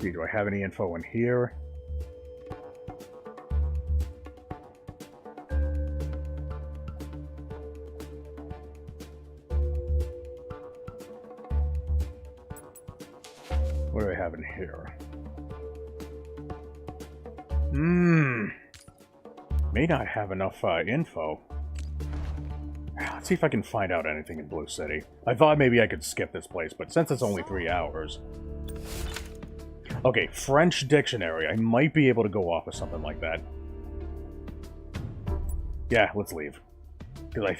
See, do I have any info in here? What do I have in here? May not have enough info. Let's see if I can find out anything in Blue City. I thought maybe I could skip this place, but since it's only 3 hours... Okay, French dictionary. I might be able to go off of something like that. Yeah, let's leave. Because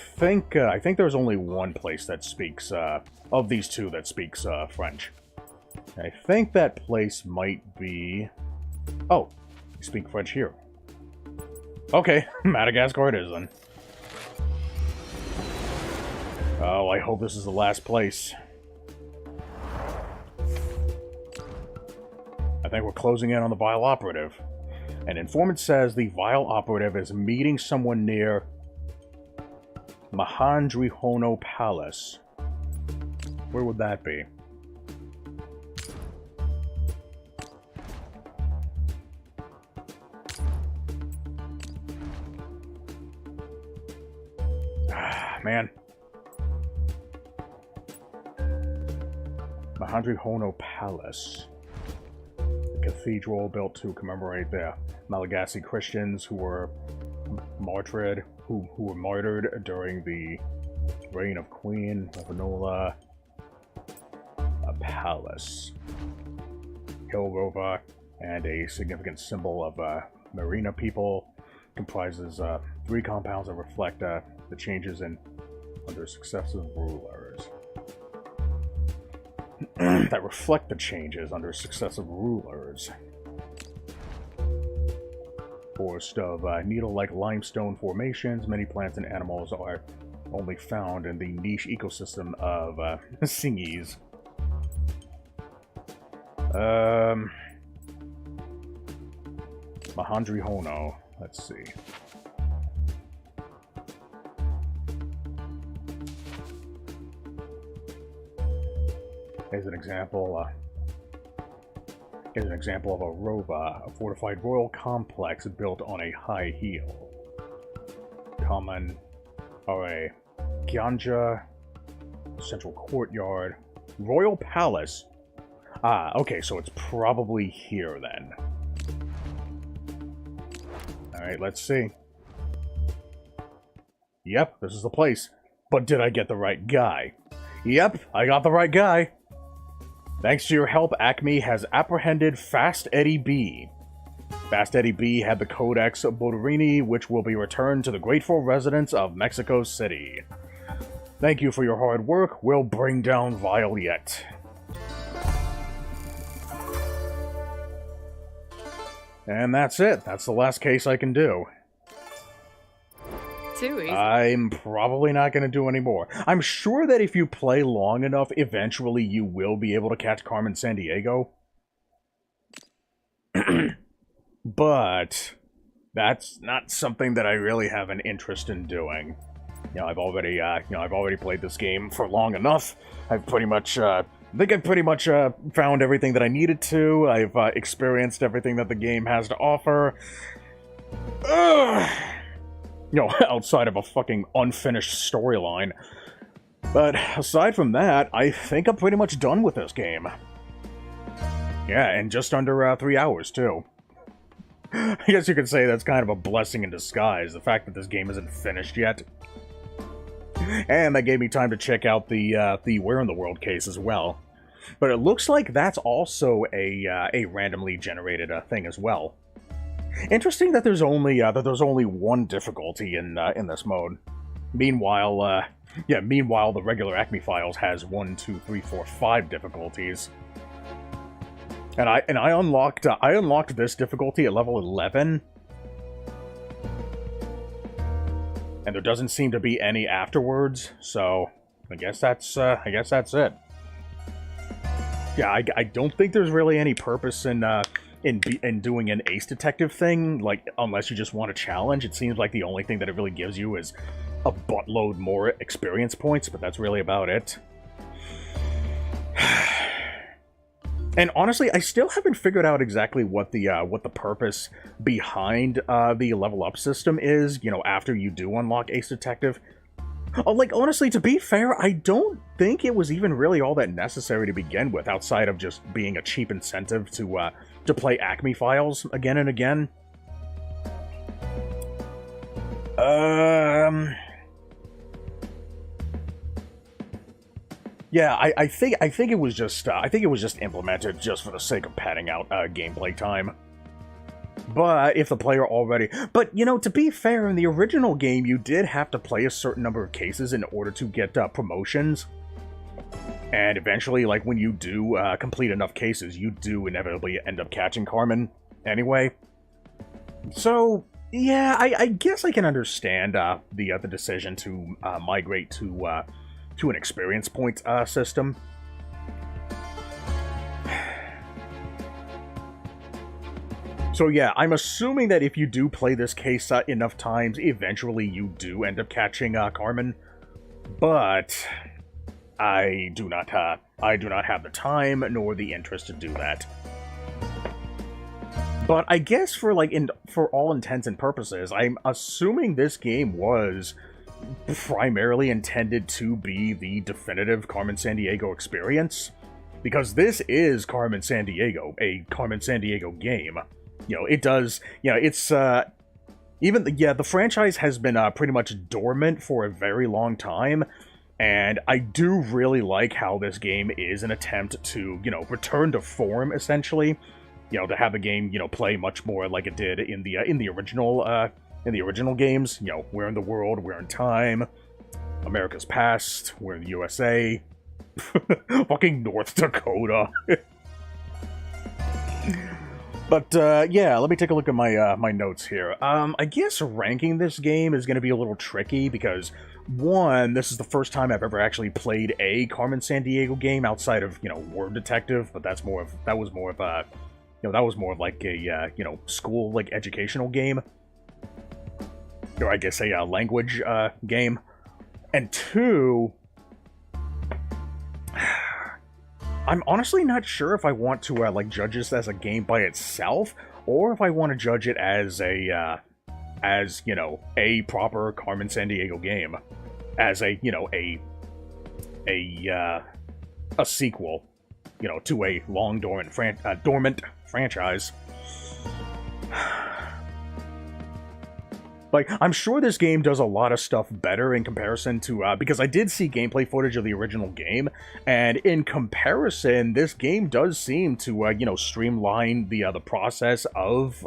I think there's only one place that speaks, of these two that speaks, French. I think that place might be... Oh, you speak French here. Okay, Madagascar it is then. Oh, I hope this is the last place. I think we're closing in on the Vile Operative. An informant says the Vile Operative is meeting someone near Mahandrihono Palace. Where would that be? Man. Mahandrihono Palace. A cathedral built to commemorate the Malagasy Christians who were martyred, who were martyred during the reign of Queen Ravanola. A palace. Hill Rova, and a significant symbol of Marina people. Comprises 3 compounds that reflect the changes under successive rulers. That reflect the changes under successive rulers. Forest of needle-like limestone formations. Many plants and animals are only found in the niche ecosystem of Singis. Mahandrihono. Let's see. Here's an example of a rova, a fortified royal complex built on a high hill. Carmen, a Gyanja, central courtyard, royal palace. Ah, okay, so it's probably here then. Alright, let's see. Yep, this is the place. But did I get the right guy? Yep, I got the right guy. Thanks to your help, Acme has apprehended Fast Eddie B. Fast Eddie B had the Codex Boderini, which will be returned to the grateful residents of Mexico City. Thank you for your hard work. We'll bring down Vile yet. And that's it. That's the last case I can do. Too easy. I'm probably not going to do any more. I'm sure that if you play long enough, eventually you will be able to catch Carmen Sandiego. But that's not something that I really have an interest in doing. You know, I've already played this game for long enough. I've pretty much, I think I've pretty much found everything that I needed to. I've experienced everything that the game has to offer. You know, outside of a fucking unfinished storyline. But aside from that, I think I'm pretty much done with this game. Yeah, in just under 3 hours, too. I guess you could say that's kind of a blessing in disguise, the fact that this game isn't finished yet. And that gave me time to check out the Where in the World case as well. But it looks like that's also a randomly generated thing as well. Interesting that there's only one difficulty in this mode. Meanwhile, the regular Acme Files has 1, 2, 3, 4, 5 difficulties. And I unlocked this difficulty at level 11, and there doesn't seem to be any afterwards, so I guess that's it. Yeah, I don't think there's really any purpose in doing an ace detective thing, like, unless you just want a challenge. It seems like the only thing that it really gives you is a buttload more experience points, but that's really about it. And honestly, I still haven't figured out exactly what the purpose behind the level up system is, you know, after you do unlock Ace Detective. Oh, like, honestly, to be fair, I don't think it was even really all that necessary to begin with, outside of just being a cheap incentive to play Acme Files again and again. Yeah, I think it was just implemented just for the sake of padding out gameplay time. But if the player already... But, you know, to be fair, in the original game, you did have to play a certain number of cases in order to get promotions. And eventually, like, when you do complete enough cases, you do inevitably end up catching Carmen anyway. So, yeah, I guess I can understand the decision to migrate to an experience point system. So yeah, I'm assuming that if you do play this case enough times, eventually you do end up catching Carmen. But I do not have the time nor the interest to do that. But I guess for all intents and purposes, I'm assuming this game was primarily intended to be the definitive Carmen Sandiego experience, because this is Carmen Sandiego, a Carmen Sandiego game. You know, it does, you know, it's, the franchise has been pretty much dormant for a very long time, and I do really like how this game is an attempt to, you know, return to form, essentially. You know, to have the game, you know, play much more like it did in the original games. You know, we're in the world, we're in time, America's past, we're in the USA, fucking North Dakota. But, yeah, let me take a look at my my notes here. I guess ranking this game is going to be a little tricky because, one, this is the first time I've ever actually played a Carmen Sandiego game outside of, you know, Word Detective, but that was more of like a, you know, school, like, educational game. Or I guess a language game. And two, I'm honestly not sure if I want to like judge this as a game by itself, or if I want to judge it as a you know, a proper Carmen Sandiego game, as a, you know, a sequel, you know, to a long dormant franchise. Like, I'm sure this game does a lot of stuff better in comparison to, because I did see gameplay footage of the original game, and in comparison, this game does seem to, you know, streamline the process of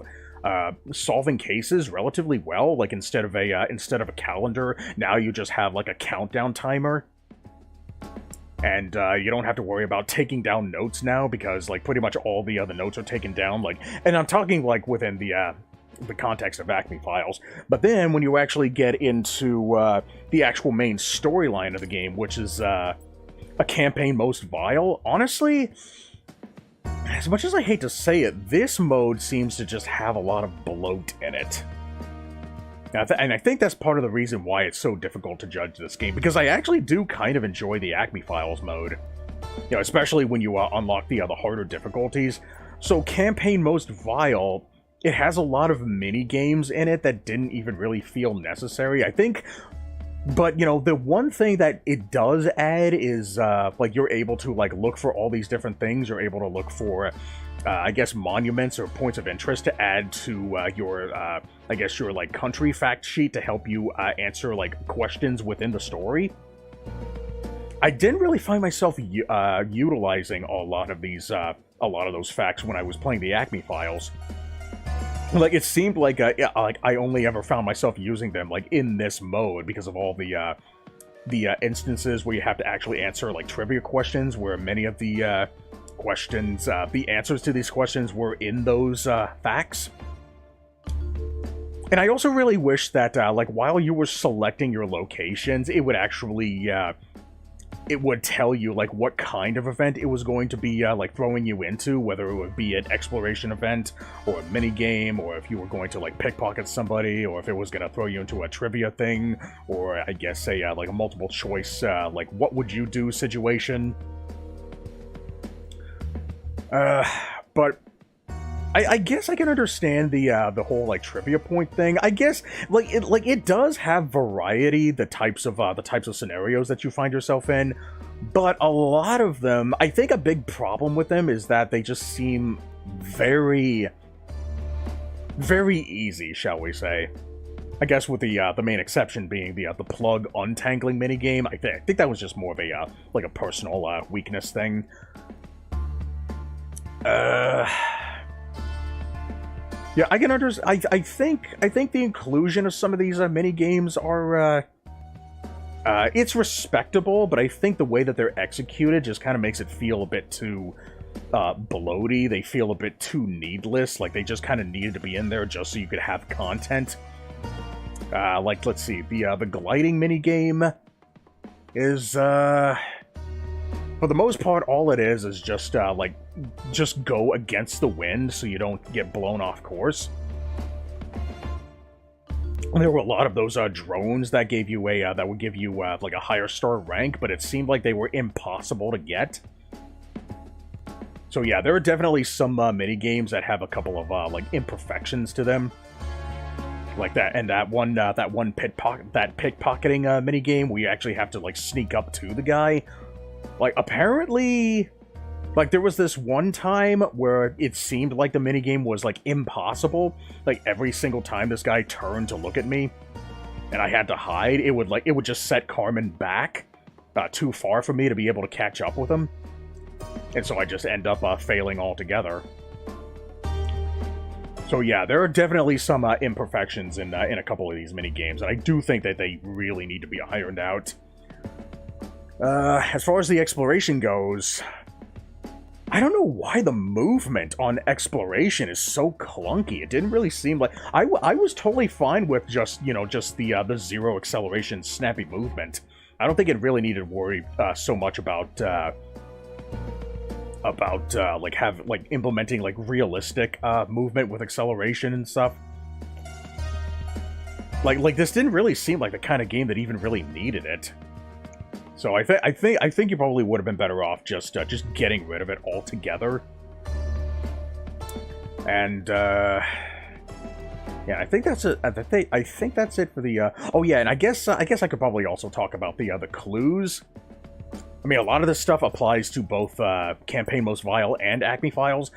solving cases relatively well. Like, instead of a calendar, now you just have, like, a countdown timer. And you don't have to worry about taking down notes now, because, like, pretty much all the other notes are taken down, like, and I'm talking, like, within the context of Acme Files. But then, when you actually get into the actual main storyline of the game, which is a campaign most vile, honestly, as much as I hate to say it, this mode seems to just have a lot of bloat in it. And I think that's part of the reason why it's so difficult to judge this game, because I actually do kind of enjoy the Acme Files mode. You know, especially when you unlock the harder difficulties. So, campaign most vile, it has a lot of mini-games in it that didn't even really feel necessary, I think. But, you know, the one thing that it does add is, like, you're able to, like, look for all these different things. You're able to look for, I guess, monuments or points of interest to add to your, I guess, your, like, country fact sheet to help you answer, like, questions within the story. I didn't really find myself utilizing a lot of those facts when I was playing the Acme Files. Like, it seemed like I only ever found myself using them, like, in this mode because of all the instances where you have to actually answer, like, trivia questions, where many of the questions, the answers to these questions were in those facts. And I also really wish that, like, while you were selecting your locations, it would actually, it would tell you, like, what kind of event it was going to be, like, throwing you into, whether it would be an exploration event, or a mini-game, or if you were going to, like, pickpocket somebody, or if it was going to throw you into a trivia thing, or, I guess, like, a multiple-choice, like, what would you do situation. But I guess I can understand the whole, like, trivia point thing. I guess, it does have variety, the types of scenarios that you find yourself in, but a lot of them, I think a big problem with them is that they just seem very, very easy, shall we say. I guess with the main exception being the plug untangling minigame. I think that was just more of a, like, a personal, weakness thing. Yeah, I can understand. I think the inclusion of some of these mini games are it's respectable, but I think the way that they're executed just kind of makes it feel a bit too bloaty. They feel a bit too needless. Like they just kind of needed to be in there just so you could have content. Like, let's see, the gliding mini game is for the most part, all it is just, like, just go against the wind so you don't get blown off course. And there were a lot of those drones that gave you a, that would give you, like, a higher star rank, but it seemed like they were impossible to get. So yeah, there are definitely some mini-games that have a couple of, like, imperfections to them. Like that, and that one pickpocketing mini-game where you actually have to, like, sneak up to the guy. Like, apparently, like, there was this one time where it seemed like the minigame was, like, impossible. Like, every single time this guy turned to look at me, and I had to hide, it would just set Carmen back too far for me to be able to catch up with him. And so I just end up failing altogether. So yeah, there are definitely some imperfections in a couple of these minigames, and I do think that they really need to be ironed out. As far as the exploration goes, I don't know why the movement on exploration is so clunky. It didn't really seem like... I was totally fine with just, you know, just the zero acceleration snappy movement. I don't think it really needed to worry so much about like, implementing, like, realistic movement with acceleration and stuff. Like, this didn't really seem like the kind of game that even really needed it. So I think you probably would have been better off just getting rid of it altogether. And yeah, I think that's it. I think that's it for the. Oh yeah, and I guess I could probably also talk about the clues. I mean, a lot of this stuff applies to both Campaign Most Vile and Acme Files,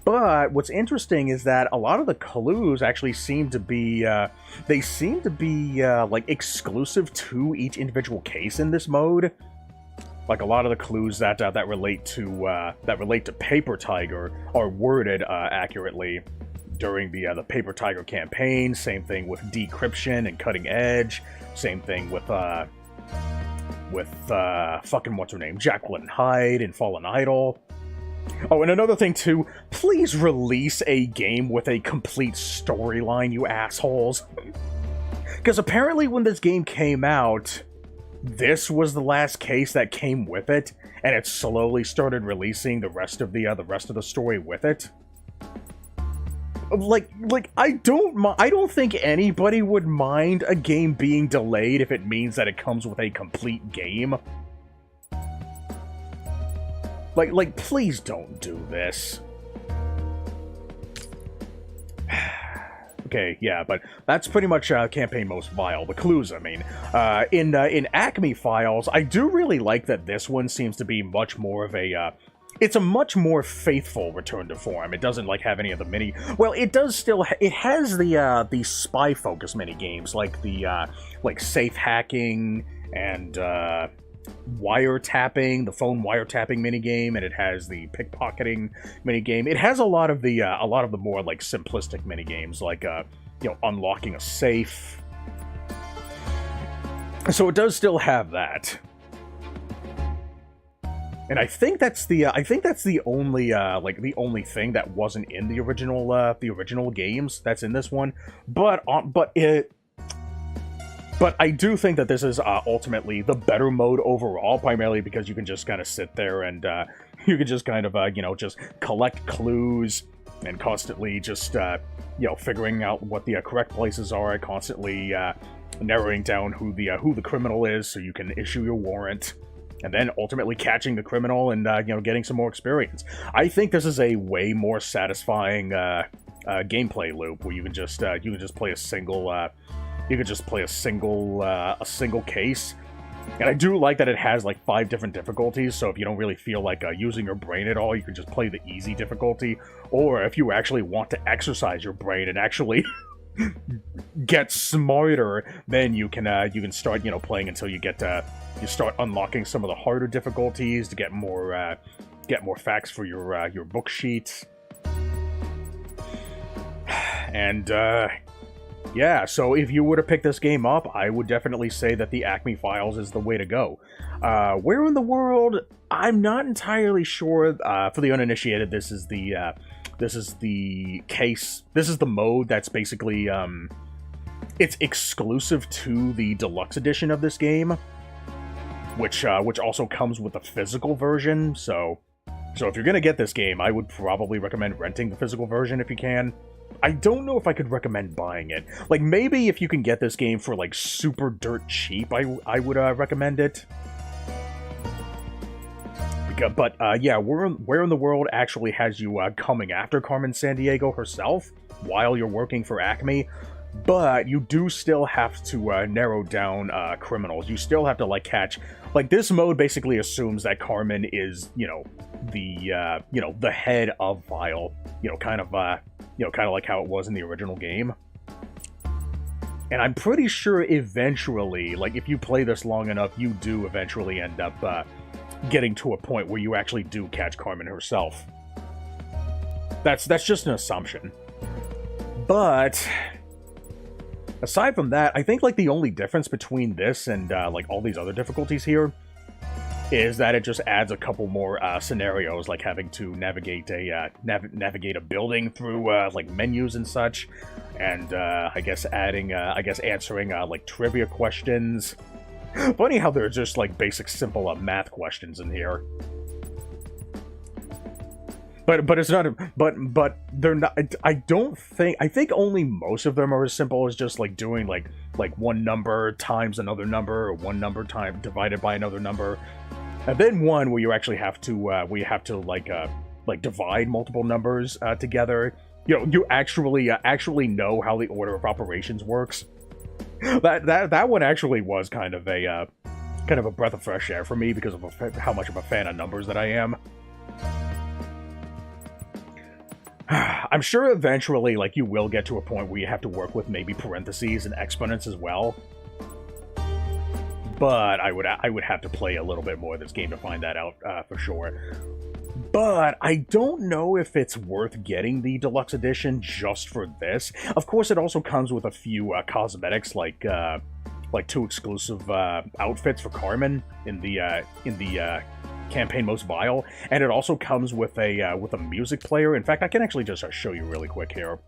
but what's interesting is that a lot of the clues actually seem to be, like, exclusive to each individual case in this mode. Like, a lot of the clues that relate to Paper Tiger are worded accurately during the Paper Tiger campaign. Same thing with Decryption and Cutting Edge. Same thing with fucking what's her name, Jacqueline Hyde and Fallen Idol. Oh, and another thing too, please release a game with a complete storyline, you assholes. Because apparently when this game came out, this was the last case that came with it, and it slowly started releasing the rest of the story with it. Like I don't think anybody would mind a game being delayed if it means that it comes with a complete game. Like please don't do this. Okay, yeah, but that's pretty much Campaign Most Vile. The clues, I mean. In Acme Files, I do really like that this one seems to be much more of a... it's a much more faithful return to form. It doesn't, like, have any of the mini... Well, it does still... It has the spy-focused mini-games, like the, like, safe hacking and, wiretapping, the phone wiretapping minigame, and it has the pickpocketing minigame. It has a lot of the more, like, simplistic minigames, like, you know, unlocking a safe. So it does still have that. And I think that's the only the only thing that wasn't in the original games that's in this one. But I do think that this is ultimately the better mode overall, primarily because you can just kind of sit there and you can just kind of just collect clues and constantly just figuring out what the correct places are, constantly narrowing down who the criminal is, so you can issue your warrant. And then ultimately catching the criminal and getting some more experience. I think this is a way more satisfying gameplay loop where you can just play a single case. And I do like that it has like 5 different difficulties. So if you don't really feel like using your brain at all, you can just play the easy difficulty. Or if you actually want to exercise your brain and actually get smarter, then you can start playing until you you start unlocking some of the harder difficulties to get more facts for your book sheet. And yeah, so if you were to pick this game up, I would definitely say that the Acme Files is the way to go. Where in the world? I'm not entirely sure. For the uninitiated, this is the case. This is the mode that's basically it's exclusive to the deluxe edition of this game, which also comes with a physical version. So if you're gonna get this game, I would probably recommend renting the physical version if you can. I don't know if I could recommend buying it. Like, maybe if you can get this game for like super dirt cheap, I would recommend it. But yeah, Where in the World actually has you coming after Carmen Sandiego herself while you're working for Acme, but you do still have to narrow down criminals. You still have to like catch. Like, this mode basically assumes that Carmen is the head of Vile. Kind of like how it was in the original game. And I'm pretty sure eventually, like, if you play this long enough, you do eventually end up getting to a point where you actually do catch Carmen herself. That's just an assumption. But aside from that, I think like the only difference between this and like all these other difficulties here is that it just adds a couple more scenarios, like having to navigate a building through like menus and such, and I guess answering like trivia questions. Funny how they're just like basic simple math questions in here. But it's not. But they're not. I think only most of them are as simple as just like doing like one number times another number, or one number time divided by another number, and then one where you actually have to like divide multiple numbers together. You actually know how the order of operations works. That one actually was kind of a breath of fresh air for me because of how much of a fan of numbers that I am. I'm sure eventually, like, you will get to a point where you have to work with maybe parentheses and exponents as well. But I would have to play a little bit more of this game to find that out for sure. But I don't know if it's worth getting the deluxe edition just for this. Of course, it also comes with a few cosmetics, like 2 exclusive outfits for Carmen in the campaign Most Vile, and it also comes with a music player. In fact, I can actually just show you really quick here.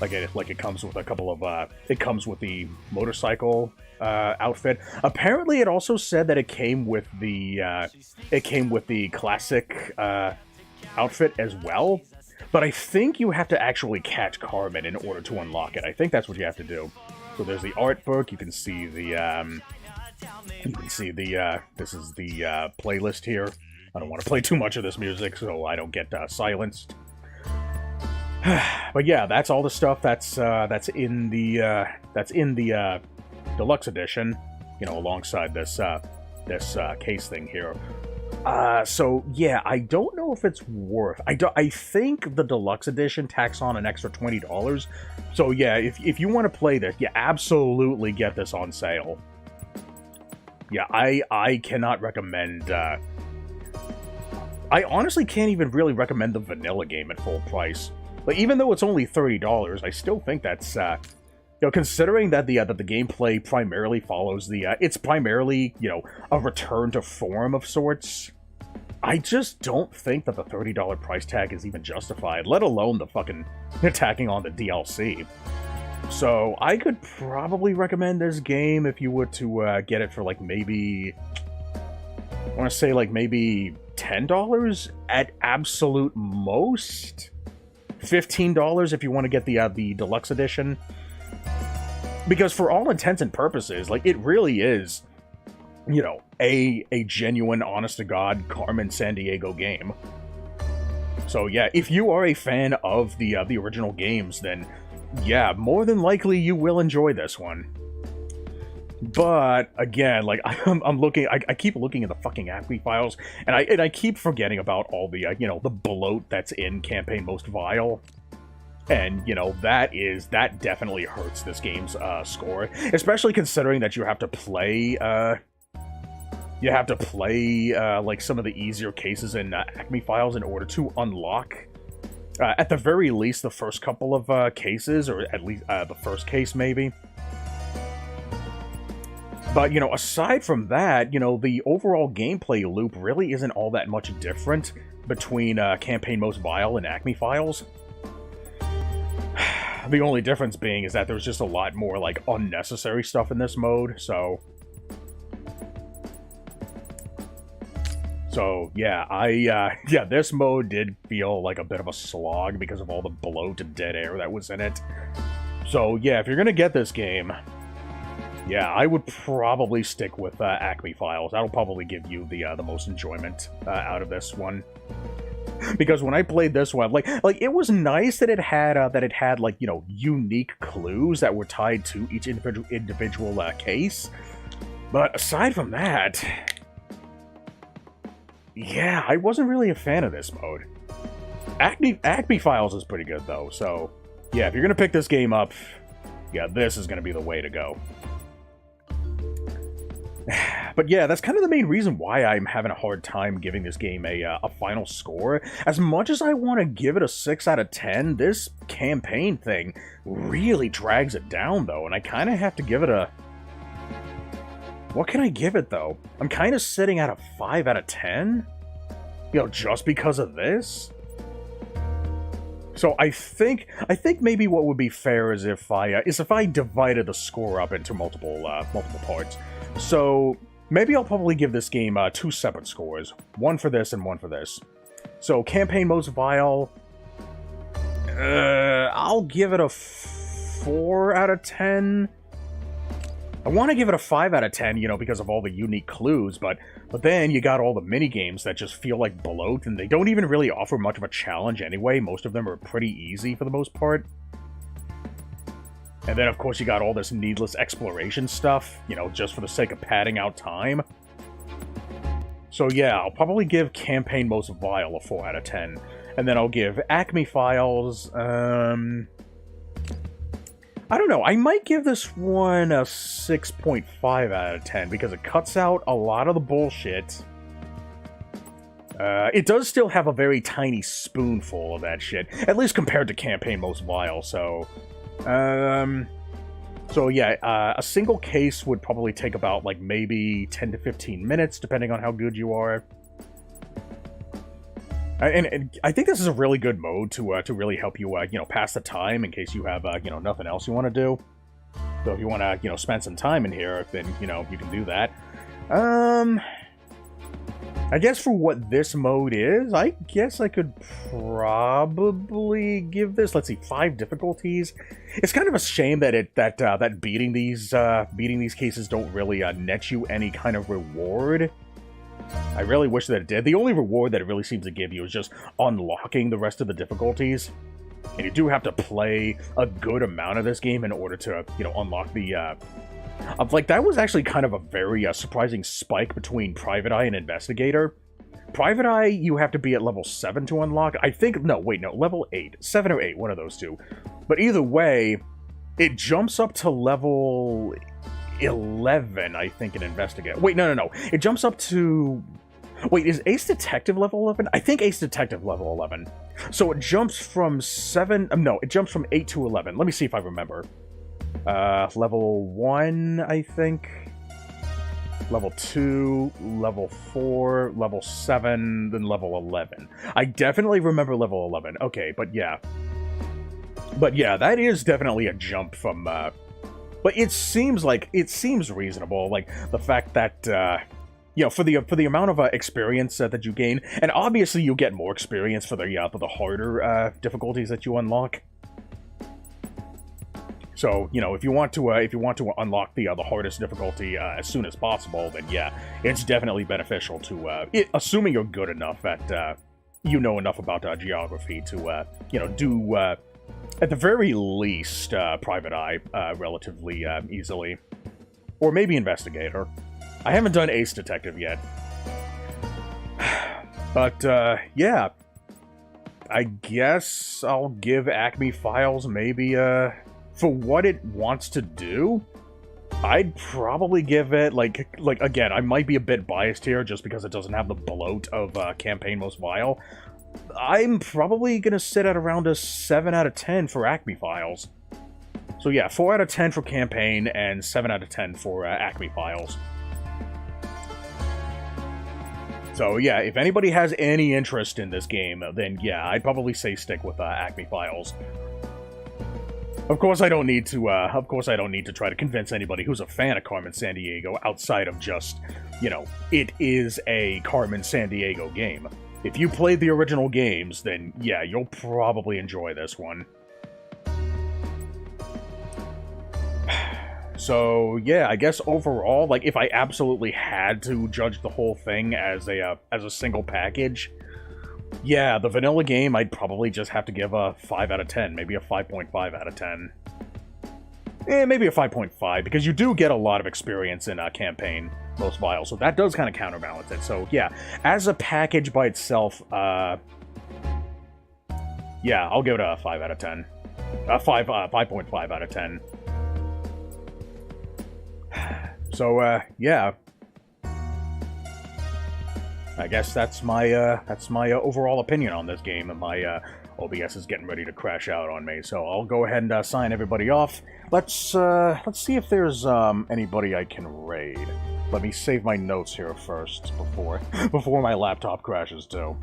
Like it comes with a couple of it comes with the motorcycle outfit. Apparently, it also said that it came with the classic outfit as well. But I think you have to actually catch Carmen in order to unlock it. I think that's what you have to do. So there's the art book. You can see the this is the playlist here. I don't want to play too much of this music so I don't get silenced. But yeah, that's all the stuff that's in the deluxe edition, alongside this case thing here. So yeah, I don't know if it's worth. I think the deluxe edition tacks on an extra $20. So yeah, if you want to play this, yeah, absolutely get this on sale. Yeah, I cannot recommend. I honestly can't even really recommend the vanilla game at full price. Like, even though it's only $30, I still think that's, considering that the gameplay primarily follows it's primarily, a return to form of sorts. I just don't think that the $30 price tag is even justified, let alone the fucking attacking on the DLC. So I could probably recommend this game if you were to get it for like maybe, I want to say like maybe $10 at absolute most. $15 if you want to get the deluxe edition. Because for all intents and purposes, like, it really is, you know, a genuine, honest-to-God Carmen Sandiego game. So yeah, if you are a fan of the original games, then yeah, more than likely you will enjoy this one. But again, like, I'm looking, I keep looking at the fucking ACME files, and I keep forgetting about all the you know, the bloat that's in Campaign Most Vile. And, you know, that definitely hurts this game's score. Especially considering that you have to play, like, some of the easier cases in ACME files in order to unlock, at the very least, the first couple of cases, or at least the first case, maybe. But, you know, aside from that, you know, the overall gameplay loop really isn't all that much different between Campaign Most Vile and ACME files. The only difference being is that there's just a lot more, like, unnecessary stuff in this mode, so... So, yeah, yeah, this mode did feel like a bit of a slog because of all the bloat and dead air that was in it. So, yeah, if you're gonna get this game, yeah, I would probably stick with ACME files. That'll probably give you the most enjoyment out of this one. Because when I played this one, like it was nice that it had like, you know, unique clues that were tied to each individual case. But aside from that, yeah, I wasn't really a fan of this mode. ACME Files is pretty good though, so yeah, if you're gonna pick this game up, yeah, this is gonna be the way to go. But yeah, that's kind of the main reason why I'm having a hard time giving this game a final score. As much as I want to give it a 6 out of 10, this campaign thing really drags it down, though, and I kind of have to give it a... What can I give it, though? I'm kind of sitting at a 5 out of 10? You know, just because of this? So I think maybe what would be fair is if I divided the score up into multiple parts. So maybe I'll probably give this game 2 separate scores, one for this and one for this. So Campaign Most Vile, I'll give it a 4 out of 10. I want to give it a 5 out of 10, you know, because of all the unique clues, but then you got all the mini-games that just feel like bloat, and they don't even really offer much of a challenge anyway. Most of them are pretty easy for the most part. And then, of course, you got all this needless exploration stuff, you know, just for the sake of padding out time. So yeah, I'll probably give Campaign Most Vile a 4 out of 10. And then I'll give ACME Files, I don't know, I might give this one a 6.5 out of 10, because it cuts out a lot of the bullshit. It does still have a very tiny spoonful of that shit, at least compared to Campaign Most Vile, so... So yeah, a single case would probably take about, like, maybe 10 to 15 minutes, depending on how good you are. And I think this is a really good mode to really help you, you know, pass the time in case you have, you know, nothing else you want to do. So if you want to, you know, spend some time in here, then, you know, you can do that. I guess for what this mode is, I guess I could probably give this, let's see, 5 difficulties. It's kind of a shame that that beating these cases don't really net you any kind of reward. I really wish that it did. The only reward that it really seems to give you is just unlocking the rest of the difficulties. And you do have to play a good amount of this game in order to, you know, unlock the, like, that was actually kind of a very surprising spike between Private Eye and Investigator. Private Eye, you have to be at level 7 to unlock. I think, no, wait, no, level 8. 7 or 8, one of those two. But either way, it jumps up to level 11, I think, in Investigator. Wait, no. It jumps up to... Wait, is Ace Detective level 11? I think Ace Detective level 11. So it jumps from 7... no, it jumps from 8 to 11. Let me see if I remember. Level 1, I think. level 2, level 4, level 7, then level 11. I definitely remember level 11. Okay, but yeah. But yeah, that is definitely a jump from, but it seems reasonable, like, the fact that, you know, for the amount of experience that you gain, and obviously you get more experience for the harder difficulties that you unlock. So, you know, if you want to unlock the hardest difficulty as soon as possible, then yeah, it's definitely beneficial to, assuming you're good enough at, you know enough about geography to, you know, do, at the very least, Private Eye relatively easily, or maybe Investigator. I haven't done Ace Detective yet, but yeah, I guess I'll give Acme Files maybe for what it wants to do, I'd probably give it, like again, I might be a bit biased here just because it doesn't have the bloat of Campaign Most Vile. I'm probably gonna sit at around a 7 out of 10 for Acme Files. So yeah, 4 out of 10 for Campaign, and 7 out of 10 for Acme Files. So yeah, if anybody has any interest in this game, then yeah, I'd probably say stick with Acme Files. Of course, I don't need to try to convince anybody who's a fan of Carmen Sandiego outside of just, you know, it is a Carmen Sandiego game. If you played the original games, then yeah, you'll probably enjoy this one. So yeah, I guess overall, like, if I absolutely had to judge the whole thing as a single package, yeah, the vanilla game, I'd probably just have to give a 5 out of 10, maybe a 5.5 out of 10. Maybe a 5.5, because you do get a lot of experience in Campaign Most Vile, so that does kind of counterbalance it. So yeah, as a package by itself, yeah, I'll give it a 5 out of 10. 5.5 out of 10. So, yeah. I guess that's my overall opinion on this game, and my OBS is getting ready to crash out on me, so I'll go ahead and sign everybody off. Let's see if there's anybody I can raid. Let me save my notes here first before my laptop crashes too.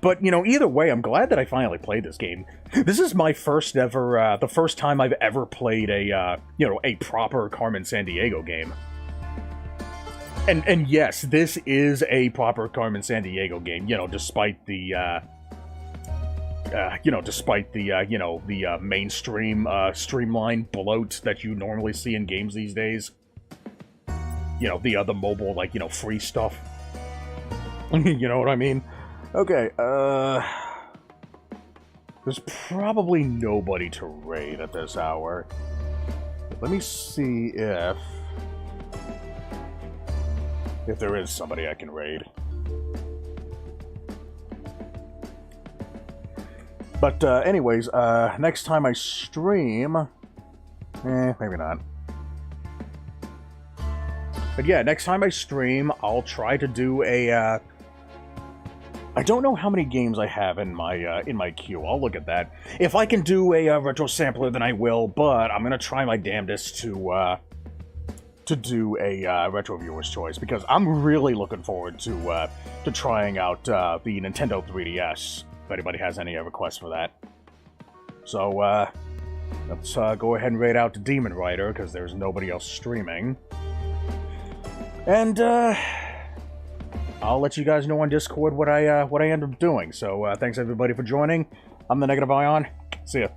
But, you know, either way, I'm glad that I finally played this game. This is my first ever, the first time I've ever played a, you know, a proper Carmen Sandiego game. And yes, this is a proper Carmen Sandiego game, you know, despite the, mainstream, streamlined bloat that you normally see in games these days. You know, the mobile, like, you know, free stuff. You know what I mean? Okay, there's probably nobody to raid at this hour. Let me see if there is somebody I can raid. But, anyways, next time I stream... maybe not. But yeah, next time I stream, I'll try to do a, I don't know how many games I have in my queue. I'll look at that. If I can do a retro sampler, then I will, but I'm gonna try my damnedest to do a retro viewer's choice, because I'm really looking forward to trying out the Nintendo 3DS, if anybody has any requests for that. So, let's go ahead and raid out to Demon Rider, because there's nobody else streaming. And, I'll let you guys know on Discord what I end up doing. So, thanks everybody for joining. I'm the Negative Ion. See ya.